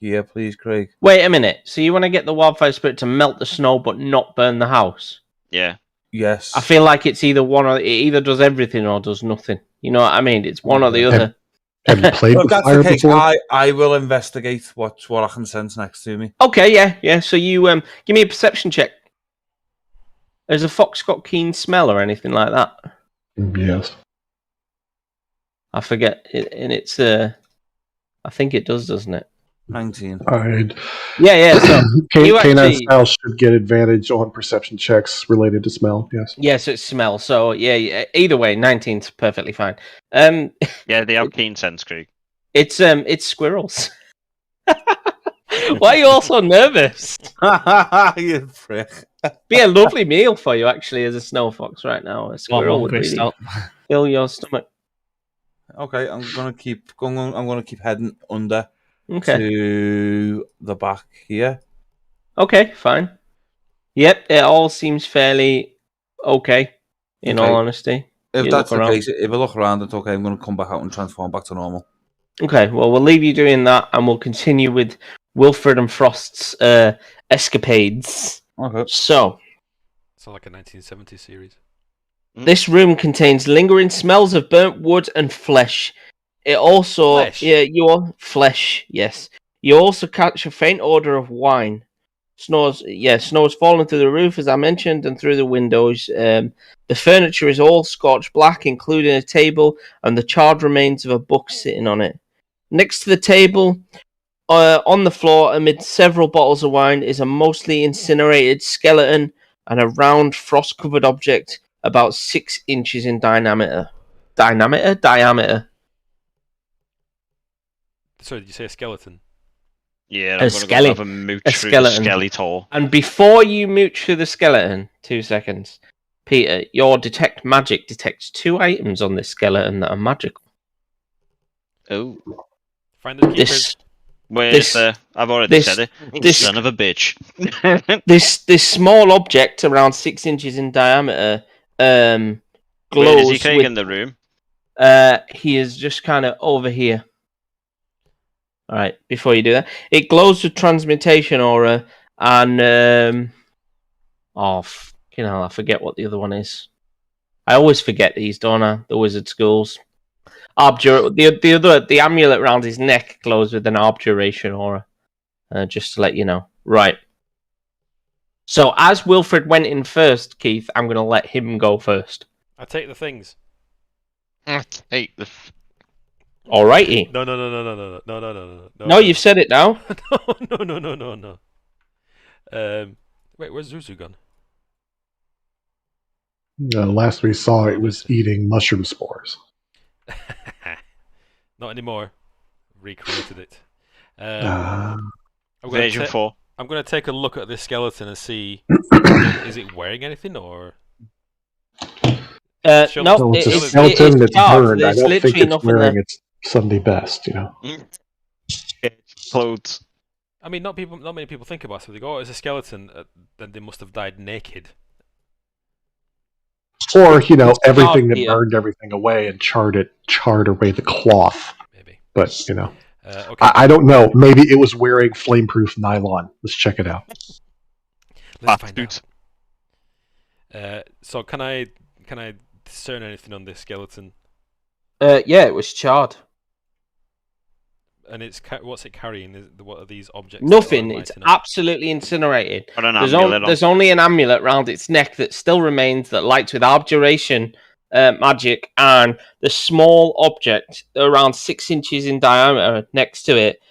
please, Craig. Wait a minute. So you want to get the wildfire spirit to melt the snow but not burn the house? Yeah. Yes. I feel like it's either one or it either does everything or does nothing. You know what I mean? It's one or the other. Have you played Well, if with that's fire the case, before? I will investigate what I can sense next to me. Okay, yeah. So you give me a perception check. Has a fox got keen smell or anything like that? Yes. I forget. And it's I think it does, doesn't it? 19. All right. Yeah. So you Canine actually, style should get advantage on perception checks related to smell. Yes. yes, it's smell. So yeah. Either way, 19's perfectly fine. Yeah, they have keen sense, Craig. It's squirrels. Why are you all so nervous? You prick. Be a lovely meal for you, actually, as a snow fox right now. A squirrel would really fill your stomach. Okay, I'm gonna keep heading under Okay. to the back here. Okay, fine. Yep, it all seems fairly okay. In all honesty, if that's the case, if I look around, it's okay. I'm gonna come back out and transform back to normal. Okay, well, we'll leave you doing that, and we'll continue with Wilfred and Frost's escapades. Okay. So, sounds like a 1970s series. This room contains lingering smells of burnt wood and flesh. It also, flesh. Yes, you also catch a faint odor of wine. Snow's fallen through the roof, as I mentioned, and through the windows. The furniture is all scorched black, including a table and the charred remains of a book sitting on it. Next to the table, on the floor, amid several bottles of wine, is a mostly incinerated skeleton and a round, frost-covered object about 6 inches in diameter. Diameter. Sorry, did you say a skeleton? Yeah, I'm going to go have a mooch through the skeleton. And before you mooch through the skeleton, 2 seconds, Peter, your detect magic detects 2 items on this skeleton that are magical. Oh. Find the keepers. Where's the... I've already said it. This son of a bitch. this small object, around 6 inches in diameter, glows. Where is he, Craig, in the room? He is just kind of over here. All right, before you do that, it glows with transmutation aura and I forget what the other one is. I always forget these, don't I? The wizard schools. The amulet around his neck glows with an abjuration aura. Just to let you know. Right. So as Wilfred went in first, Keith, I'm going to let him go first. I take the things. I take the. Alrighty. No. No, you've said it now. No. Wait, where's Zuzu gone? Last we saw, it was eating mushroom spores. Not anymore. Recreated it. Version 4. I'm going to take a look at this skeleton and see is it wearing anything or. No, it's a skeleton that's burned. I don't think it's wearing its Sunday best, you know. Clothes. I mean, not many people think about it. So they go, oh, it's a skeleton, then they must have died naked. Or, everything that burned everything away and charred away the cloth. Maybe. But, okay. I don't know. Maybe it was wearing flame-proof nylon. Let's check it out. Let's find out. So can I discern anything on this skeleton? Yeah, it was charred. And what's it carrying? What are these objects? Nothing. It's absolutely incinerated. There's only an amulet round its neck that still remains that lights with abjuration magic, and the small object around 6 inches in diameter next to it,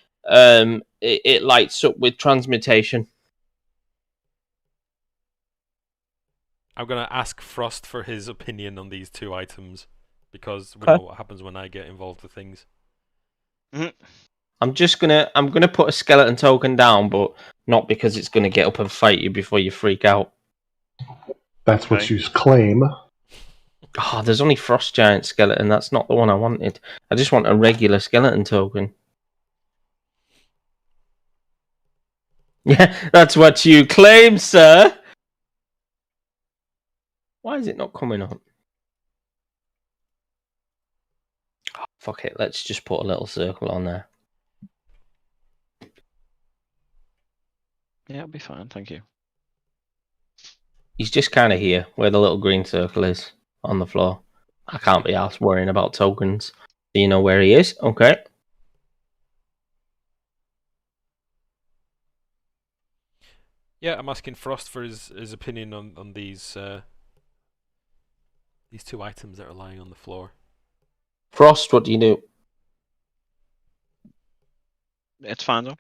it lights up with transmutation. I'm going to ask Frost for his opinion on these 2 items, because we know what happens when I get involved with things. Mm-hmm. I'm gonna put a skeleton token down, but not because it's gonna get up and fight you before you freak out. That's what you claim. Oh, there's only Frost Giant skeleton. That's not the one I wanted. I just want a regular skeleton token. Yeah, that's what you claim, sir. Why is it not coming up? Fuck it, let's just put a little circle on there. Yeah, it'll be fine, thank you. He's just kind of here, where the little green circle is, on the floor. I can't be asked worrying about tokens. Do you know where he is? Okay. Yeah, I'm asking Frost for his opinion on these two items that are lying on the floor. Frost, what do you do? It's fine though.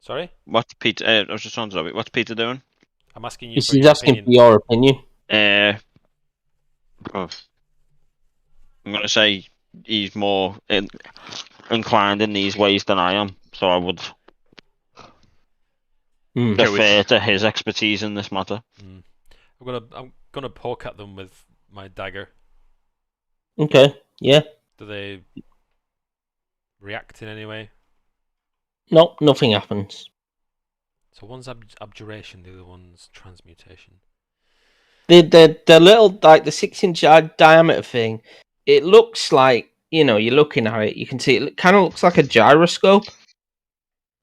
Sorry? What's Peter? I was just on to what's Peter doing? I'm asking you He's for your asking opinion. for your opinion. I'm gonna say he's more inclined in these ways than I am, so I would defer to his expertise in this matter. I'm gonna poke at them with my dagger. Okay, yeah. Do they react in any way? Nope, nothing happens. So one's abjuration, the other one's transmutation. The little, like, the 6-inch diameter thing, it looks like, you're looking at it, you can see it kind of looks like a gyroscope.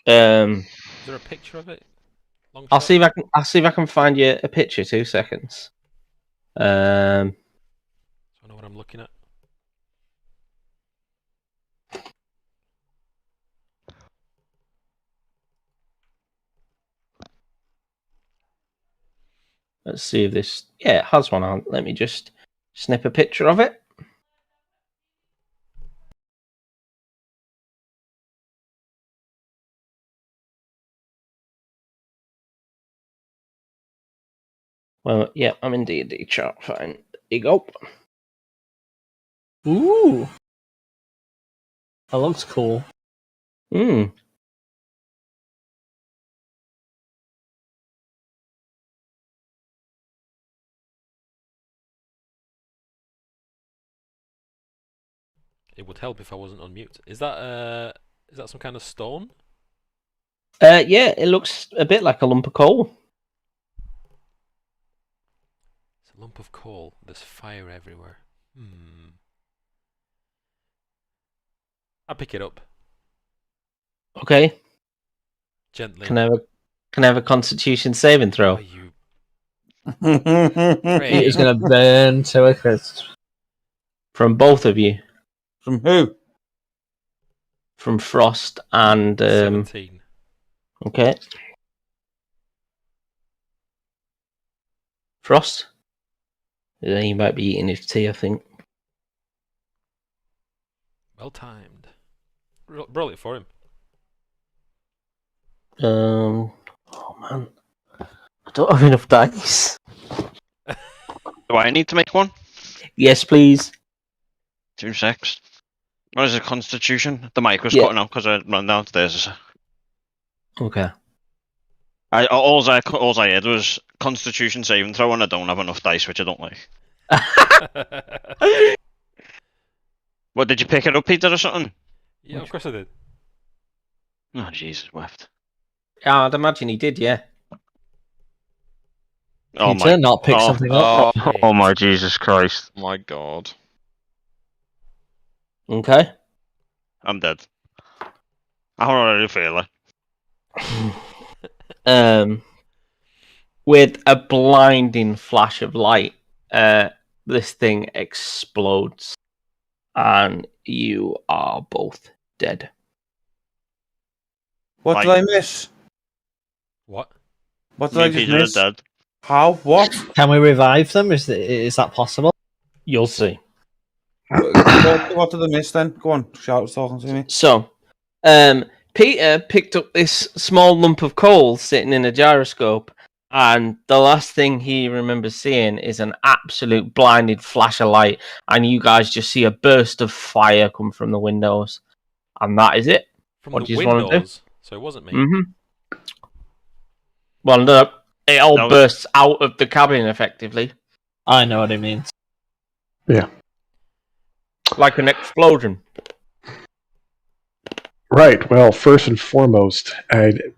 Is there a picture of it? I'll see if I can find you a picture. 2 seconds. So I know what I'm looking at. Let's see if this... Yeah, it has one on. Let me just snip a picture of it. Well, yeah, I'm in D&D chart. Fine. There you go. Ooh. That looks cool. Hmm. It would help if I wasn't on mute. Is that some kind of stone? Yeah, it looks a bit like a lump of coal. It's a lump of coal. There's fire everywhere. I pick it up. Okay. Gently. Can I have a Constitution saving throw? Oh, you... He's gonna burn to a crisp. From both of you. From who? From Frost and... 17. Okay. Frost? Yeah, he might be eating his tea, I think. Well timed. Roll it for him. Oh man. I don't have enough dice. Do I need to make one? Yes, please. 2 secs. What is a Constitution? The mic was Yeah. cutting out because I ran downstairs. Okay. All I heard was Constitution saving throw, and I don't have enough dice, which I don't like. What, did you pick it up, Peter, or something? Yeah, of course I did. Oh, Jesus, Weft. Yeah, I'd imagine he did, yeah. Oh Peter, not pick something up. Oh my Jesus Christ. My God. Okay. I'm dead. I'm already feeling. With a blinding flash of light, this thing explodes, and you are both dead. What did I miss? What? What did I just miss? Dead. How? What? Can we revive them? Is that possible? You'll see. What did I miss then? Go on, shout talking to me. So, Peter picked up this small lump of coal sitting in a gyroscope, and the last thing he remembers seeing is an absolute blinded flash of light, and you guys just see a burst of fire come from the windows, and that is it. From what the do you want to do? windows? So it wasn't me. Mm-hmm. Well, no, it all bursts out of the cabin, effectively. I know what it means. Yeah. Like an explosion. Right. Well, first and foremost,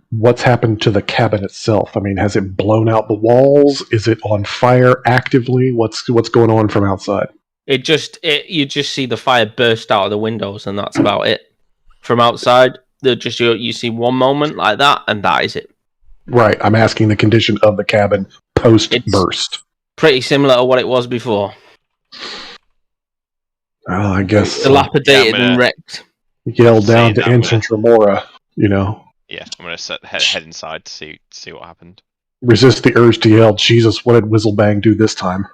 what's happened to the cabin itself? I mean, has it blown out the walls? Is it on fire actively? What's going on from outside? You just see the fire burst out of the windows, and that's about it. From outside, you see one moment like that, and that is it. Right. I'm asking the condition of the cabin post-burst. Pretty similar to what it was before. Well, I guess dilapidated and wrecked. Yell down to Ensign Tremora, you know. Yeah, I'm gonna head inside to see what happened. Resist the urge to yell, Jesus, what did Whistlerbang do this time?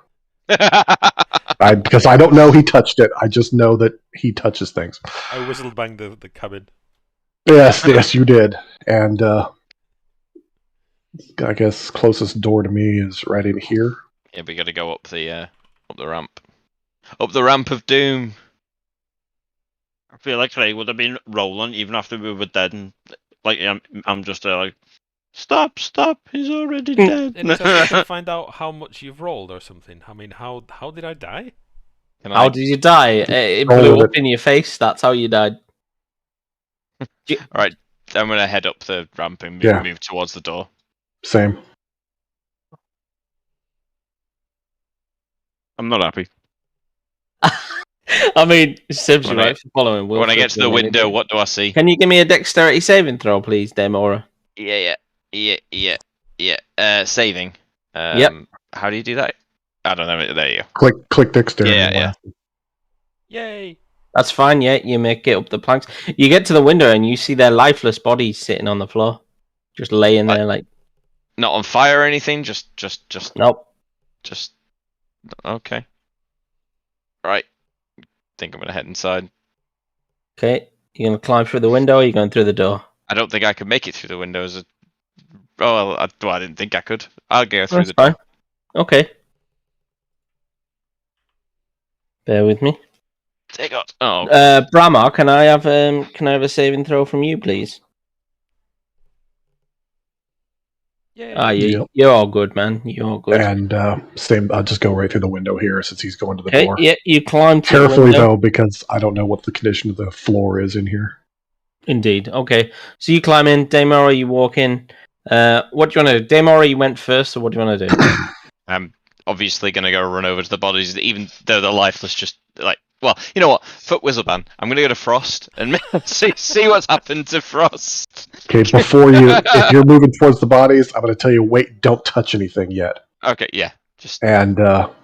Because I don't know he touched it. I just know that he touches things. I Whistlerbanged the cabin. Yes, you did. And I guess closest door to me is right in here. Yeah, we gotta go up the ramp. Up the ramp of doom. I feel like Clay would have been rolling even after we were dead, and like I'm just like, stop, he's already dead. Any chance you can find out how much you've rolled or something? I mean, how did I die? How did you die? It blew up in your face. That's how you died. All right, I'm gonna head up the ramp and move towards the door. Same. I'm not happy. I mean, Sib's right for following Wilfred. When I get to the window, what do I see? Can you give me a dexterity saving throw, please, Demora? Yeah. Saving. Yep. How do you do that? I don't know. There you go. Click dexterity. Yeah. Yay! That's fine. Yeah, you make it up the planks. You get to the window and you see their lifeless bodies sitting on the floor, just laying there, like not on fire or anything. Just. Nope. Just okay. Right. Think I'm gonna head inside. Okay, you gonna climb through the window, or are you going through the door? I don't think I can make it through the windows. I didn't think I could. I'll go through That's the door. fine. Okay. Bear with me. Take out. Oh. Bramar, can I have a saving throw from you, please? Yeah. You're all good, man. You're all good. And same. I'll just go right through the window here since he's going to the door. Yeah, you climb through carefully though, because I don't know what the condition of the floor is in here. Indeed. Okay, so you climb in. Daemora, you walk in. What do you want to do? Daemora, you went first, so what do you want to do? I'm obviously gonna go run over to the bodies, even though they're lifeless. Just like, well, you know what? Fuck Whistleban. I'm gonna go to Frost and see what's happened to Frost. Okay, if you're moving towards the bodies, I'm gonna tell you, wait, don't touch anything yet. Okay, yeah, and I'll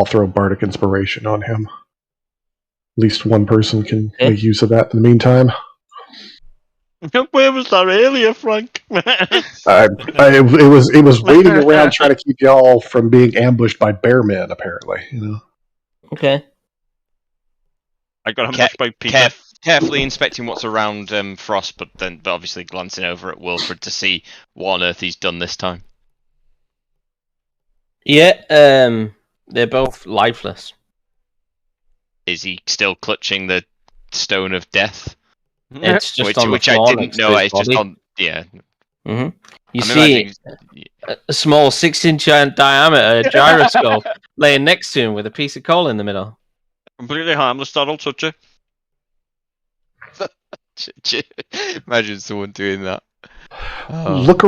throw Bardic Inspiration on him. At least one person can make use of that in the meantime. Where was that earlier, Frank? It was waiting around trying to keep y'all from being ambushed by bearmen, apparently. You know. Okay. I got ambushed by Peter. Carefully inspecting what's around Frost, but obviously glancing over at Wilfred to see what on earth he's done this time. Yeah, they're both lifeless. Is he still clutching the stone of death? It's just on the which floor I didn't know. It's just on. Yeah. Mm-hmm. You see a small 6-inch diameter gyroscope laying next to him with a piece of coal in the middle. Completely harmless. That'll touch it. Imagine someone doing that. Look,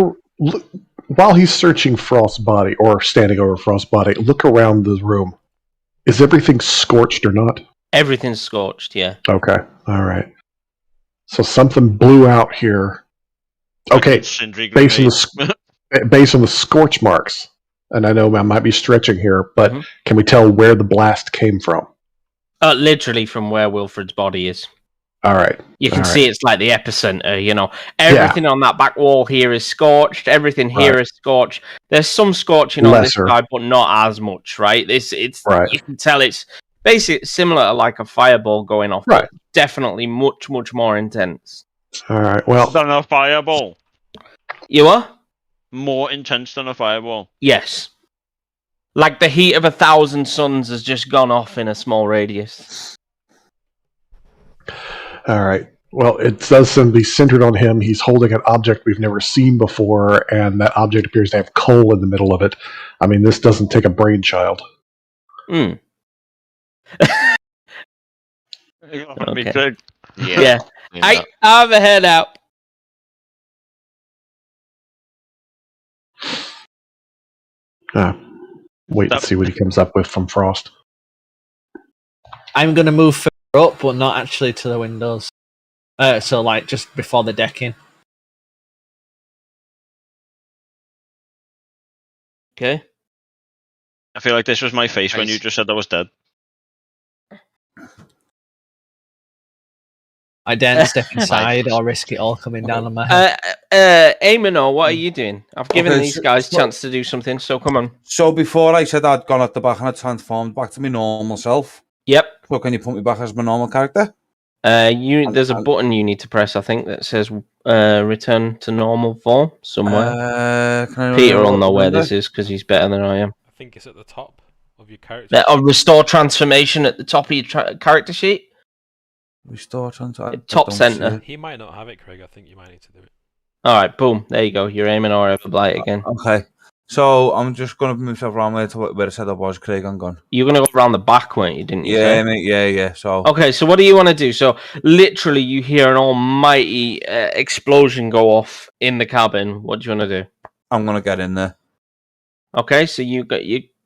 while he's searching Frost's body or standing over Frost's body, look around the room. Is everything scorched or not? Everything's scorched, yeah. Okay, all right. So something blew out here. Okay, based on the scorch marks, and I know I might be stretching here, but can we tell where the blast came from? Literally from where Wilfred's body is. All right. You can see it's like the epicenter, you know. Everything on that back wall here is scorched. Everything here is scorched. There's some scorching on this side, but not as much, right? You can tell it's basically similar to like a fireball going off, but definitely much, much more intense. All right, well... Than a fireball. You are? More intense than a fireball. Yes. Like the heat of 1,000 suns has just gone off in a small radius. All right. Well, it does seem to be centered on him. He's holding an object we've never seen before, and that object appears to have coal in the middle of it. I mean, this doesn't take a brainchild. Okay. Yeah. I have a head out. Wait and see what he comes up with from Frost. I'm going to move further up, but not actually to the windows. So, like, just before the decking. Okay. I feel like this was my face when you just said I was dead. I daren't step inside or risk it all coming down on my head. Eamon, what are you doing? I've given these guys a chance to do something, so come on. So before I said I'd gone at the back and I transformed back to my normal self. Yep. So can you put me back as my normal character? There's a button you need to press, I think, that says return to normal form somewhere. Peter will know where this is because he's better than I am. I think it's at the top of your character. Restore transformation at the top of your character sheet. Restore transformation. Top center. He might not have it, Craig. I think you might need to do it. All right, boom. There you go. You're aiming or ever blight again. Okay. So I'm just going to move myself around where I said I was, Craig. I'm gone. You're going to go around the back, weren't you? Didn't you? Yeah, mate. Yeah. So. Okay. So what do you want to do? So literally, you hear an almighty explosion go off in the cabin. What do you want to do? I'm going to get in there. Okay. So you're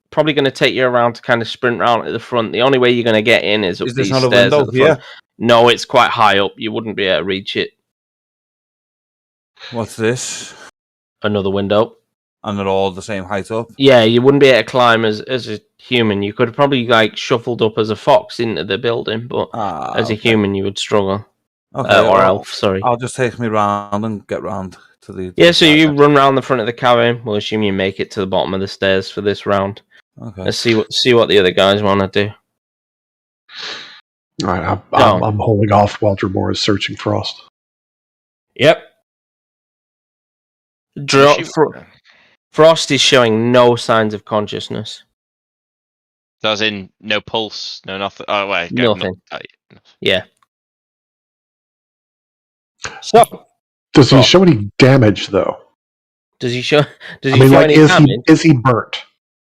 probably going to take you around to kind of sprint round to the front. The only way you're going to get in is up these stairs at the front. Yeah. No, it's quite high up. You wouldn't be able to reach it. What's this? Another window. And they're all the same height up? Yeah, you wouldn't be able to climb as a human. You could have probably shuffled up as a fox into the building, but as a human you would struggle. Okay, or elf, sorry. I'll just take me round and get round to the... Yeah, so you run round the front of the cabin. We'll assume you make it to the bottom of the stairs for this round. Okay. Let's see what the other guys want to do. All right, I'm holding off while Dremore is searching Frost. Yep. Frost is showing no signs of consciousness. So as in no pulse, no nothing. Oh wait, nothing. Yeah. So does he show any damage though? Does he show? Does he show any damage? Is he burnt?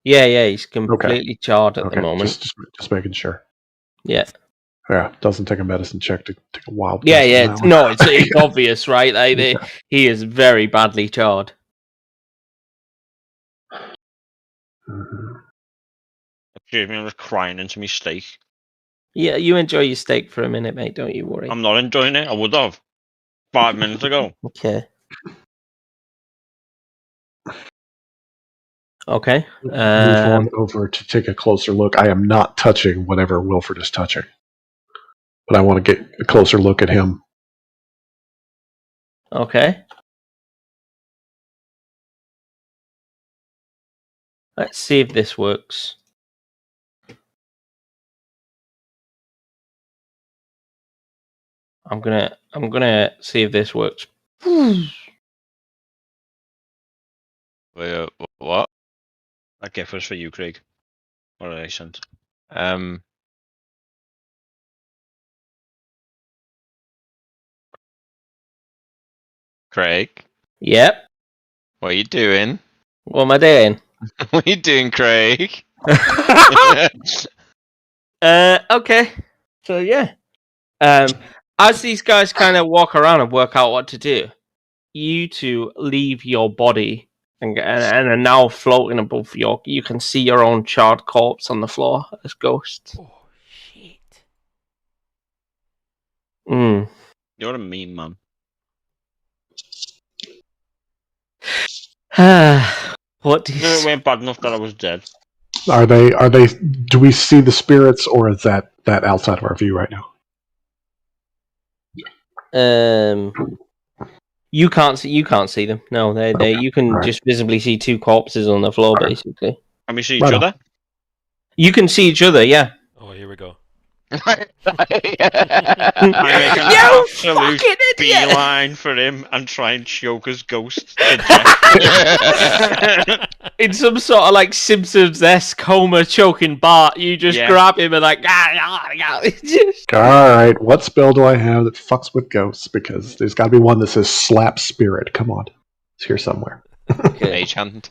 Yeah. He's completely charred at the moment. Just making sure. Yeah. Yeah, doesn't take a medicine check to take a wild. Yeah. No, it's obvious, right? He is very badly charred. Excuse me, I'm just crying into my steak. Yeah, you enjoy your steak for a minute, mate. Don't you worry. I'm not enjoying it. I would have 5 minutes ago. Okay. Okay. Move on over to take a closer look. I am not touching whatever Wilfred is touching, but I want to get a closer look at him. Okay. Let's see if this works. I'm gonna see if this works. Wait, what? That gift was for you, Craig. What did I send? Craig? Yep. What are you doing? What am I doing? What are you doing, Craig? Okay. So yeah. As these guys kind of walk around and work out what to do, you two leave your body and are now floating above you can see your own charred corpse on the floor as ghosts. Oh shit. You're a mean man. What do you It went bad enough that I was dead. Are they do we see the spirits, or is that outside of our view right now? You can't see them. No, you can just visibly see two corpses on the floor, basically. And we see each other? You can see each other, yeah. Oh, here we go. I make an absolute beeline for him and try and choke his ghost to death. In some sort of Simpsons-esque Homer choking Bart, you just grab him and Alright, what spell do I have that fucks with ghosts? Because there's got to be one that says slap spirit. Come on. It's here somewhere. Okay. Mage hand.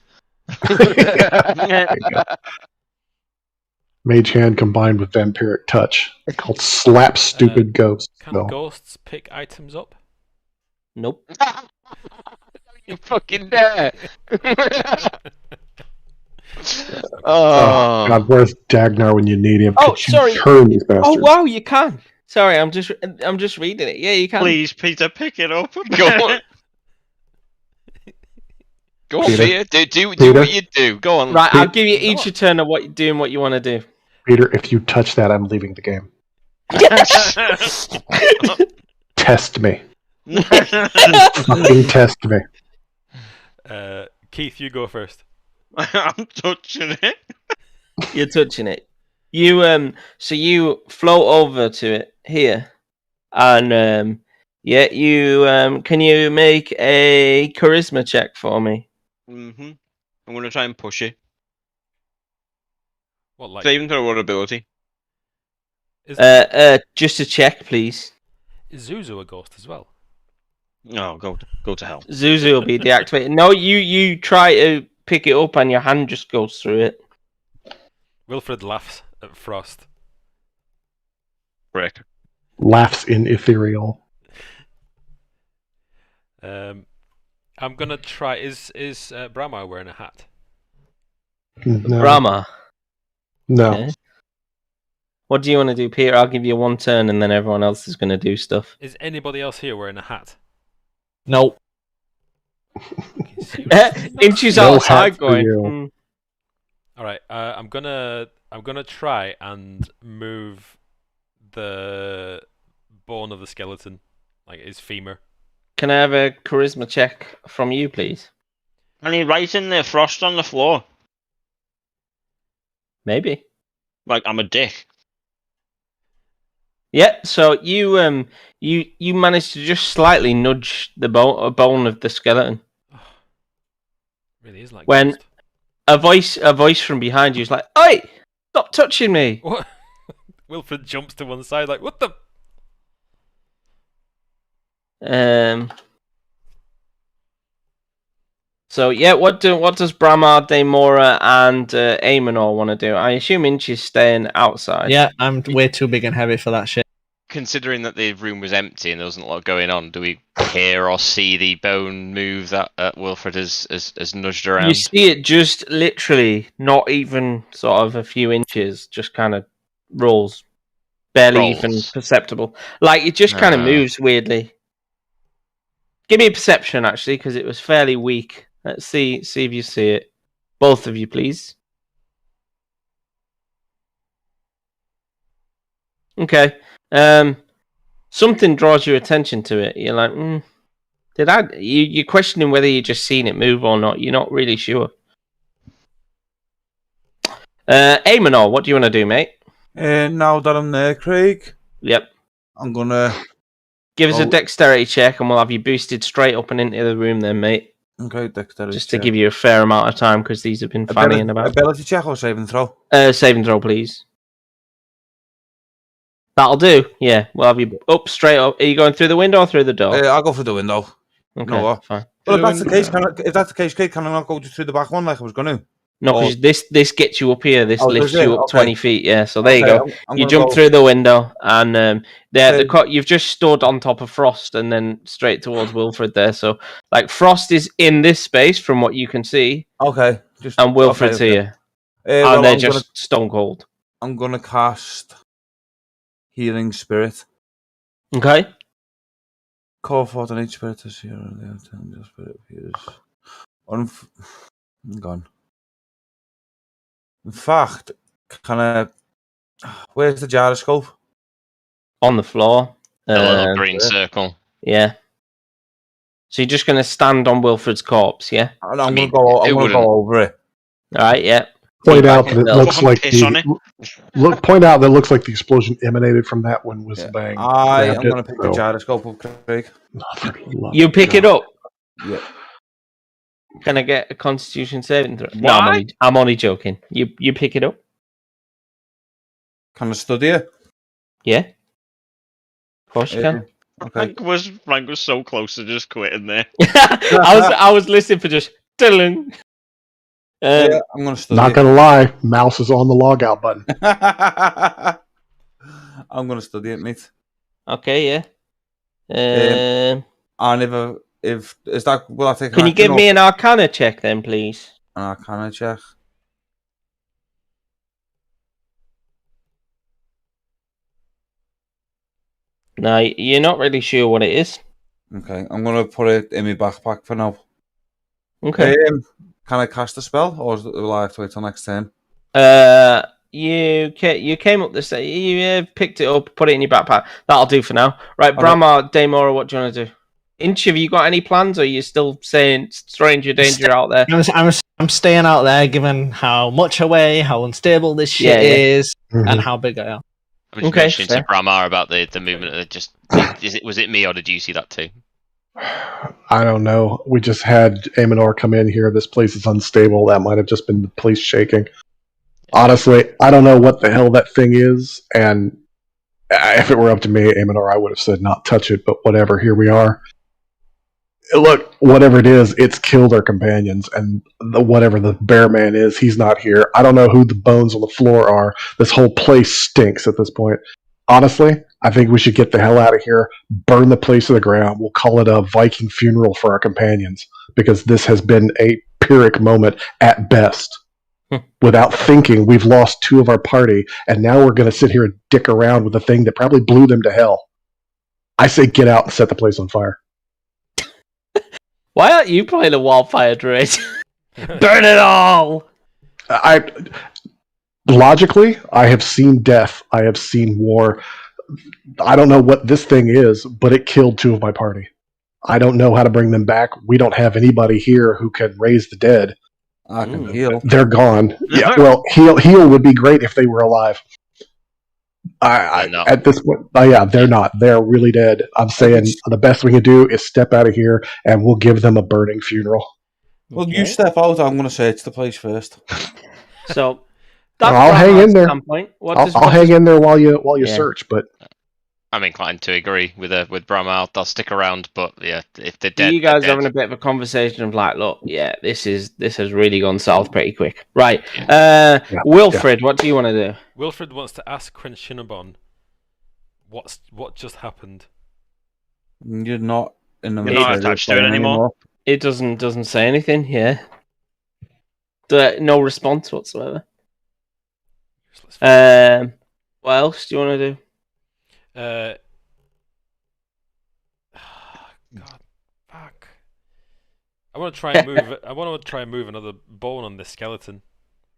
Mage hand combined with vampiric touch. It's called slap stupid ghost. Can ghosts pick items up? Nope. You fucking dare! Oh God, where's Dagnar when you need him? Oh, sorry. Turn these bastards. Oh wow, you can. Sorry, I'm just reading it. Yeah, you can. Please, Peter, pick it up. Go on. Go on, Peter. Peter. Do what you do. Go on. Right, I'll give you each a turn of what you're doing, what you want to do. Peter, if you touch that, I'm leaving the game. Test me. Fucking test me. Keith, you go first. I'm touching it. You're touching it. So you float over to it here, and can you make a charisma check for me? Mm-hmm. I'm gonna try and push it. What, like? Saving throw or ability? Just a check, please. Is Zuzu a ghost as well? No, go to hell. Zuzu will be deactivated. No, you try to pick it up, and your hand just goes through it. Wilfred laughs at Frost. Correct. Laughs in ethereal. I'm gonna try. Is Brahma wearing a hat? No. Brahma. No. Okay. What do you want to do, Peter? I'll give you one turn, and then everyone else is going to do stuff. Is anybody else here wearing a hat? Nope. Inches No outside hat for you. going. All right. I'm gonna try and move the bone of the skeleton, like his femur. Can I have a charisma check from you, please? And he writing there, Frost on the floor. Maybe. Like I'm a dick. Yeah. So you managed to just slightly nudge the bone of the skeleton. Really is like when ghost. a voice from behind you is like, "Oi! Stop touching me!" What? Wilfred jumps to one side like, "What the?" So yeah, what does Bramar, Daemora, and Aemonor want to do? I assume Inch is staying outside. Yeah, I'm way too big and heavy for that shit. Considering that the room was empty and there wasn't a lot going on, do we hear or see the bone move that Wilfred has nudged around? You see it just literally, not even sort of a few inches, just kind of rolls, barely even perceptible. Like it just kind of moves weirdly. Give me a perception, actually, because it was fairly weak. Let's see if you see it. Both of you, please. Okay. Something draws your attention to it. You're like, you're questioning whether you just seen it move or not. You're not really sure. Aemonor, what do you want to do, mate? Now that I'm there, Craig. Yep. I'm gonna give us a dexterity check, and we'll have you boosted straight up and into the room, then, mate. Okay, dexterity. Just to give you a fair amount of time, because these have been fannying about. Ability check or saving throw? Saving throw, please. That'll do. Yeah, we'll have you up straight up. Are you going through the window or through the door? I'll go through the window. Okay, no, fine. Well, if that's the case, Craig, can I not go just through the back one like I was going to? No, because this gets you up here. This lifts you up 20 feet. Yeah, so there you go. I'm you jump through the window, and you've just stood on top of Frost, and then straight towards Wilfred there. So, like, Frost is in this space from what you can see. Okay. And Wilfred's here. And they're just stone cold. I'm going to cast Healing Spirit. Okay. Call forth an each spirit to see the spirit appears. I'm gone. In fact, where's the gyroscope? On the floor. A little green circle. Yeah. So you're just going to stand on Wilfred's corpse, yeah? I'm going to go over it. All right, yeah. Point out that it looks like that looks like the explosion emanated from that one was bang. I'm going to pick the gyroscope up, Craig. You pick it up? Yeah. Can I get a Constitution saving throw? Why? No, I'm only joking. You pick it up? Can I study it? Yeah. Of course you can. Okay. Frank was so close to just quitting there. I was listening for just Dylan. I'm gonna study. Not gonna lie, mouse is on the logout button. I'm gonna study it, mate. Okay, yeah. And if is that will I take? Can you give me an Arcana check then, please? An Arcana check. No, you're not really sure what it is. Okay, I'm gonna put it in my backpack for now. Okay. Can I cast a spell, or will I have to wait till next turn? You came up this. You picked it up, put it in your backpack. That'll do for now. Right, Bramar, Daemora, what do you want to do? Inch, have you got any plans, or are you still saying stranger danger out there? I'm staying out there, given how much away, how unstable this shit is, and how big I am. I'm just mentioning to Bramar about the movement. Was it me, or did you see that too? I don't know. We just had Amonor come in here. This place is unstable. That might have just been the place shaking. Honestly, I don't know what the hell that thing is, and if it were up to me, Amonor, I would have said not touch it, but whatever, here we are. Look, whatever it is, it's killed our companions, and whatever the bear man is, he's not here. I don't know who the bones on the floor are. This whole place stinks at this point. Honestly, I think we should get the hell out of here, burn the place to the ground. We'll call it a Viking funeral for our companions, because this has been a Pyrrhic moment at best. Without thinking, we've lost 2 of our party, and now we're going to sit here and dick around with a thing that probably blew them to hell. I say get out and set the place on fire. Why aren't you playing a wildfire druid? Burn it all! Logically, I have seen death. I have seen war. I don't know what this thing is, but it killed 2 of my party. I don't know how to bring them back. We don't have anybody here who can raise the dead. I can heal. They're gone. Yeah, well, heal would be great if they were alive. At this point, yeah, they're not. They're really dead. I'm saying the best we can do is step out of here, and we'll give them a burning funeral. Well, you step out. I'm going to search the place first. So, I'll hang in there. I'll hang in there while you search. But I'm inclined to agree with Bramar. I'll stick around, but yeah, if they're dead, you guys are having a bit of a conversation of like, look, yeah, this has really gone south pretty quick, right? Wilfred, what do you want to do? Wilfred wants to ask Quentinabon what just happened. You're not in the You're not attached to it anymore. It doesn't say anything. Yeah, no response whatsoever. What else do you want to do? God, fuck! I want to try and move. I want to try and move another bone on this skeleton.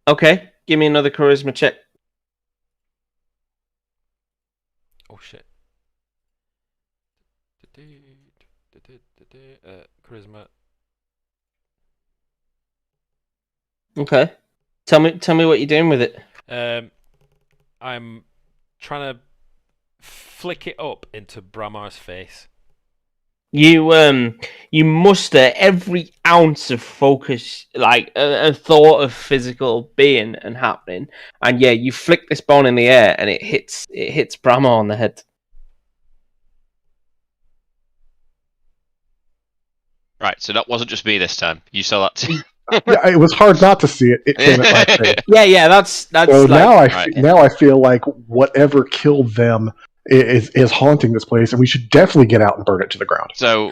Okay, give me another charisma check. Oh shit! Charisma. Okay, tell me what you're doing with it. I'm trying to flick it up into Bramar's face. You muster every ounce of focus, like a thought of physical being and happening, and yeah, you flick this bone in the air, and it hits Bramar on the head. Right, so that wasn't just me this time. You saw that too. Yeah, it was hard not to see it. It came at my face. Yeah, that's. So like, now I feel like whatever killed them is haunting this place, and we should definitely get out and burn it to the ground. So,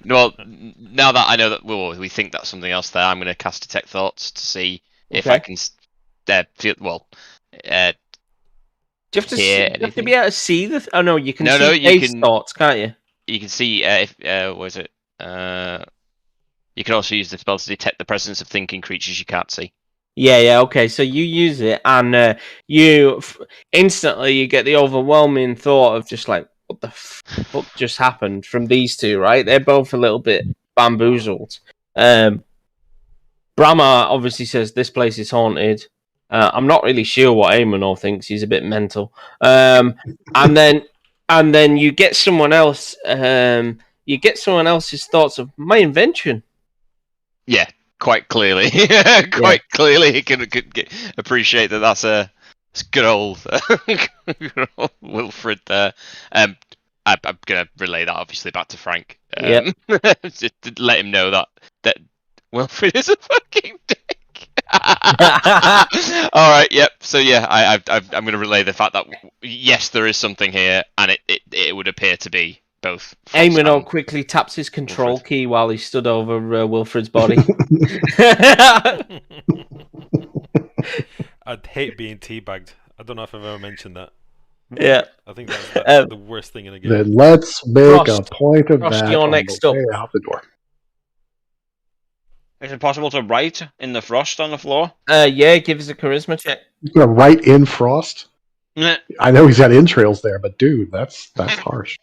well, now that I know that we think that's something else there, I'm going to cast Detect Thoughts to see if I can feel. Well, do you have to be able to see the? Oh no, you can see base thoughts, can't you? You can see if was it? You can also use the spell to detect the presence of thinking creatures you can't see. Yeah, okay. So you use it, and you instantly you get the overwhelming thought of just like, what the fuck just happened from these two, right? They're both a little bit bamboozled. Bramar obviously says this place is haunted. I'm not really sure what Amonor thinks. He's a bit mental. And then you get someone else. You get someone else's thoughts of my invention. Yeah, quite clearly. Clearly, he can appreciate that. That's a good old Wilfred there. I'm gonna relay that obviously back to Frank. Just to let him know that Wilfred is a fucking dick. All right. Yep. So yeah, I'm gonna relay the fact that yes, there is something here, and it would appear to be both. Amonor quickly taps his control key while he stood over Wilfred's body. I'd hate being teabagged. I don't know if I've ever mentioned that. Yeah. I think that's the worst thing in a game. Then let's make Frost. a point of Frost, that you're on next the up. way out the door. Is it possible to write in the frost on the floor? Yeah, give us a charisma check. He's gonna write in Frost. Meh. I know he's got entrails there, but dude, that's harsh.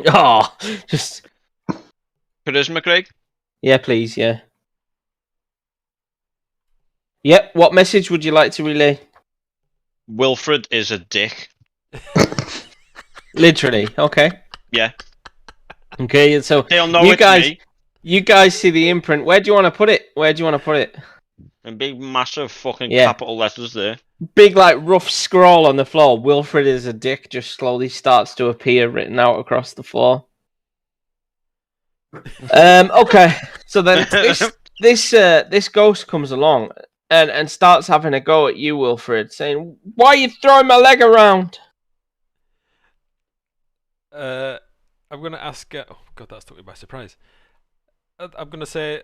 Oh, just Charisma, Craig? yeah, please, yeah. Yep. What message would you like to relay? Wilfred is a dick. Literally. Okay. Yeah. Okay. So They'll know you it's guys, me. you guys see the imprint. Where do you want to put it? In big, massive fucking Yeah. capital letters there. Big, like, rough scroll on the floor. Wilfred is a dick just slowly starts to appear written out across the floor. Okay. So then this ghost comes along and starts having a go at you, Wilfred, saying, "Why are you throwing my leg around?" I'm gonna ask. Oh God, that's took me by surprise. I'm gonna say,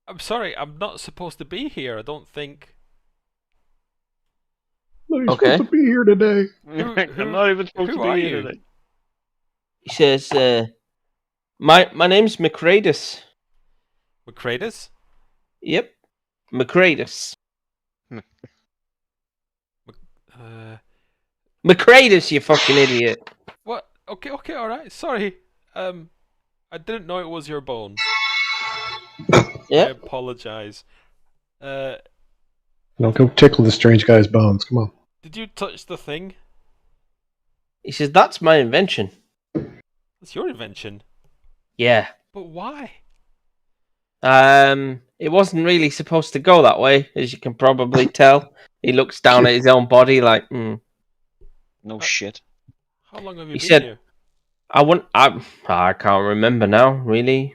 I'm sorry. I'm not supposed to be here. I don't think. No, you're Okay. supposed to be here today. I'm not even supposed to be here today. He says, "My name's Macradus." Macradus? Yep, Macradus. Macradus, you fucking idiot. What? Okay, all right. Sorry. I didn't know it was your bone. Yeah. I apologize. No, go tickle the strange guy's bones. Come on. Did you touch the thing? He says, "That's my invention." It's your invention. Yeah. But why? It wasn't really supposed to go that way, as you can probably tell. He looks down at his own body like, No shit. How long have you He been said- here? I can't remember now, really.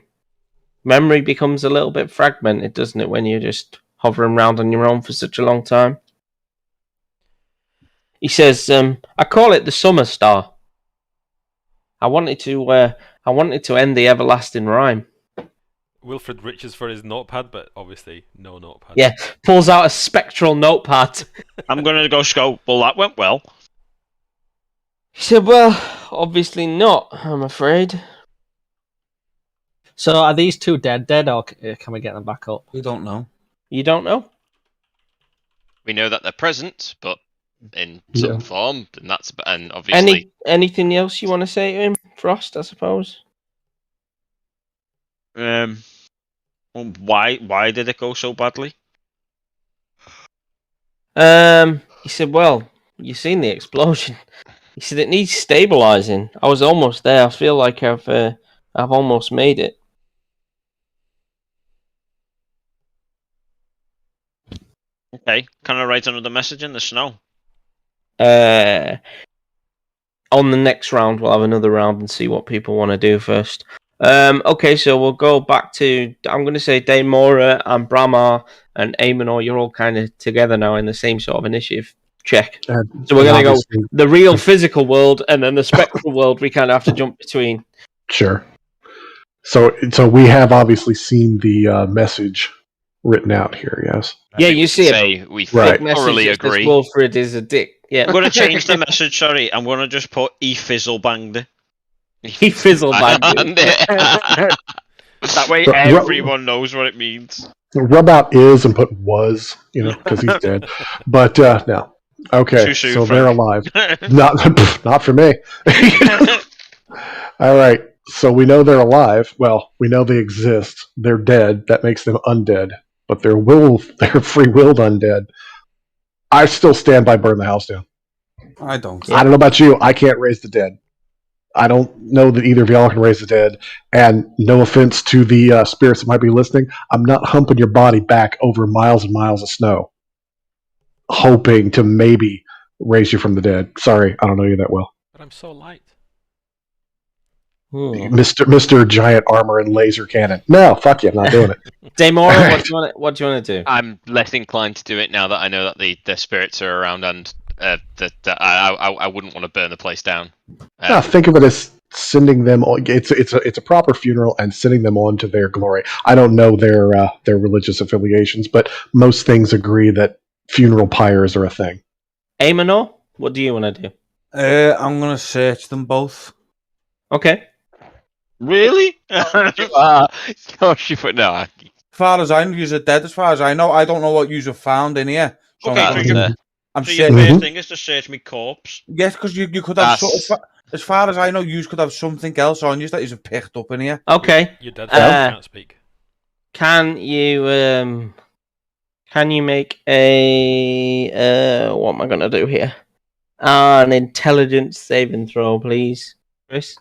Memory becomes a little bit fragmented, doesn't it, when you're just hovering around on your own for such a long time? He says, "I call it the Summer Star. I wanted to end the everlasting rhyme." Wilfred reaches for his notepad, but obviously no notepad. Yeah, pulls out a spectral notepad. I'm gonna go scope. Well, that went well. He said, "Well, obviously not, I'm afraid." So are these two dead, or can we get them back up? We don't know. You don't know? We know that they're present, but in some Yeah. form, and obviously Anything else you want to say to him, Frost, I suppose? Well, why did it go so badly? He said, "Well, you've seen the explosion." He said, "It needs stabilizing. I was almost there. I feel like I've almost made it." Okay, can I write another message in the snow? On the next round, we'll have another round and see what people want to do first. Okay, so we'll go back to, I'm going to say Daemora and Bramar and Aemonor, you're all kind of together now in the same sort of initiative check. So we're going to go the real physical world and then the spectral world we kind of have to jump between. Sure. So we have obviously seen the message written out here, yes? Yeah, you see it. we Right. thoroughly agree. Wilfred is a dick. Yeah. I'm gonna change the message. Sorry, I'm gonna just put "e fizzle banged." He fizzled back. That way, everyone knows what it means. Rub out is and put was, because he's dead. But no. Okay, Too soon, so Frank. they're alive. Not for me. All right, so we know they're alive. Well, we know they exist. They're dead. That makes them undead. But they're free-willed undead. I still stand by burn the house down. I don't. I don't know about you. I can't raise the dead. I don't know that either of y'all can raise the dead. And no offense to the spirits that might be listening, I'm not humping your body back over miles and miles of snow, hoping to maybe raise you from the dead. Sorry, I don't know you that well. But I'm so light. Mr. Giant Armor and Laser Cannon. No, fuck you, I'm not doing it. Daemora, what do you want to do? I'm less inclined to do it now that I know that the spirits are around and that I wouldn't want to burn the place down. No, think of it as sending them on. It's a proper funeral and sending them on to their glory. I don't know their religious affiliations, but most things agree that funeral pyres are a thing. Aemonor, what do you want to do? I'm gonna search them both. Okay. Really? Gosh, you put no. As far as I know, you're dead. As far as I know, I don't know what you have found in here. So Okay, so I'm so your saying, first thing is to search me corpse. yes, because you could have. That's As far as I know, you could have something else on you that you've picked up in here. Okay. You're dead. You can't speak. Can you make a what am I gonna do here? An intelligence saving throw, please, Chris.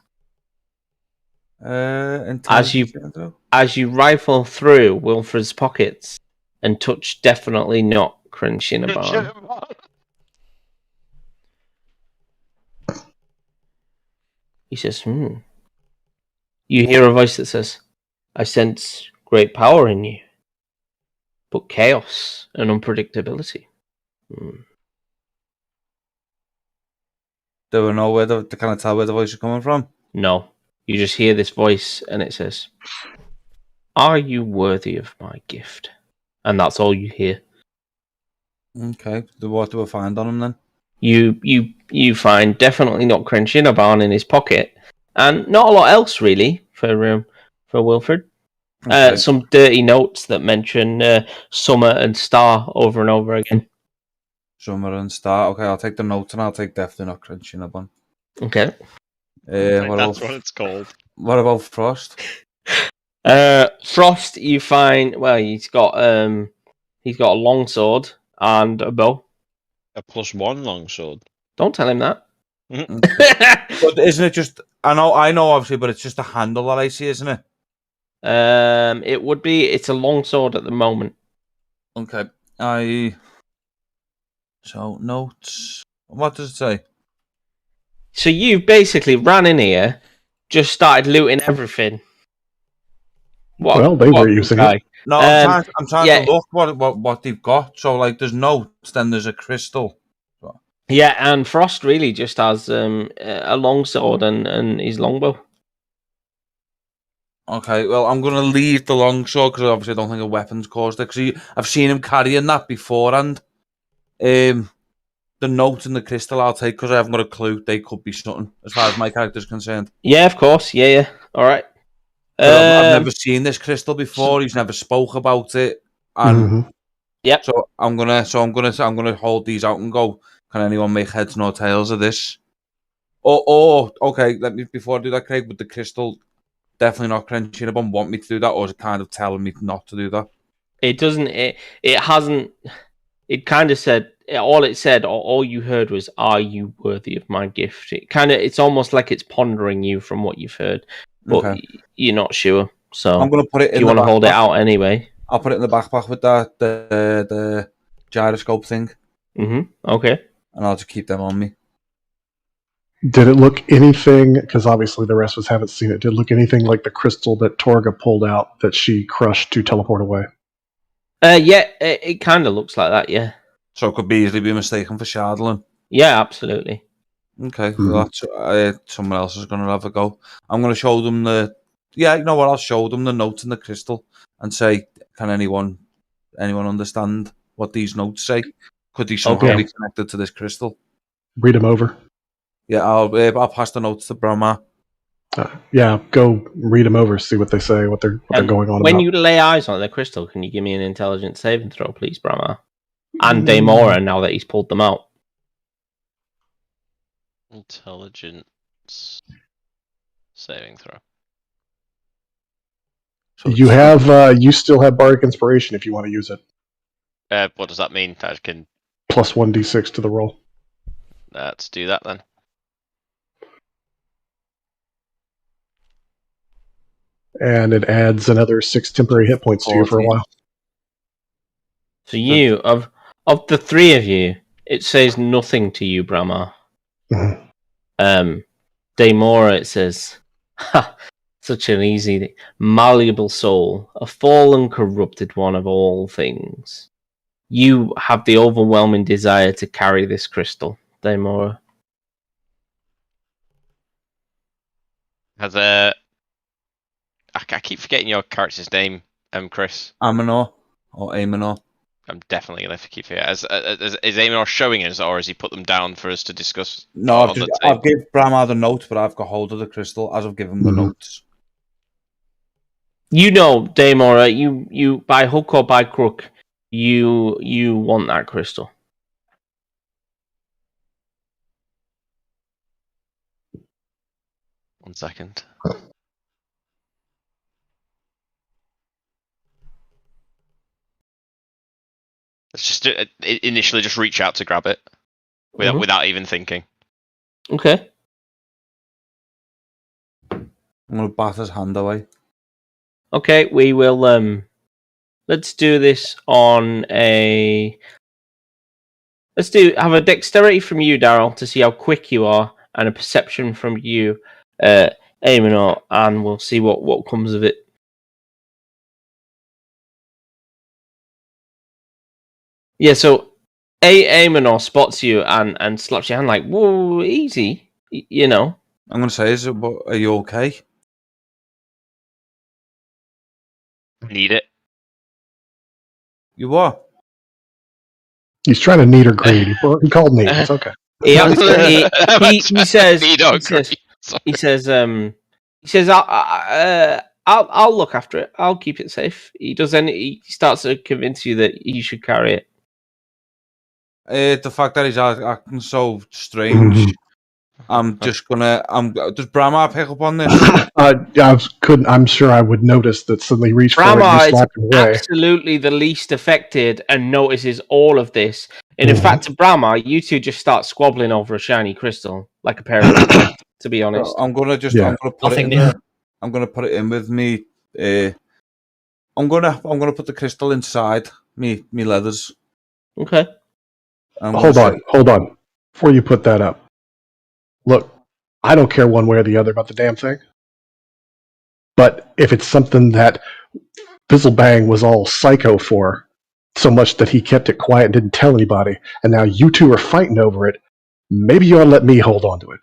As you rifle through Wilfred's pockets and touch definitely not crunching a barn. He says, You hear a voice that says, I sense great power in you, but chaos and unpredictability. Do we know where to kind of tell where the voice is coming from? No. You just hear this voice and it says, Are you worthy of my gift? And that's all you hear. Okay. What do we find on him then? You find definitely not crunching a barn in his pocket, and not a lot else really for Wilfred. Okay. Some dirty notes that mention Summer and Star over and over again. Summer and Star. Okay, I'll take the notes and I'll take definitely not crunching up on. Okay. That's what it's called. What about Frost? Frost, you find he's got a longsword and a bow. A +1 longsword. Don't tell him that. But isn't it just? I know, obviously, but it's just a handle that I see, isn't it? It would be. It's a longsword at the moment. Okay. So notes. What does it say? So you basically ran in here, just started looting everything. They were using it. No, I'm trying to look what they've got. So like, there's notes, then there's a crystal. Yeah, and Frost really just has a longsword and his longbow. Okay, well, I'm going to leave the longsword because obviously I don't think a weapon's caused it. Because I've seen him carrying that beforehand. The note and the crystal I'll take because I haven't got a clue. They could be something as far as my character's concerned. Yeah, of course. Yeah. All right. I've never seen this crystal before. He's never spoke about it, and yep. So I'm gonna hold these out and go. Can anyone make heads nor tails of this? Okay. Let me before I do that, Craig. With the crystal, definitely not crunching upon. Want me to do that, or is it kind of telling me not to do that? It doesn't. It hasn't. It kind of said all it said, or all you heard was, "Are you worthy of my gift?" It's almost like it's pondering you from what you've heard, but you're not sure. So I'm gonna put it. You want to hold it out anyway? I'll put it in the backpack with the gyroscope thing. Okay. And I'll just keep them on me. Did it look anything? Because obviously the rest of us haven't seen it. Did it look anything like the crystal that Torga pulled out that she crushed to teleport away? Yeah, it kind of looks like that. Yeah. So it could easily be mistaken for Shardlin. Yeah, absolutely. Okay, well, that's someone else is going to have a go. I'm going to show them you know what? I'll show them the notes in the crystal and say, can anyone understand what these notes say? Could these somehow be connected to this crystal? Read them over. Yeah, I'll pass the notes to Brahma. Yeah, go read them over, see what they say, what they're going on when about. you lay eyes on the crystal, can you give me an intelligence saving throw, please, Brahma? And Daemora, now that he's pulled them out. Intelligence saving throw. So you still have Bardic Inspiration if you want to use it. What does that mean? I can plus 1d6 to the roll. Let's do that then. And it adds another 6 temporary hit points to you for a while. So you, of the three of you, it says nothing to you, Brahma. Daemora, it says, such an easy, malleable soul, a fallen, corrupted one of all things. You have the overwhelming desire to carry this crystal, Daemora. I keep forgetting your character's name, Chris. Amanor or Amanor. I'm definitely going to keep it. Is Aemon showing us, or has he put them down for us to discuss? No, I've given Bramar the notes, but I've got hold of the crystal as I've given him the notes. You know, Daemora, you by hook or by crook, you want that crystal. One second. Let's just initially just reach out to grab it without even thinking. Okay. I'm gonna bat his hand away. Okay, we will. Let's do this on a. Have a dexterity from you, Daryl, to see how quick you are, and a perception from you, Aemonor, and we'll see what comes of it. Yeah, so Aemonor spots you and slaps your hand like, whoa, easy, you know. I'm going to say, are you okay? Need it. You are? He's trying to need or greed. He called me. It's okay. He says, I'll look after it. I'll keep it safe. He starts to convince you that you should carry it. The fact that he's acting so strange, I'm just gonna. Does Bramar pick up on this? I'm sure I would notice that suddenly reach forward and you slapped him away. Absolutely the least affected and notices all of this. And in fact, to Bramar, you two just start squabbling over a shiny crystal, like a pair of kids, to be honest. I'm gonna put it in there. I'm gonna put it in with me. I'm gonna put the crystal inside me leathers. Okay. Hold on. Before you put that up, look, I don't care one way or the other about the damn thing. But if it's something that Fizzlebang was all psycho for, so much that he kept it quiet and didn't tell anybody, and now you two are fighting over it, maybe you ought to let me hold on to it.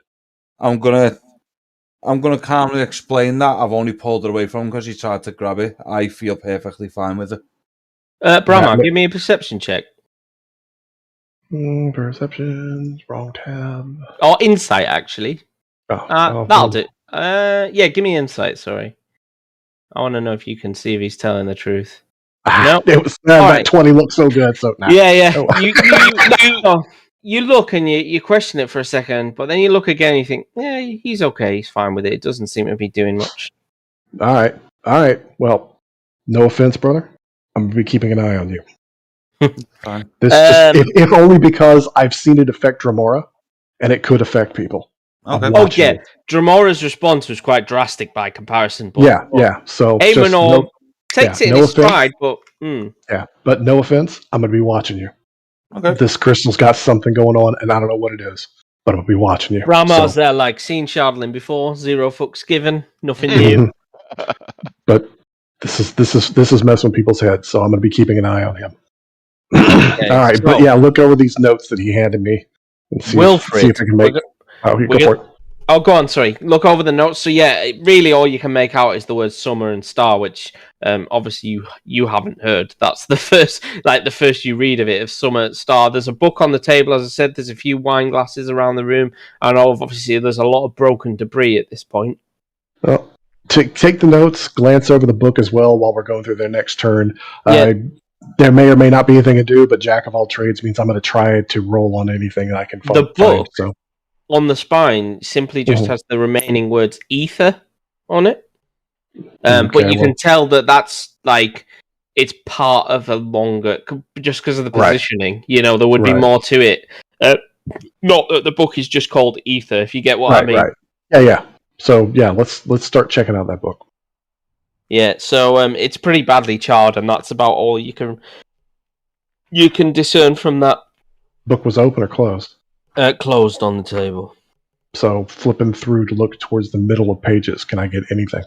I'm gonna calmly explain that I've only pulled it away from him because he tried to grab it. I feel perfectly fine with it. Bramar, give me a perception check. Perception, wrong tab. Or insight, actually. That'll do. Yeah, give me insight, sorry. I want to know if you can see if he's telling the truth. No, it was that 20 looked so good. So yeah. You look and you question it for a second, but then you look again and you think, yeah, he's okay, he's fine with it. It doesn't seem to be doing much. All right. Well, no offense, brother. I'm gonna be keeping an eye on you. Fine. This if only because I've seen it affect Dremora, and it could affect people. Okay. Oh yeah, Dremora's response was quite drastic by comparison. But, yeah. So Aemonor takes it in his stride, but yeah. But no offense, I'm gonna be watching you. Okay. This crystal's got something going on, and I don't know what it is, but I'm gonna be watching you. Bramar's there, like seen Shardlin before, 0 fucks given, nothing new. But this is messing with people's heads, so I'm gonna be keeping an eye on him. Okay, all right, but yeah, look over these notes that he handed me and see if I can make. Go on. Sorry, look over the notes. So yeah, really, all you can make out is the words "summer" and "star," which obviously you haven't heard. That's the first you read of it of "summer star." There's a book on the table, as I said. There's a few wine glasses around the room, and obviously there's a lot of broken debris at this point. Well, take the notes, glance over the book as well while we're going through their next turn. Yeah. There may or may not be anything to do, but Jack of all trades means I'm going to try to roll on anything that I can find. The book on the spine simply just has the remaining words "ether" on it, but you can tell that that's like it's part of a longer, just because of the positioning. You know, there would be more to it. Not that the book is just called "ether," if you get what I mean. Right. Yeah. So yeah, let's start checking out that book. Yeah, so it's pretty badly charred, and that's about all you can discern from that. Book was open or closed? Closed on the table. So flipping through to look towards the middle of pages, can I get anything?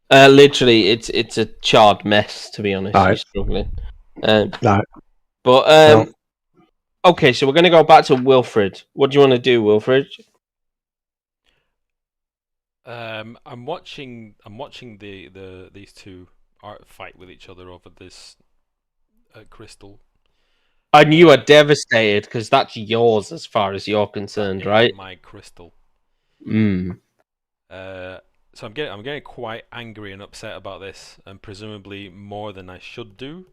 Literally, it's a charred mess, to be honest. You're struggling. But okay, so we're going to go back to Wilfred. What do you want to do, Wilfred? I'm watching these two fight with each other over this crystal. And you are devastated because that's yours as far as you're concerned, right? My crystal. Mm. So I'm getting quite angry and upset about this, and presumably more than I should do.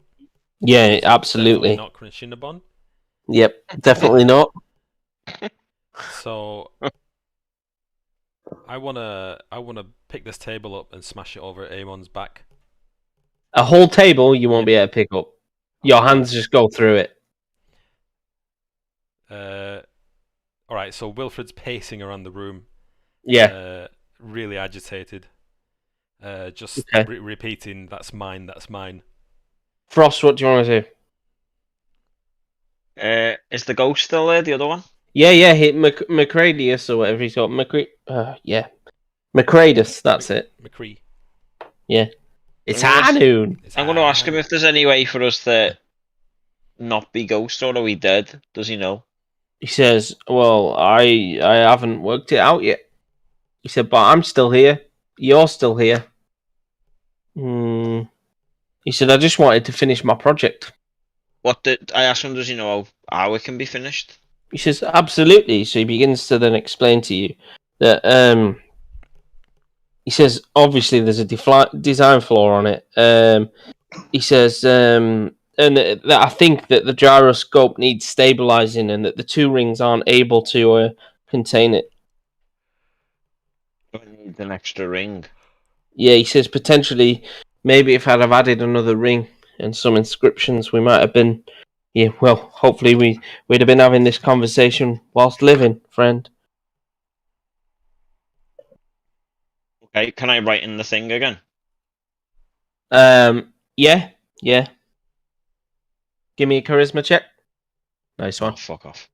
Yeah, absolutely. Definitely not Shinabon. Yep, definitely not. So I wanna pick this table up and smash it over Amon's back. A whole table you won't be able to pick up. Your hands just go through it. All right. So Wilfred's pacing around the room. Yeah. Really agitated. Just repeating, "That's mine. That's mine." Frost, what do you want to do? Is the ghost still there? The other one? Yeah. Hit Macradius or whatever he's called. Yeah. Macradus, that's it. McCree. Yeah. It's high noon. I'm going to ask him if there's any way for us to not be ghosts, or are we dead? Does he know? He says, well, I haven't worked it out yet. He said, but I'm still here. You're still here. He said, I just wanted to finish my project. What did I asked him? Does he know how it can be finished? He says, absolutely. So he begins to then explain to you that he says, obviously there's a design flaw on it. He says, and that I think that the gyroscope needs stabilizing and that the two rings aren't able to contain it. We need an extra ring. Yeah, he says potentially, maybe if I'd have added another ring and some inscriptions, we might have been. Yeah, well, hopefully we'd have been having this conversation whilst living, friend. Okay, can I write in the thing again? Yeah. Give me a charisma check. Nice one. Oh, fuck off.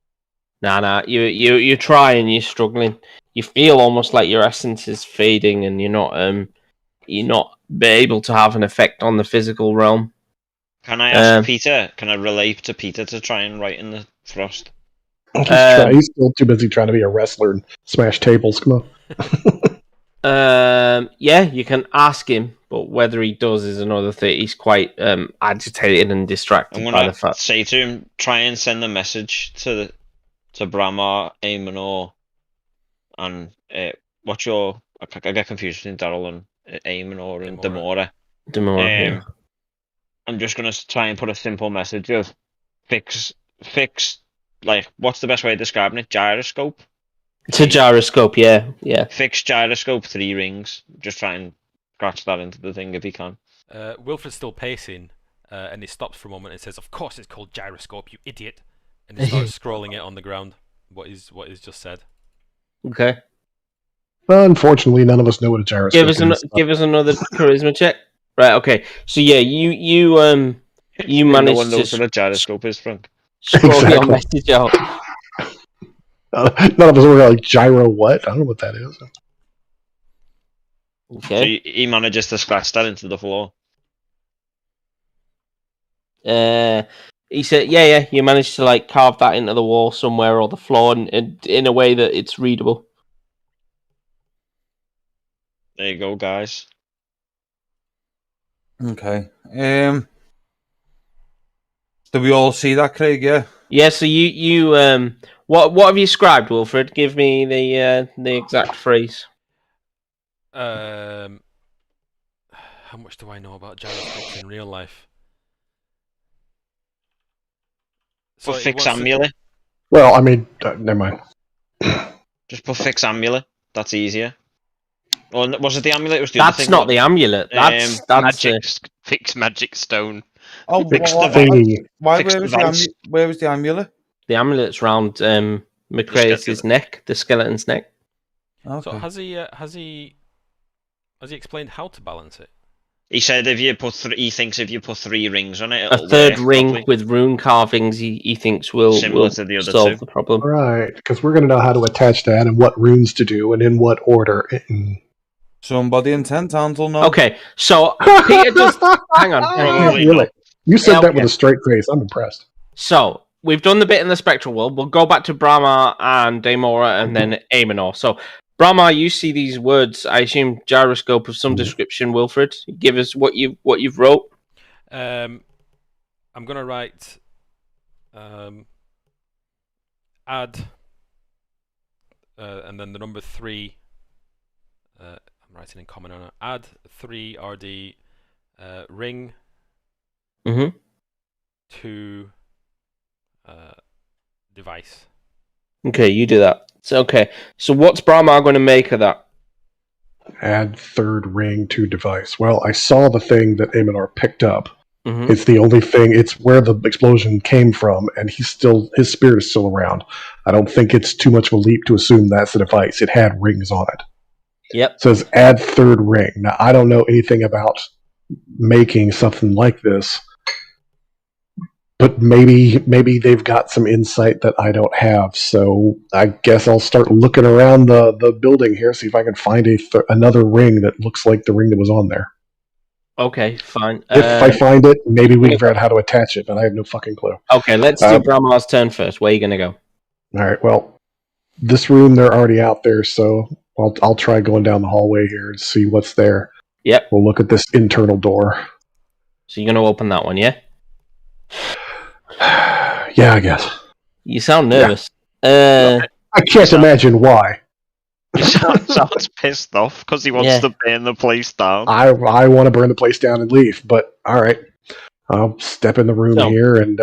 Nah. You try and you're struggling. You feel almost like your essence is fading, and you're not able to have an effect on the physical realm. Can I ask Peter? Can I relate to Peter to try and write in the Frost? He's still too busy trying to be a wrestler and smash tables. Come on. Yeah, you can ask him, but whether he does is another thing. He's quite agitated and distracted by the fact. Say to him, try and send a message to Bramar, Aemonor, and what's your? I get confused between Daryl and Aemonor and Demora. Yeah. I'm just gonna try and put a simple message of fix. Like, what's the best way of describing it? Gyroscope. It's a gyroscope, yeah. Fix gyroscope 3 rings. Just try and scratch that into the thing if he can. Wilfred's still pacing, and he stops for a moment and says, "Of course it's called gyroscope, you idiot!" And he starts scrolling it on the ground. What he's just said. Okay. Well, unfortunately, none of us know what a gyroscope is. Give us another charisma check. Right. Okay. So yeah, you managed no one knows what a gyroscope is, Frank. Scroll your message out. None of us were like gyro. What? I don't know what that is. Okay. So he manages to scratch that into the floor. He said, "Yeah. You managed to like carve that into the wall somewhere or the floor, and in a way that it's readable." There you go, guys. Okay. Do we all see that, Craig? Yeah. Yeah. So you what have you scribed, Wilfred? Give me the exact phrase. How much do I know about gyroscopes in real life? So fix amulet. Well, I mean, never mind. Just put fix amulet. That's easier. Or was it the amulet? It was the That's other thing, not the amulet. That's magic. Fix magic stone. Oh, fix the thingy. Where was the amulet? The amulet's round Macraeus' neck, the skeleton's neck. Okay. So has he explained how to balance it? He said he thinks if you put 3 rings on it, a third ring with rune carvings, he thinks will to the other solve 2. the problem. Right, because we're going to know how to attach that and what runes to do and in what order. Somebody in 10 towns will know. Okay, so Peter just hang on. Really? You said that with a straight face. I'm impressed. So we've done the bit in the spectral world. We'll go back to Brahma and Daemora and then Aemonor. So Brahma, you see these words. I assume gyroscope of some description. Wilfred, give us what you've wrote. I'm gonna write add and then the number 3. I'm writing in common on it. Add 3 RD ring to device. Okay, you do that. So what's Bramar going to make of that? Add third ring to device. Well, I saw the thing that Amador picked up. Mm-hmm. It's the only thing. It's where the explosion came from, and his spirit is still around. I don't think it's too much of a leap to assume that's the device. It had rings on it. Yep. It says add third ring. Now, I don't know anything about making something like this, but maybe they've got some insight that I don't have. So I guess I'll start looking around the building here, see if I can find another ring that looks like the ring that was on there. Okay, fine. If I find it, maybe we can figure out how to attach it, but I have no fucking clue. Okay, let's do Bramar's turn first. Where are you going to go? All right, well, this room, they're already out there, so I'll try going down the hallway here and see what's there. Yep. We'll look at this internal door. So you're going to open that one, yeah? Yeah, I guess. You sound nervous. I can't imagine why. He sounds pissed off because he wants to burn the place down. I want to burn the place down and leave, but all right. I'll step in the room here and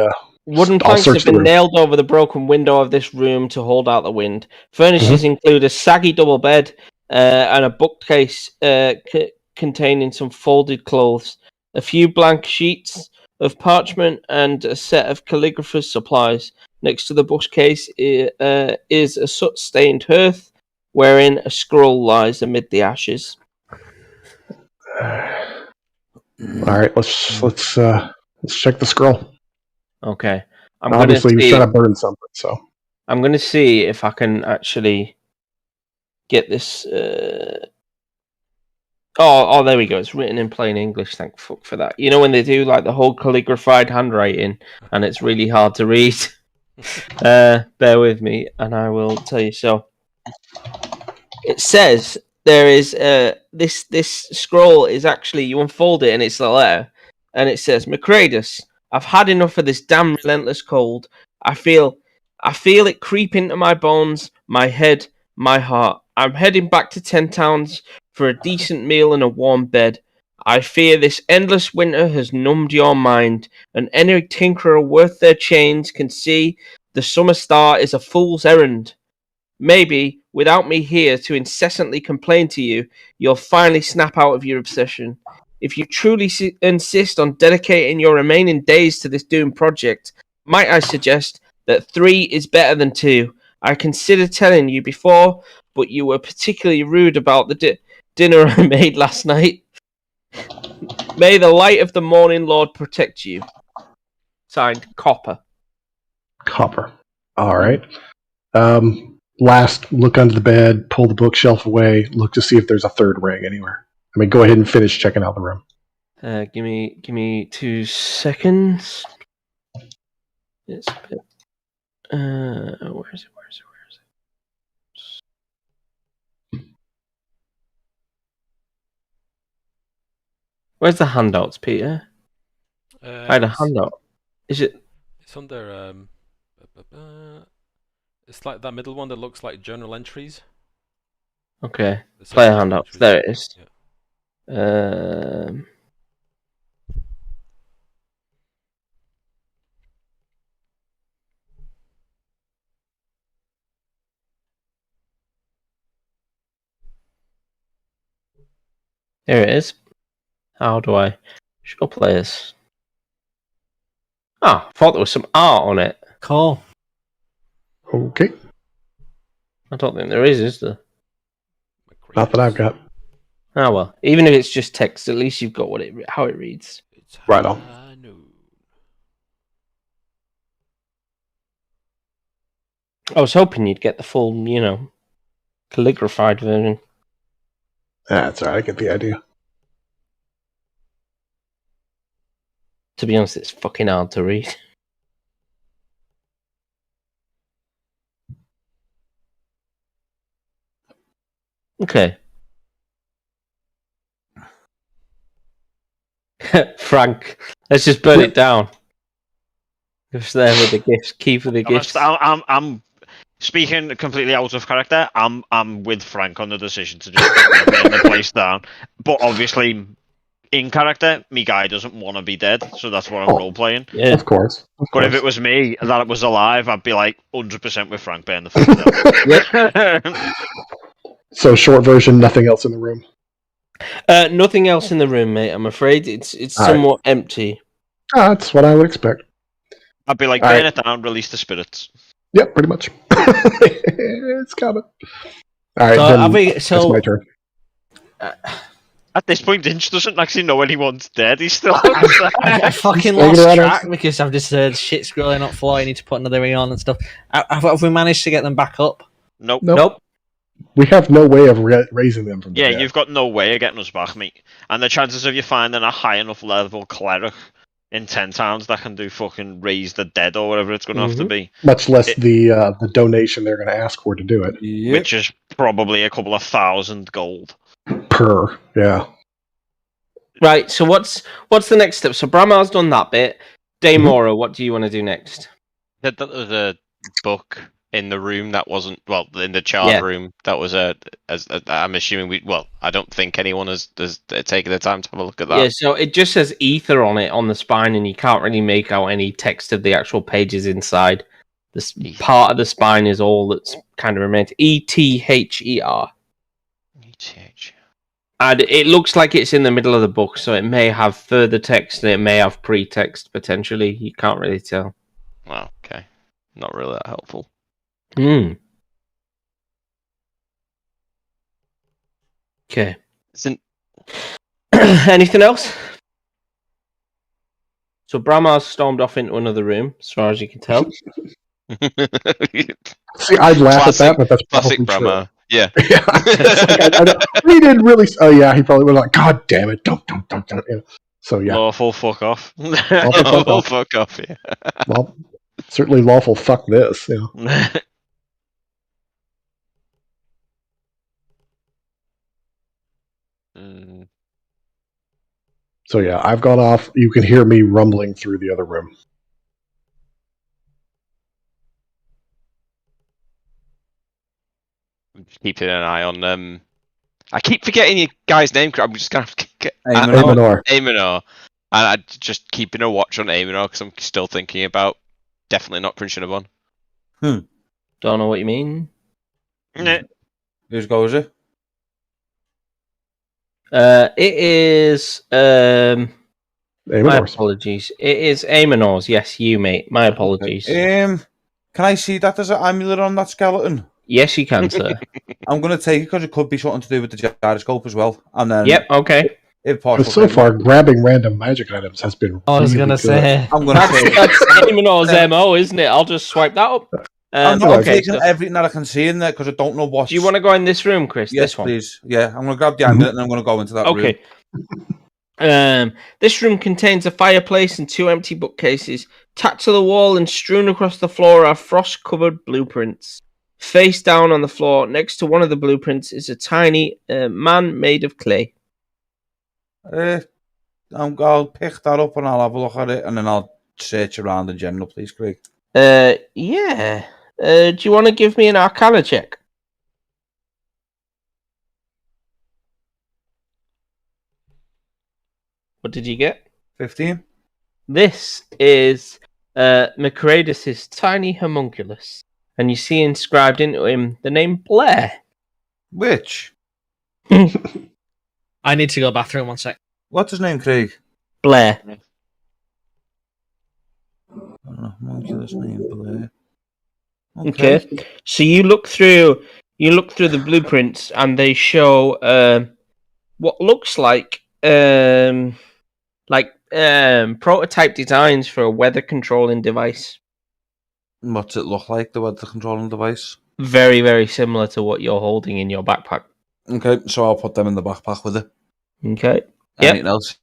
wooden planks have been nailed over the broken window of this room to hold out the wind. Furnishings include a saggy double bed and a bookcase containing some folded clothes, a few blank sheets of parchment, and a set of calligrapher's supplies. Next to the bookcase is a soot-stained hearth, wherein a scroll lies amid the ashes. All right, let's check the scroll. Okay. Obviously, he's trying to burn something, so I'm going to see if I can actually get this. Oh, there we go. It's written in plain English. Thank fuck for that. You know when they do like the whole calligraphied handwriting, and it's really hard to read. Bear with me, and I will tell you. So it says there is this scroll is actually, you unfold it and it's a letter, and it says, Macredus, I've had enough of this damn relentless cold. I feel it creep into my bones, my head, my heart. I'm heading back to 10 Towns for a decent meal and a warm bed. I fear this endless winter has numbed your mind, and any tinkerer worth their chains can see the summer star is a fool's errand. Maybe, without me here to incessantly complain to you, you'll finally snap out of your obsession. If you truly insist on dedicating your remaining days to this doomed project, might I suggest that 3 is better than 2? I considered telling you before, but you were particularly rude about the dinner I made last night. May the light of the morning Lord protect you. Signed, Copper. Copper. All right. Last, look under the bed, pull the bookshelf away, look to see if there's a third ring anywhere. I mean, go ahead and finish checking out the room. Give me 2 seconds. It's a bit. Where is it? Where's the handouts, Peter? I had a handout. Is it? It's under. It's like that middle one that looks like journal entries. Okay. Player handouts. There it is. Yeah. Here it is. How do I show players? I thought there was some art on it. Cool. Okay. I don't think there is there? Not that I've got. Oh well. Even if it's just text, at least you've got how it reads. Right on. I was hoping you'd get the full, calligraphied version. That's alright, I get the idea. To be honest, it's fucking hard to read. Okay. Frank, let's just burn it down. Just there with the gifts. Key for the gifts. I'm speaking completely out of character. I'm with Frank on the decision to just burn the place down. But obviously, in character, me guy doesn't want to be dead, so that's what I'm role playing. Yeah. Of course. But if it was me that was alive, I'd be like 100% with Frank burn the place down. So short version, nothing else in the room. Nothing else in the room, mate. I'm afraid it's somewhat empty. That's what I would expect. I'd be like, burn it down, release the spirits. Yep, pretty much. It's coming. All right, that's my turn. At this point, Dinch doesn't actually know anyone's dead. He's still. I fucking lost track because I've just heard shit scrolling up floor. I need to put another ring on and stuff. Have we managed to get them back up? Nope. We have no way of raising them from the dead. You've got no way of getting us back, mate. And the chances of you finding a high enough level cleric in 10 towns that can do fucking raise the dead or whatever it's going to have to be. Much less the donation they're going to ask for to do it. Yep. Which is probably a couple of 1,000 gold. Per, yeah. Right, so what's the next step? So Bramar's done that bit. Daemora, what do you want to do next? That was a book in the room that wasn't, in the chart room. That was I'm assuming I don't think anyone has taken the time to have a look at that. Yeah, so it just says ether on it on the spine, and you can't really make out any text of the actual pages inside. This part of the spine is all that's kind of remained. ETHER. ETH. And it looks like it's in the middle of the book, so it may have further text and it may have pre-text potentially. You can't really tell. Well, okay. Not really that helpful. Okay. Anything else? So Bramar stormed off into another room, as far as you can tell. See, I'd laugh at that, but that's probably classic Bramar. true. Yeah. He didn't really. Oh yeah, he probably was like, "God damn it, don't." Yeah. So yeah, Lawful fuck off. Lawful fuck off. Yeah. Well, certainly lawful fuck this. Yeah. So yeah, I've gone off. You can hear me rumbling through the other room. I'm just keeping an eye on I keep forgetting your guy's name. I'm just gonna have to get Aemonor. Aemonor. And I'm just keeping a watch on Aemonor because I'm still thinking about definitely not Prince Cinnabon. Don't know what you mean. Whose go is it? It is my Aemonor's. apologies. It is Aemonor's. Yes, you mate. My apologies. Can I see that as an amulet on that skeleton? Yes, you can, sir. I'm going to take it because it could be something to do with the gyroscope as well. And then, yep. Okay. If possible, so far, grabbing random magic items has been. I was really going to good. say. I'm going to say that's Aemonor's MO, isn't it? I'll just swipe that up. I'm not okay, taking everything that I can see in there because I don't know what. Do you want to go in this room, Chris? Yes, this one? please. Yeah, I'm going to grab the amulet and I'm going to go into that room. Okay. This room contains a fireplace and 2 empty bookcases. Tacked to the wall and strewn across the floor are frost-covered blueprints. Face down on the floor, next to one of the blueprints, is a tiny man made of clay. I'll pick that up and I'll have a look at it and then I'll search around in general, please, Craig. Yeah. Do you want to give me an Arcana check? What did you get? 15. This is Macredus' tiny homunculus. And you see inscribed into him the name Blair. Which? I need to go bathroom 1 sec. What's his name, Craig? Blair. Homunculus name Blair. Okay. So you look through the blueprints and they show what looks like prototype designs for a weather controlling device. What's it look like, the weather controlling device? Very, very similar to what you're holding in your backpack. Okay, so I'll put them in the backpack with it. Okay. Anything else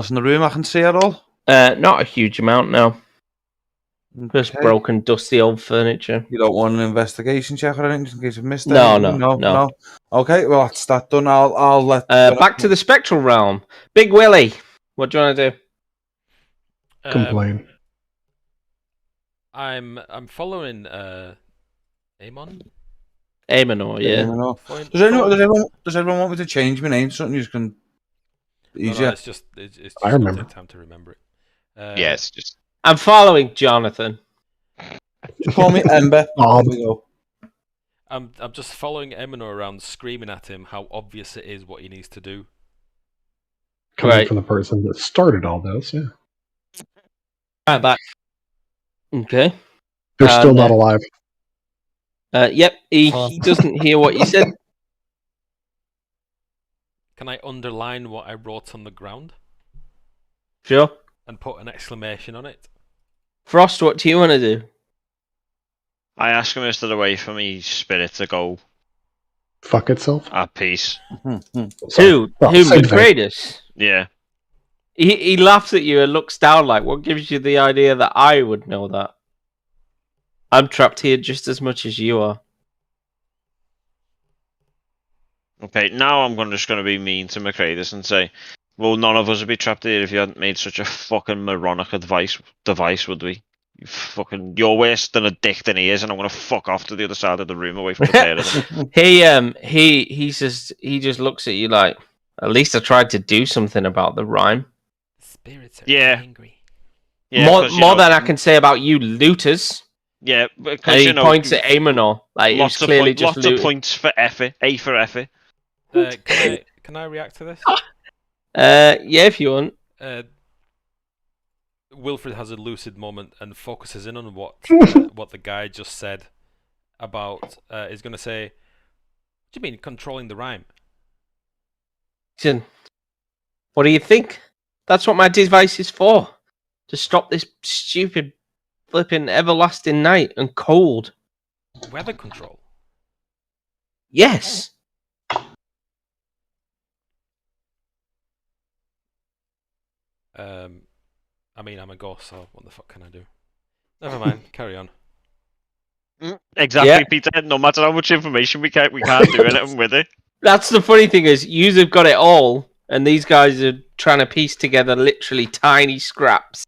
in the room I can see at all? Not a huge amount, no. Just broken, dusty old furniture. You don't want an investigation check or anything just in case you've missed No, anything? no. Okay, well that's that done. I'll let. Back to the spectral realm. Big Willie, what do you want to do? Complain. I'm following Amon. Amonor, yeah. Does everyone want me to change my name? Something you can easier. No, it's just I gonna remember. take time to remember it. Yeah, it's just. I'm following Jonathan. Just call me Ember. There we go. I'm just following Eminor around, screaming at him how obvious it is what he needs to do. Coming from the person that started all this, yeah. Right back. Okay. They're still not alive. Yep, he doesn't hear what you said. Can I underline what I wrote on the ground? Sure. And put an exclamation on it? Frost, what do you want to do? I ask him instead of wait for me spirit to go Fuck itself? at peace. Who betrayed us? Yeah. He laughs at you and looks down like, what gives you the idea that I would know that? I'm trapped here just as much as you are. Okay, now I'm just going to be mean to Macraedus and say, well, none of us would be trapped here if you hadn't made such a fucking moronic device, would we? You're worse than a dick than he is, and I'm going to fuck off to the other side of the room away from the pair of them. He just looks at you like, at least I tried to do something about the rhyme. Spirits are angry. Yeah, more than I can say about you looters. Yeah, because and he points at Amonor, like it was clearly just lots of points for Effie. A for Effie. Can I react to this? Yeah, if you want. Wilfred has a lucid moment and focuses in on what the guy just said about. Is going to say, "What do you mean controlling the rhyme?" Listen, what do you think? That's what my device is for. To stop this stupid, flipping, everlasting night and cold. Weather control? Yes. I mean, I'm a ghost, so what the fuck can I do? Never mind, carry on. Exactly, Yeah. Peter. No matter how much information we can't do anything with it. That's the funny thing is, yous have got it all, and these guys are trying to piece together literally tiny scraps.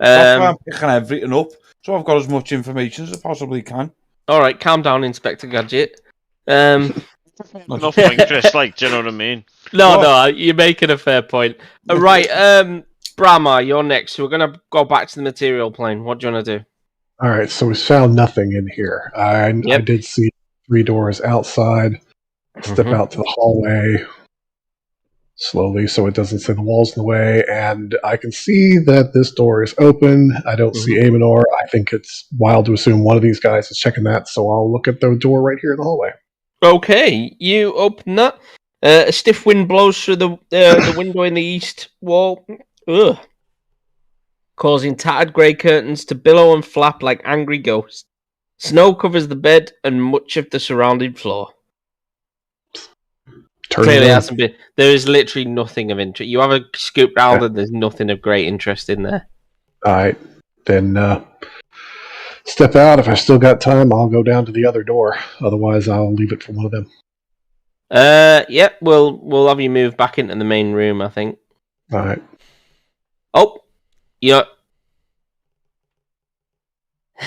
That's why I'm picking everything up, so I've got as much information as I possibly can. All right, calm down, Inspector Gadget. Not point, Chris. Like, do you know what I mean? No, you're making a fair point. Right, Brahma, you're next. We're gonna go back to the material plane. What do you want to do? All right, so we found nothing in here. I did see 3 doors outside. Step out to the hallway slowly so it doesn't say the walls in the way, and I can see that this door is open. I don't see Amonor. I think it's wild to assume one of these guys is checking that, so I'll look at the door right here in the hallway. Okay, you open that. A stiff wind blows through the window in the east wall. Ugh. Causing tattered grey curtains to billow and flap like angry ghosts. Snow covers the bed and much of the surrounding floor. Clearly hasn't been. There is literally nothing of interest. You have a scoop round and there's nothing of great interest in there. Alright, then step out. If I still got time, I'll go down to the other door. Otherwise, I'll leave it for one of them. Yep, we'll have you move back into the main room, I think. Alright. Oh! Yeah.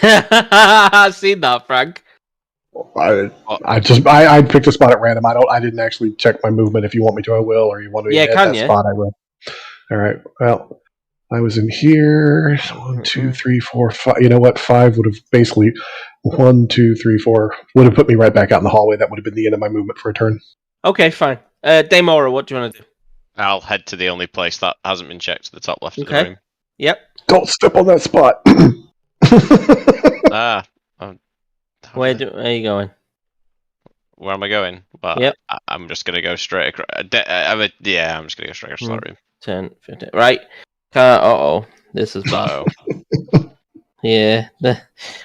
I've seen that, Frank. I picked a spot at random. I didn't actually check my movement. If you want me to, I will. Or you want me to hit that spot, I will. All right. Well, I was in here. 1, 2, 3, 4, 5. You know what? 5 would have basically 1, 2, 3, 4 would have put me right back out in the hallway. That would have been the end of my movement for a turn. Okay, fine. Daemora, what do you want to do? I'll head to the only place that hasn't been checked, the top left of the room. Yep. Don't step on that spot. Where are you going? Where am I going? Well, yep. I'm just going to go straight across. I'm just going to go straight across that room. 10, 15. Right. This is bad. Yeah.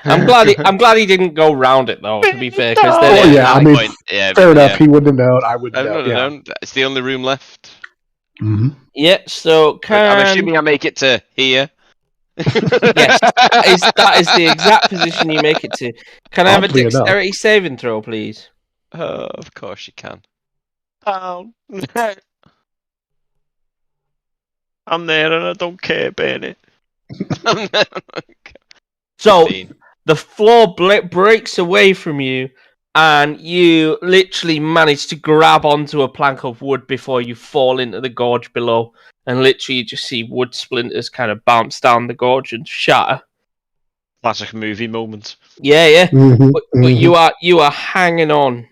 I'm glad he didn't go round it, though, to be fair. Fair enough. He wouldn't have known. I wouldn't have known. It's the only room left. Mm-hmm. Yeah, so I'm assuming I make it to here. Yes, that is the exact position you make it to. Can I have a dexterity saving throw, please? Of course you can. I'm there and I don't care, Benny. So 15. the floor breaks away from you, and you literally manage to grab onto a plank of wood before you fall into the gorge below. And literally, you just see wood splinters kind of bounce down the gorge and shatter. Classic movie moment. Yeah. Mm-hmm, But you are hanging on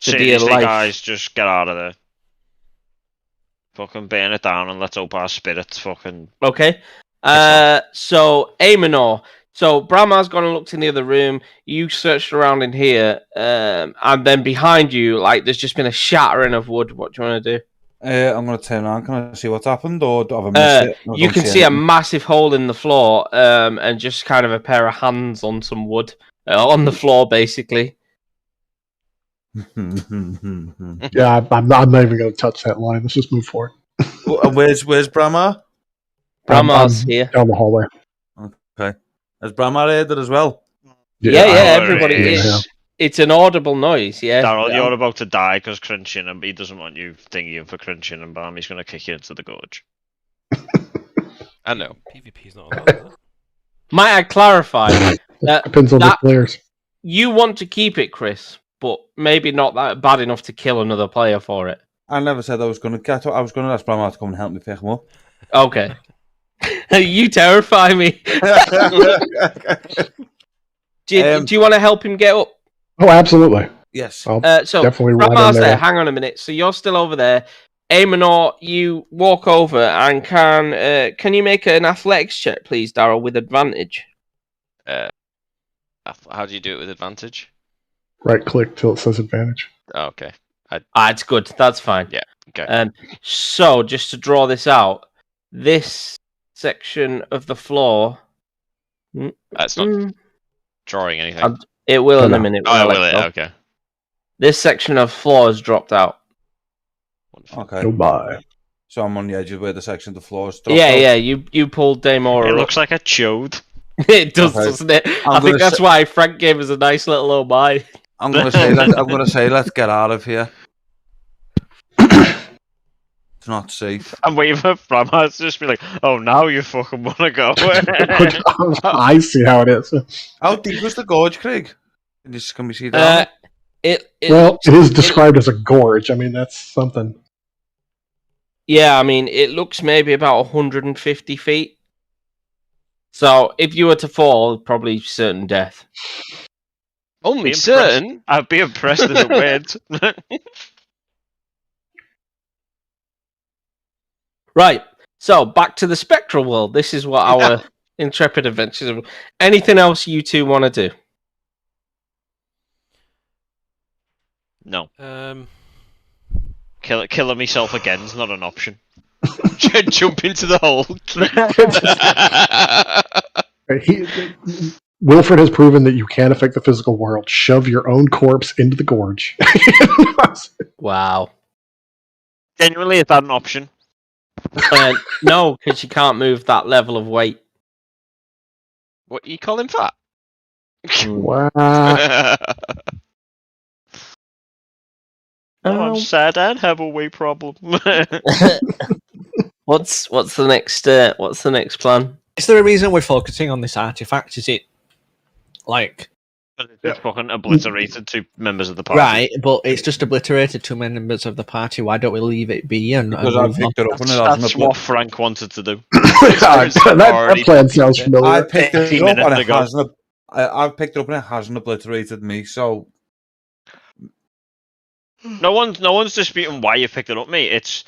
for dear Seriously, life. guys, just get out of there. Fucking burn it down and let's hope our spirits fucking... Okay. So, Aemonor. So, Brahma's gone and looked in the other room. You searched around in here. And then behind you, like, there's just been a shattering of wood. What do you want to do? I'm going to turn around. Can I see what's happened, or have I missed it? You can see a massive hole in the floor, and just kind of a pair of hands on some wood on the floor, basically. Yeah, I'm not even going to touch that line. Let's just move forward. Where's Brahma? Brahma's here. Down the hallway. Okay. Has Brahma heard it as well? Yeah, Oh, everybody. it is. It's an audible noise, yeah. Darryl, you're about to die because crunching, and he doesn't want you thinking him for crunching, and bam, he's going to kick you into the gorge. I know. PvP's not allowed, is it? Might I clarify? Depends on the players. You want to keep it, Chris, but maybe not that bad enough to kill another player for it. I never said I was going to catch up. I was going to ask Brahma to come and help me pick him up. Okay. You terrify me. Do you want to help him get up? Oh, absolutely. Yes. So definitely ride Brahma's in there. Hang on a minute. So you're still over there. Aemonor, you walk over and can you make an athletics check, please, Darryl, with advantage? How do you do it with advantage? Right click till it says advantage. Oh, okay. It's good. That's fine. Yeah. Okay. So just to draw this out, this section of the floor. That's not drawing anything. It will in a minute. Oh, will it? Okay. This section of floor has dropped out. Okay. Goodbye. So I'm on the edge of where the section of the floor is. Yeah. You pulled Daemora. It looks like a chode. It does, doesn't it? I think that's why Frank gave us a nice little oh my. I'm gonna say let's get out of here. It's not safe. I'm waiting for Brahma to just be like, "Oh, now you fucking want to go." I see how it is. How deep was the gorge, Craig? Can we see that? It is described as a gorge. I mean, that's something. Yeah, I mean, it looks maybe about 150 feet. So if you were to fall, probably certain death. Only certain? I'd be impressed if it went. Right. So back to the spectral world. This is what our intrepid adventures are. Anything else you two want to do? No. Killing myself again is not an option. Jump into the hole. Wilfred has proven that you can affect the physical world. Shove your own corpse into the gorge. Wow. Genuinely, is that an option? No, because you can't move that level of weight. What, you call him fat? Wow. I'm sad and have a weight problem. What's the next plan? Is there a reason we're focusing on this artifact? Is it like it's fucking obliterated two members of the party? Right, but it's just obliterated two members of the party. Why don't we leave it be? Because I picked it up and that's what Frank wanted to do. that plan sounds familiar. I picked it up and it hasn't. I've picked it up and it hasn't obliterated me. So no one's disputing why you picked it up, mate. It's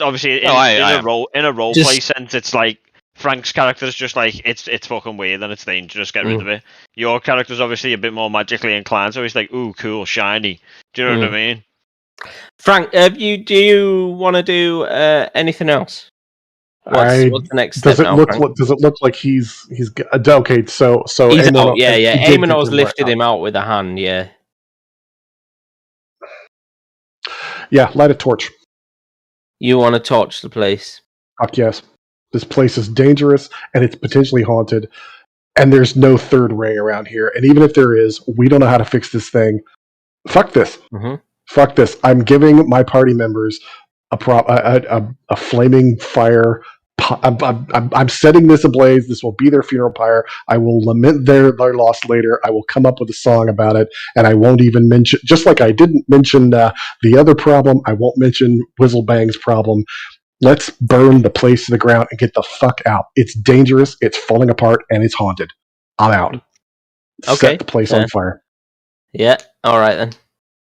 obviously in a role play sense. It's like Frank's character is just like it's fucking weird and it's dangerous. Get rid of it. Your character's obviously a bit more magically inclined, so he's like, ooh, cool, shiny. Do you know what I mean? Frank, do you want to do anything else? What's the next step now, Frank? Does it look like he's okay? So he's out. Yeah. Aemonor's lifted him out with a hand. Yeah. Yeah, light a torch. You want to torch the place? Fuck yes. This place is dangerous and it's potentially haunted, and there's no third ray around here. And even if there is, we don't know how to fix this thing. Fuck this. Mm-hmm. Fuck this. I'm giving my party members a flaming fire I'm setting this ablaze. This will be their funeral pyre. I will lament their loss later. I will come up with a song about it, and I won't even mention, just like I didn't mention the other problem, I won't mention Whiztlebang's problem. Let's burn the place to the ground and get the fuck out. It's dangerous, it's falling apart, and it's haunted. I'm out. Okay. Set the place on fire. Yeah, alright then.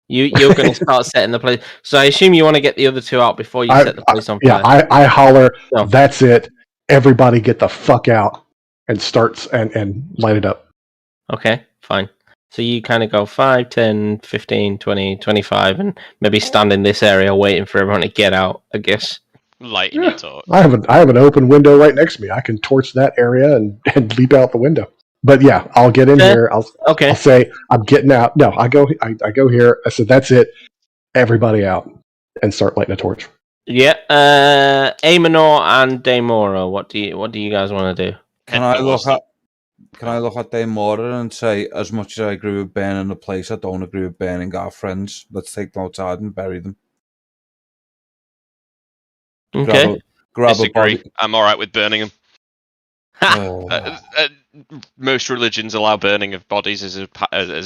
You're going to start setting the place. So I assume you want to get the other two out before you set the place on fire. Yeah, I holler, that's it. Everybody get the fuck out and starts and light it up. Okay, fine. So you kind of go 5, 10, 15, 20, 25, and maybe stand in this area waiting for everyone to get out, I guess. Lighting your torch. I have an open window right next to me. I can torch that area and leap out the window. But yeah, I'll get in here. I'll say I'm getting out. No, I go here. I said that's it. Everybody out and start lighting a torch. Yeah. Amonor and Daemora, what do you guys want to do? Can I look at Daemora and say, as much as I agree with burning the place, I don't agree with burning our friends. Let's take them outside and bury them. Okay. Grab a body. I'm all right with burning them. Most religions allow burning of bodies as a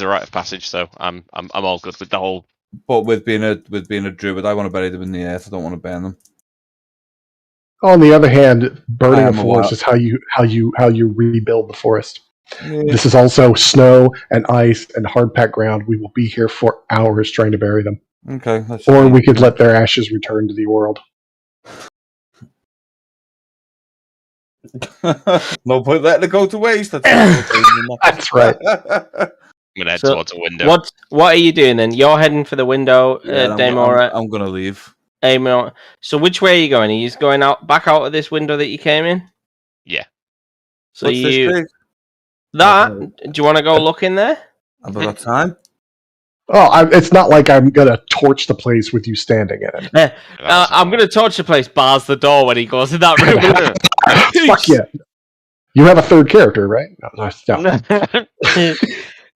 rite of passage, so I'm all good with the whole. But with being a druid, I want to bury them in the earth. I don't want to burn them. On the other hand, burning a forest is how you rebuild the forest. Yeah. This is also snow and ice and hard packed ground. We will be here for hours trying to bury them. Okay. Or we could let their ashes return to the world. No point letting it go to waste. That's right. I'm gonna head towards a window. What are you doing then? You're heading for the window, Daemora. I'm gonna leave. Amonor. So which way are you going? Are you just going back out of this window that you came in? Yeah. So do you want to go look in there? Have I got time? Oh, it's not like I'm gonna torch the place with you standing in it. I'm gonna torch the place. Bars the door when he goes in that room. Fuck yeah! You have a third character, right? No.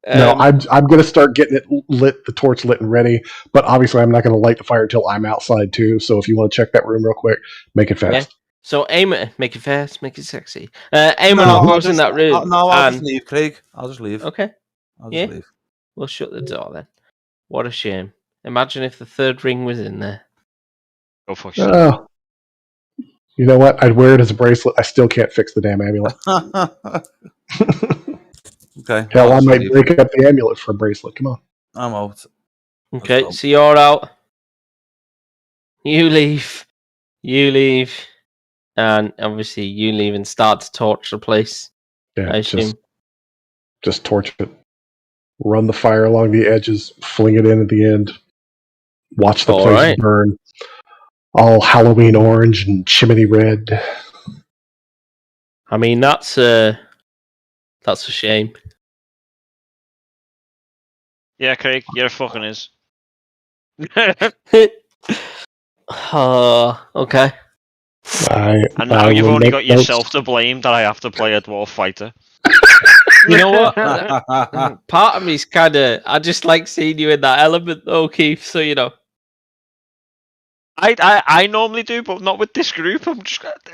No, I'm gonna start getting it lit, the torch lit and ready. But obviously, I'm not gonna light the fire until I'm outside too. So if you want to check that room real quick, make it fast. Yeah. So make it fast, make it sexy. Goes in that room. I'll just leave, Craig. I'll just leave. Okay. I'll just leave. We'll shut the door then. What a shame. Imagine if the third ring was in there. Go for sure. You know what? I'd wear it as a bracelet. I still can't fix the damn amulet. Okay. Hell, I might break up the amulet for a bracelet. Come on. I'm out. Okay, so you're out. You leave. And obviously you leave and start to torch the place. Yeah, I assume. Just torch it. Run the fire along the edges, fling it in at the end. Watch the place burn. All Halloween orange and chimney red. I mean, that's a shame. Yeah, Craig, you're a fucking is. Okay. And now you've only got yourself to blame that I have to play a dwarf fighter. You know what? Part of me's I just like seeing you in that element though, Keith, so you know. I normally do, but not with this group.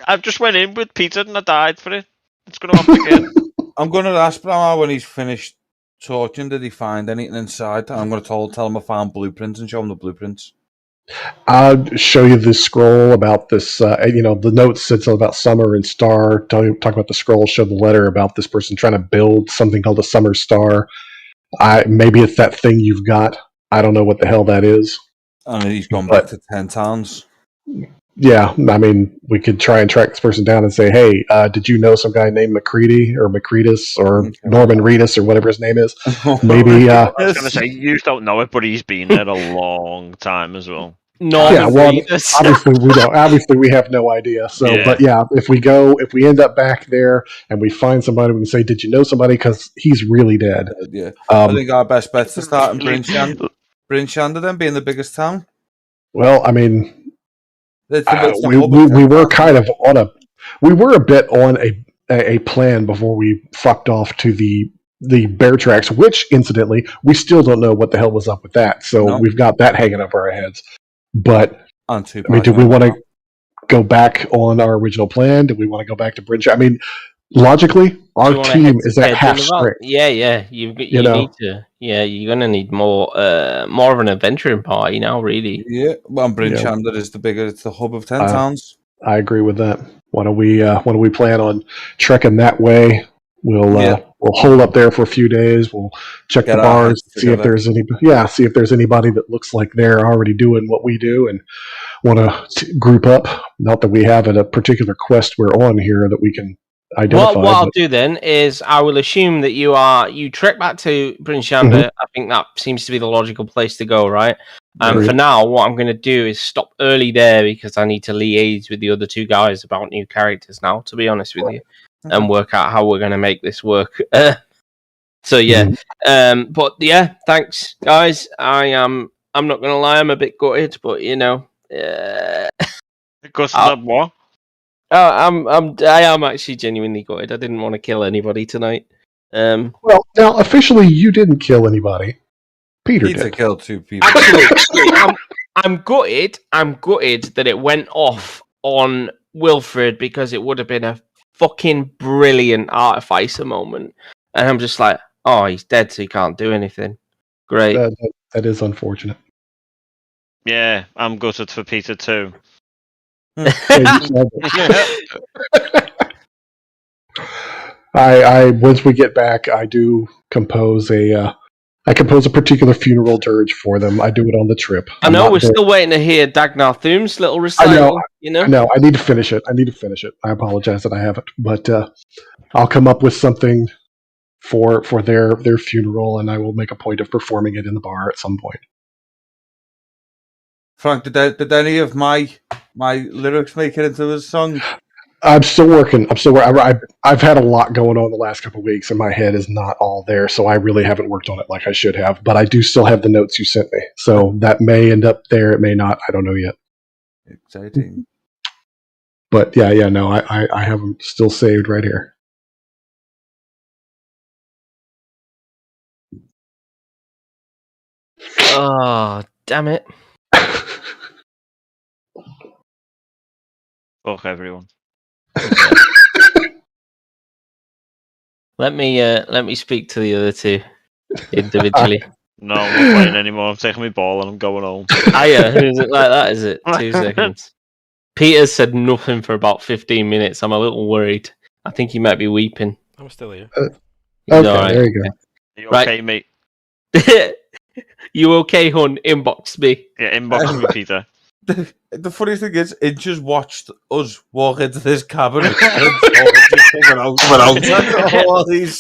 I just went in with Peter and I died for it. It's gonna happen again. I'm gonna ask Bramar when he's finished torching, did he find anything inside? I'm gonna tell him I found blueprints and show him the blueprints. I'll show you the scroll about this. The note says about Summer and Star. Talk about the scroll. Show the letter about this person trying to build something called a Summer Star. Maybe it's that thing you've got. I don't know what the hell that is. And he's gone back to 10 towns. Yeah, I mean, we could try and track this person down and say, hey, did you know some guy named McCready or McCretus or Norman Reedus or whatever his name is? Maybe. I was going to say, you don't know it, but he's been there a long time as well. Obviously we don't. Obviously we have no idea. So, But yeah, if we end up back there and we find somebody, we can say, "Did you know somebody?" Because he's really dead. Yeah, I think our best bet's to start in Bryn Shander, then being the biggest town. Well, I mean, we were kind of we were a bit on a plan before we fucked off to the bear tracks, which incidentally we still don't know what the hell was up with that. So we've got that hanging over our heads. But do we want to go back on our original plan? Do we want to go back to Bridge? I mean, logically, our team is at half strength. Yeah. You need to. Yeah, you're gonna need more of an adventuring party now, really. Yeah, well, Brinchander is it's the hub of 10 towns. I agree with that. Why don't we plan on trekking that way? We'll hold up there for a few days. We'll check the bars, see if there's anybody that looks like they're already doing what we do and want to group up. Not that we have a particular quest we're on here that we can identify. What I'll do then is I will assume that you trek back to Brinchander. Mm-hmm. I think that seems to be the logical place to go, right? For now, what I'm going to do is stop early there because I need to liaise with the other two guys about new characters now, to be honest with you, and work out how we're going to make this work. So yeah, but yeah, thanks guys. I'm not going to lie, I'm a bit gutted, but you know, Gutted of what? I am actually genuinely gutted. I didn't want to kill anybody tonight. Well, now officially, you didn't kill anybody. Peter did. Killed 2 people. Actually, I'm gutted. I'm gutted that it went off on Wilfred because it would have been a fucking brilliant artificer moment. And I'm just like, oh, he's dead, so he can't do anything. Great. That is unfortunate. Yeah, I'm gutted for Peter too. I once we get back, I do compose a particular funeral dirge for them. I do it on the trip. I know we're still waiting to hear Dagnar Thum's little recital. I know. I need to finish it. I apologize that I haven't, but I'll come up with something for their funeral, and I will make a point of performing it in the bar at some point. Frank, did any of my lyrics make it into his song? I'm still working. I've had a lot going on the last couple of weeks, and my head is not all there, so I really haven't worked on it like I should have. But I do still have the notes you sent me, so that may end up there. It may not. I don't know yet. Exciting. But no, I have them still saved right here. Oh, damn it. Fuck everyone. Let me speak to the other two individually. No, I'm not playing anymore. I'm taking my ball and I'm going home. Is it like that? Is it 2 seconds? Peter said nothing for about 15 minutes. I'm a little worried. I think he might be weeping. I'm still here. Okay, there you go. Are you okay, mate? You okay, hon? Inbox me. Yeah, inbox me, Peter. The funny thing is, it just watched us walk into this cabin.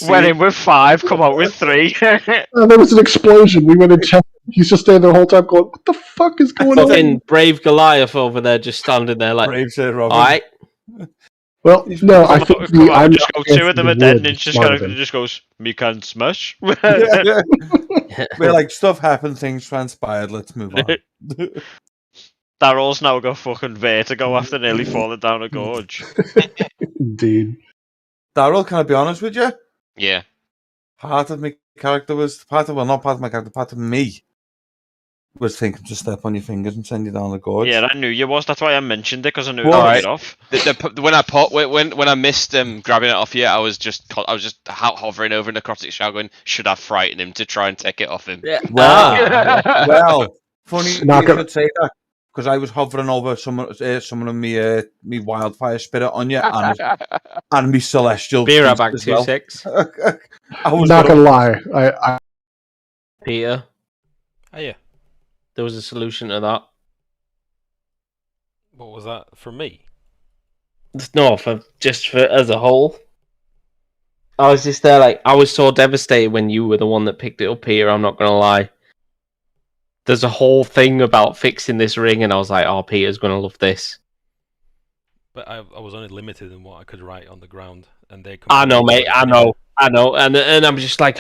Went in with 5, come out with 3. There was an explosion. We went and checked. He's just standing there the whole time going, what the fuck is going on? Fucking brave Goliath over there just standing there like, brave said Robin. Alright. Well, no, I think I'm just go 2 of them and then it just goes, me can smash. We're like, stuff happened, things transpired, let's move on. Daryl's now got fucking vertigo after nearly falling down a gorge. Indeed. Daryl, can I be honest with you? Yeah. Part of my me was thinking to step on your fingers and send you down the gorge. Yeah, I knew you was. That's why I mentioned it, because I knew it would get off. When I missed grabbing it off you, I was just hovering over necrotic shell going, should I frighten him to try and take it off him? Yeah. Well, funny you should say that. Because I was hovering over some of me wildfire spirit on you and me celestial. Beer back 2-6. I was not gonna lie. Peter. Oh yeah. There was a solution to that. What was that for me? No, for as a whole. I was just there like I was so devastated when you were the one that picked it up, Peter. I'm not gonna lie. There's a whole thing about fixing this ring, and I was like, "Oh, Peter's gonna love this." But I was only limited in what I could write on the ground, and they. I know, mate. I know, and I'm just like,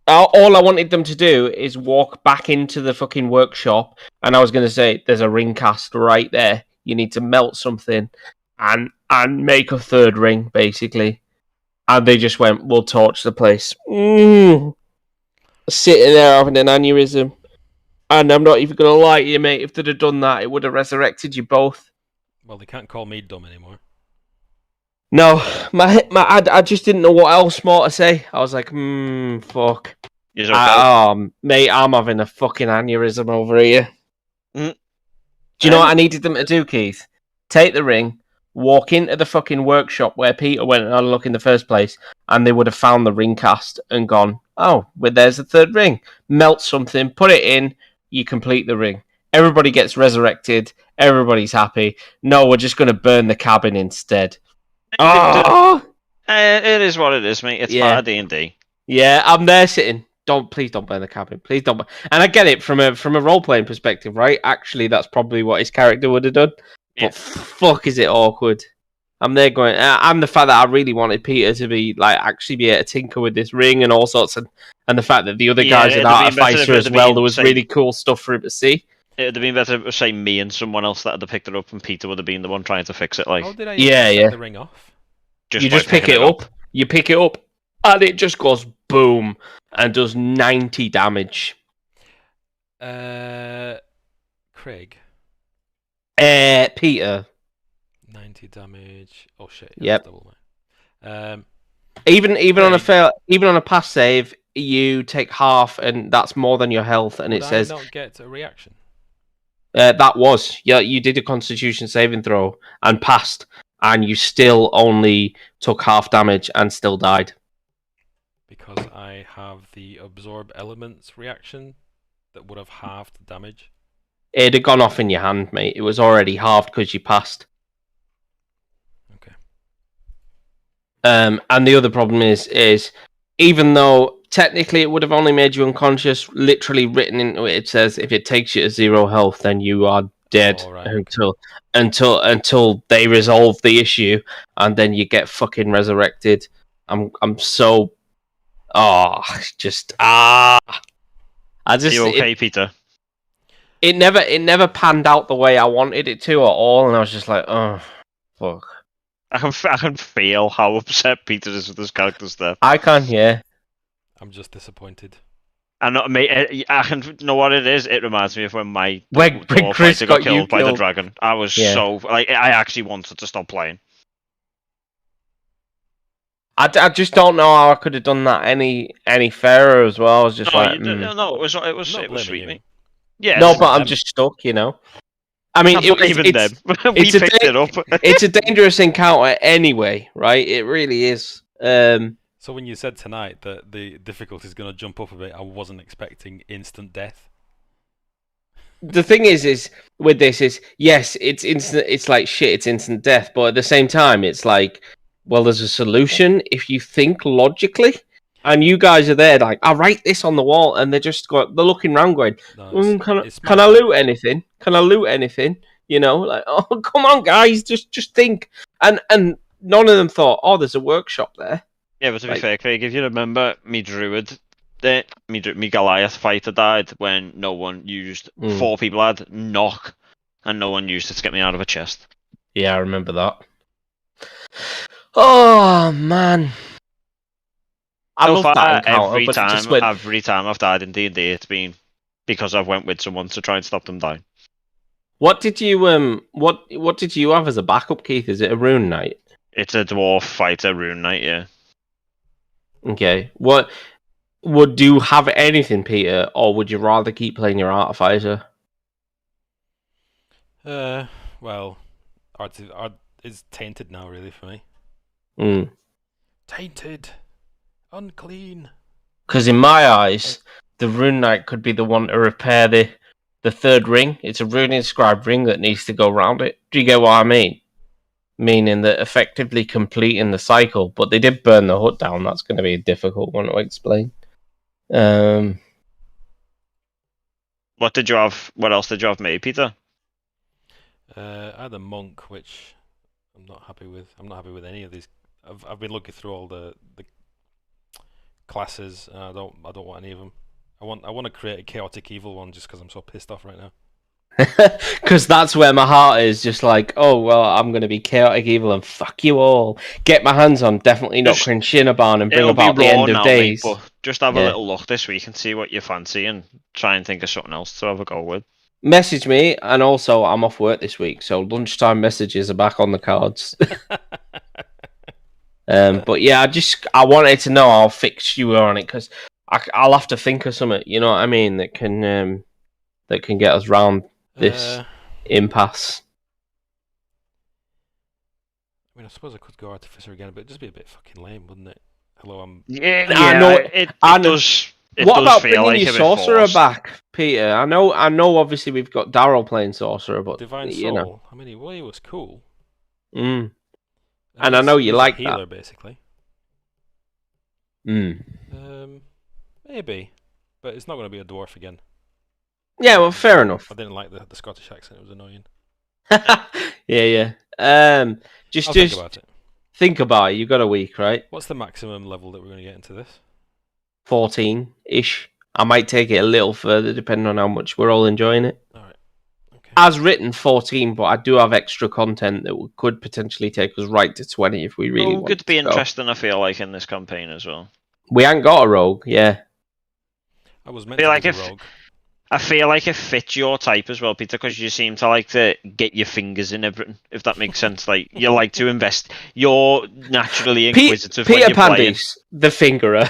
all I wanted them to do is walk back into the fucking workshop, and I was gonna say, "There's a ring cast right there. You need to melt something, and make a third ring, basically." And they just went, "We'll torch the place." Sitting there having an aneurysm. And I'm not even going to lie to you, mate. If they'd have done that, it would have resurrected you both. Well, they can't call me dumb anymore. No, I just didn't know what else more to say. I was like, fuck. Mate, I'm having a fucking aneurysm over here. Do you know what I needed them to do, Keith? Take the ring, walk into the fucking workshop where Peter went and had a look in the first place, and they would have found the ring cast and gone, oh, well, there's the third ring. Melt something, put it in, you complete the ring. Everybody gets resurrected, everybody's happy. No, we're just going to burn the cabin instead. It is what it is, mate. It's part of D&D. Yeah, I'm there sitting. Please don't burn the cabin. Please don't. And I get it from a role playing perspective, right? Actually, that's probably what his character would have done. Yeah. But fuck, is it awkward? I'm there going. And the fact that I really wanted Peter to be actually be able to tinker with this ring and all sorts, and the fact that the other guys are artificer as well. There was really cool stuff for him to see. It would have been better to say me and someone else that had picked it up, and Peter would have been the one trying to fix it. Like, how did I set the ring off? You just pick it up. You pick it up, and it just goes boom and does 90 damage. Craig. Peter. 90 damage. Oh shit. Yep. Double, even on a pass save, you take half, and that's more than your health. And it says, I not get a reaction. You did a Constitution saving throw and passed, and you still only took half damage and still died. Because I have the absorb elements reaction that would have halved the damage. It'd have gone off in your hand, mate. It was already halved because you passed. Okay. And the other problem is even though technically it would have only made you unconscious, literally written into it, it says if it takes you to 0 health, then you are dead until they resolve the issue, and then you get fucking resurrected. I'm so Are you okay, Peter? It never panned out the way I wanted it to at all, and I was just like, oh, fuck. I can feel how upset Peter is with this character stuff. I can, yeah. I'm just disappointed. And I can know what it is. It reminds me of when when Chris got killed by the dragon. I was so I actually wanted to stop playing. I just don't know how I could have done that any fairer as well. I was just no, it was sweet, mate. Yeah. No, but I'm just stuck, you know. I mean, we picked it up. It's a dangerous encounter anyway, right? It really is. So when you said tonight that the difficulty is going to jump up a bit, I wasn't expecting instant death. The thing is with this is, yes, it's instant. It's like shit. It's instant death, but at the same time, it's like, well, there's a solution if you think logically. And you guys are there, like, I'll write this on the wall, and they're looking around, going, "Can I loot anything? Can I loot anything?" You know, like, oh, come on, guys, just think. And none of them thought, oh, there's a workshop there. Yeah, but to be fair, Craig, if you remember, me Druid, me Goliath fighter died when no one used 4 people had knock, and no one used it to get me out of a chest. Yeah, I remember that. Oh man. Every time I've died in D&D, it's been because I've went with someone to try and stop them dying. What did you what did you have as a backup, Keith? Is it a rune knight? It's a dwarf fighter rune knight, yeah. Okay. What would you have anything, Peter, or would you rather keep playing your artificer? Well, art is tainted now, really, for me. Tainted. Unclean. Because in my eyes, the Rune Knight could be the one to repair the third ring. It's a rune inscribed ring that needs to go around it. Do you get what I mean? Meaning that effectively completing the cycle. But they did burn the hut down. That's going to be a difficult one to explain. What did you have? What else did you have made, Peter? I had a monk, which I'm not happy with. I'm not happy with any of these. I've been looking through all the classes, and I don't want any of them. I want to create a chaotic evil one just because I'm so pissed off right now. Because that's where my heart is, just like, oh well, I'm going to be chaotic evil and fuck you all. Get my hands on definitely not Shinaban and bring about the end of days. But just have a little look this week and see what you fancy, and try and think of something else to have a go with. Message me, and also I'm off work this week, so lunchtime messages are back on the cards. But yeah, I wanted to know how fixed you were on it because I'll have to think of something. You know what I mean? That can get us round this impasse. I mean, I suppose I could go Artificer again, but it'd just be a bit fucking lame, wouldn't it? Hello, I'm. Yeah, I know it does. What does about feel bringing like your a bit sorcerer forced. back, Peter? I know. Obviously, we've got Daryl playing sorcerer, but Divine you know. Soul. I mean, he was cool. And I know you he's like a healer, that. basically. Maybe, but it's not going to be a dwarf again. Yeah, well, fair enough. I didn't like the Scottish accent; it was annoying. Yeah. I'll think about it. Think about it. You've got a week, right? What's the maximum level that we're going to get into this? 14-ish. I might take it a little further, depending on how much we're all enjoying it. All right. Okay. As written, 14, but I do have extra content that could potentially take us right to 20 if we really want. Could be interesting. I feel like in this campaign as well. We ain't got a rogue, yeah. I was meant to be a rogue. I feel like it fits your type as well, Peter, because you seem to like to get your fingers in everything, if that makes sense. Like, you like to invest. You're naturally inquisitive when you're playing. The fingerer.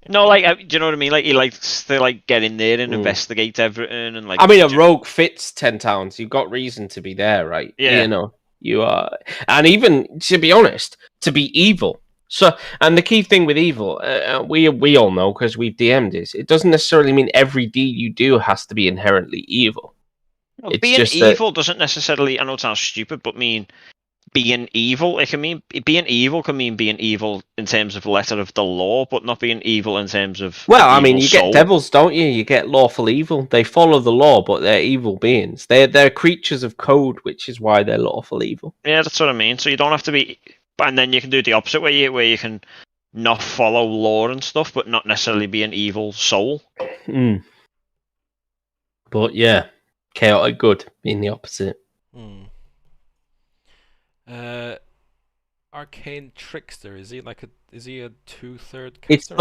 No, like, do you know what I mean? Like, he likes to like get in there and investigate everything, and like. I mean, a rogue fits 10 towns. You've got reason to be there, right? Yeah. You know, you are, and even to be honest, to be evil. So, and the key thing with evil, we all know because we've DM'd is it doesn't necessarily mean every deed you do has to be inherently evil. Well, being evil doesn't necessarily, I know it sounds stupid, but mean being evil. It can mean being evil being evil in terms of letter of the law, but not being evil in terms of. Well, I mean, you get devils, don't you? You get lawful evil. They follow the law, but they're evil beings. They're creatures of code, which is why they're lawful evil. Yeah, that's what I mean. So you don't have to be. And then you can do the opposite where you can not follow law and stuff, but not necessarily be an evil soul. But yeah, chaotic good being the opposite. Arcane Trickster, is he a 2/3 caster? It's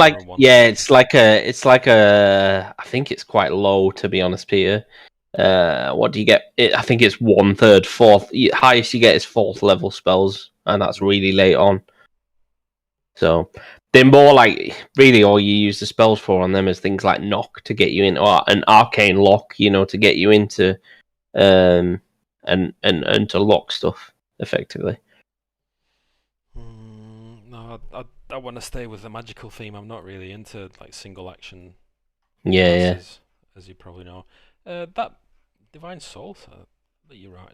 like it's like a I think it's quite low, to be honest, Peter. What do you get? I think it's 1/3, 4th. Highest you get is 4th level spells, and that's really late on. So they're more like really all you use the spells for on them is things like knock to get you in, or an arcane lock, to get you into and to lock stuff effectively. No, I want to stay with the magical theme. I'm not really into like single action. Classes, as you probably know. That Divine Soul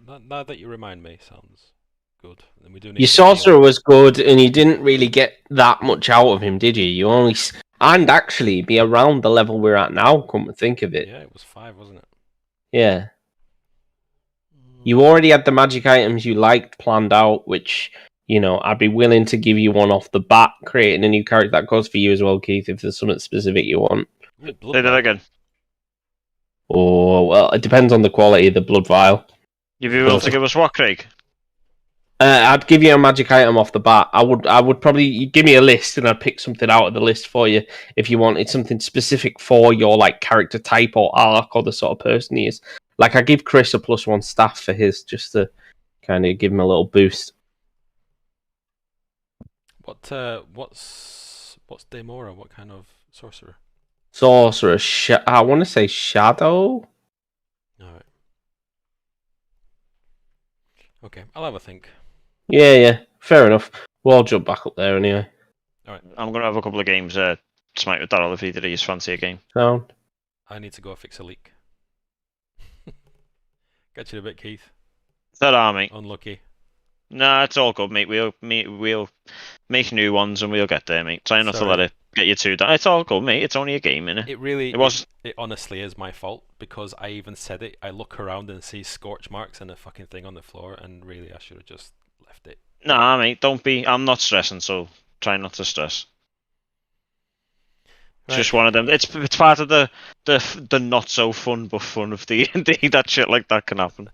now that you remind me sounds good. And we do need your sorcerer was good, and you didn't really get that much out of him, did you? You only and actually be around the level we're at now. Come to think of it, yeah, it was 5, wasn't it? Yeah. You already had the magic items you liked planned out, which I'd be willing to give you one off the bat, creating a new character. That goes for you as well, Keith, if there's something specific you want. Say that again. Oh, well, it depends on the quality of the blood vial. You'd be willing to give us what, Craig? I'd give you a magic item off the bat. I would probably give me a list, and I'd pick something out of the list for you if you wanted something specific for your character type or arc or the sort of person he is. Like, I give Chris a +1 staff for his, just to kind of give him a little boost. What's Daemora? What kind of sorcerer? Sorcerer, I want to say Shadow. Alright. Okay, I'll have a think. Yeah, fair enough. We'll jump back up there anyway. Alright. I'm going to have a couple of games Smite with Daryl if either of you fancy a game. Sound. I need to go fix a leak. Catch you in a bit, Keith. That mate. Unlucky. Nah, it's all good, mate. We'll make new ones and we'll get there, mate. Try not to let it get you too down. It's all good, mate. It's only a game, innit? It honestly is my fault because I even said it. I look around and see scorch marks and a fucking thing on the floor, and really I should have just left it. Nah, mate. Don't be. I'm not stressing, so try not to stress. It's just one of them. It's part of the not so fun but fun of the that shit like that can happen.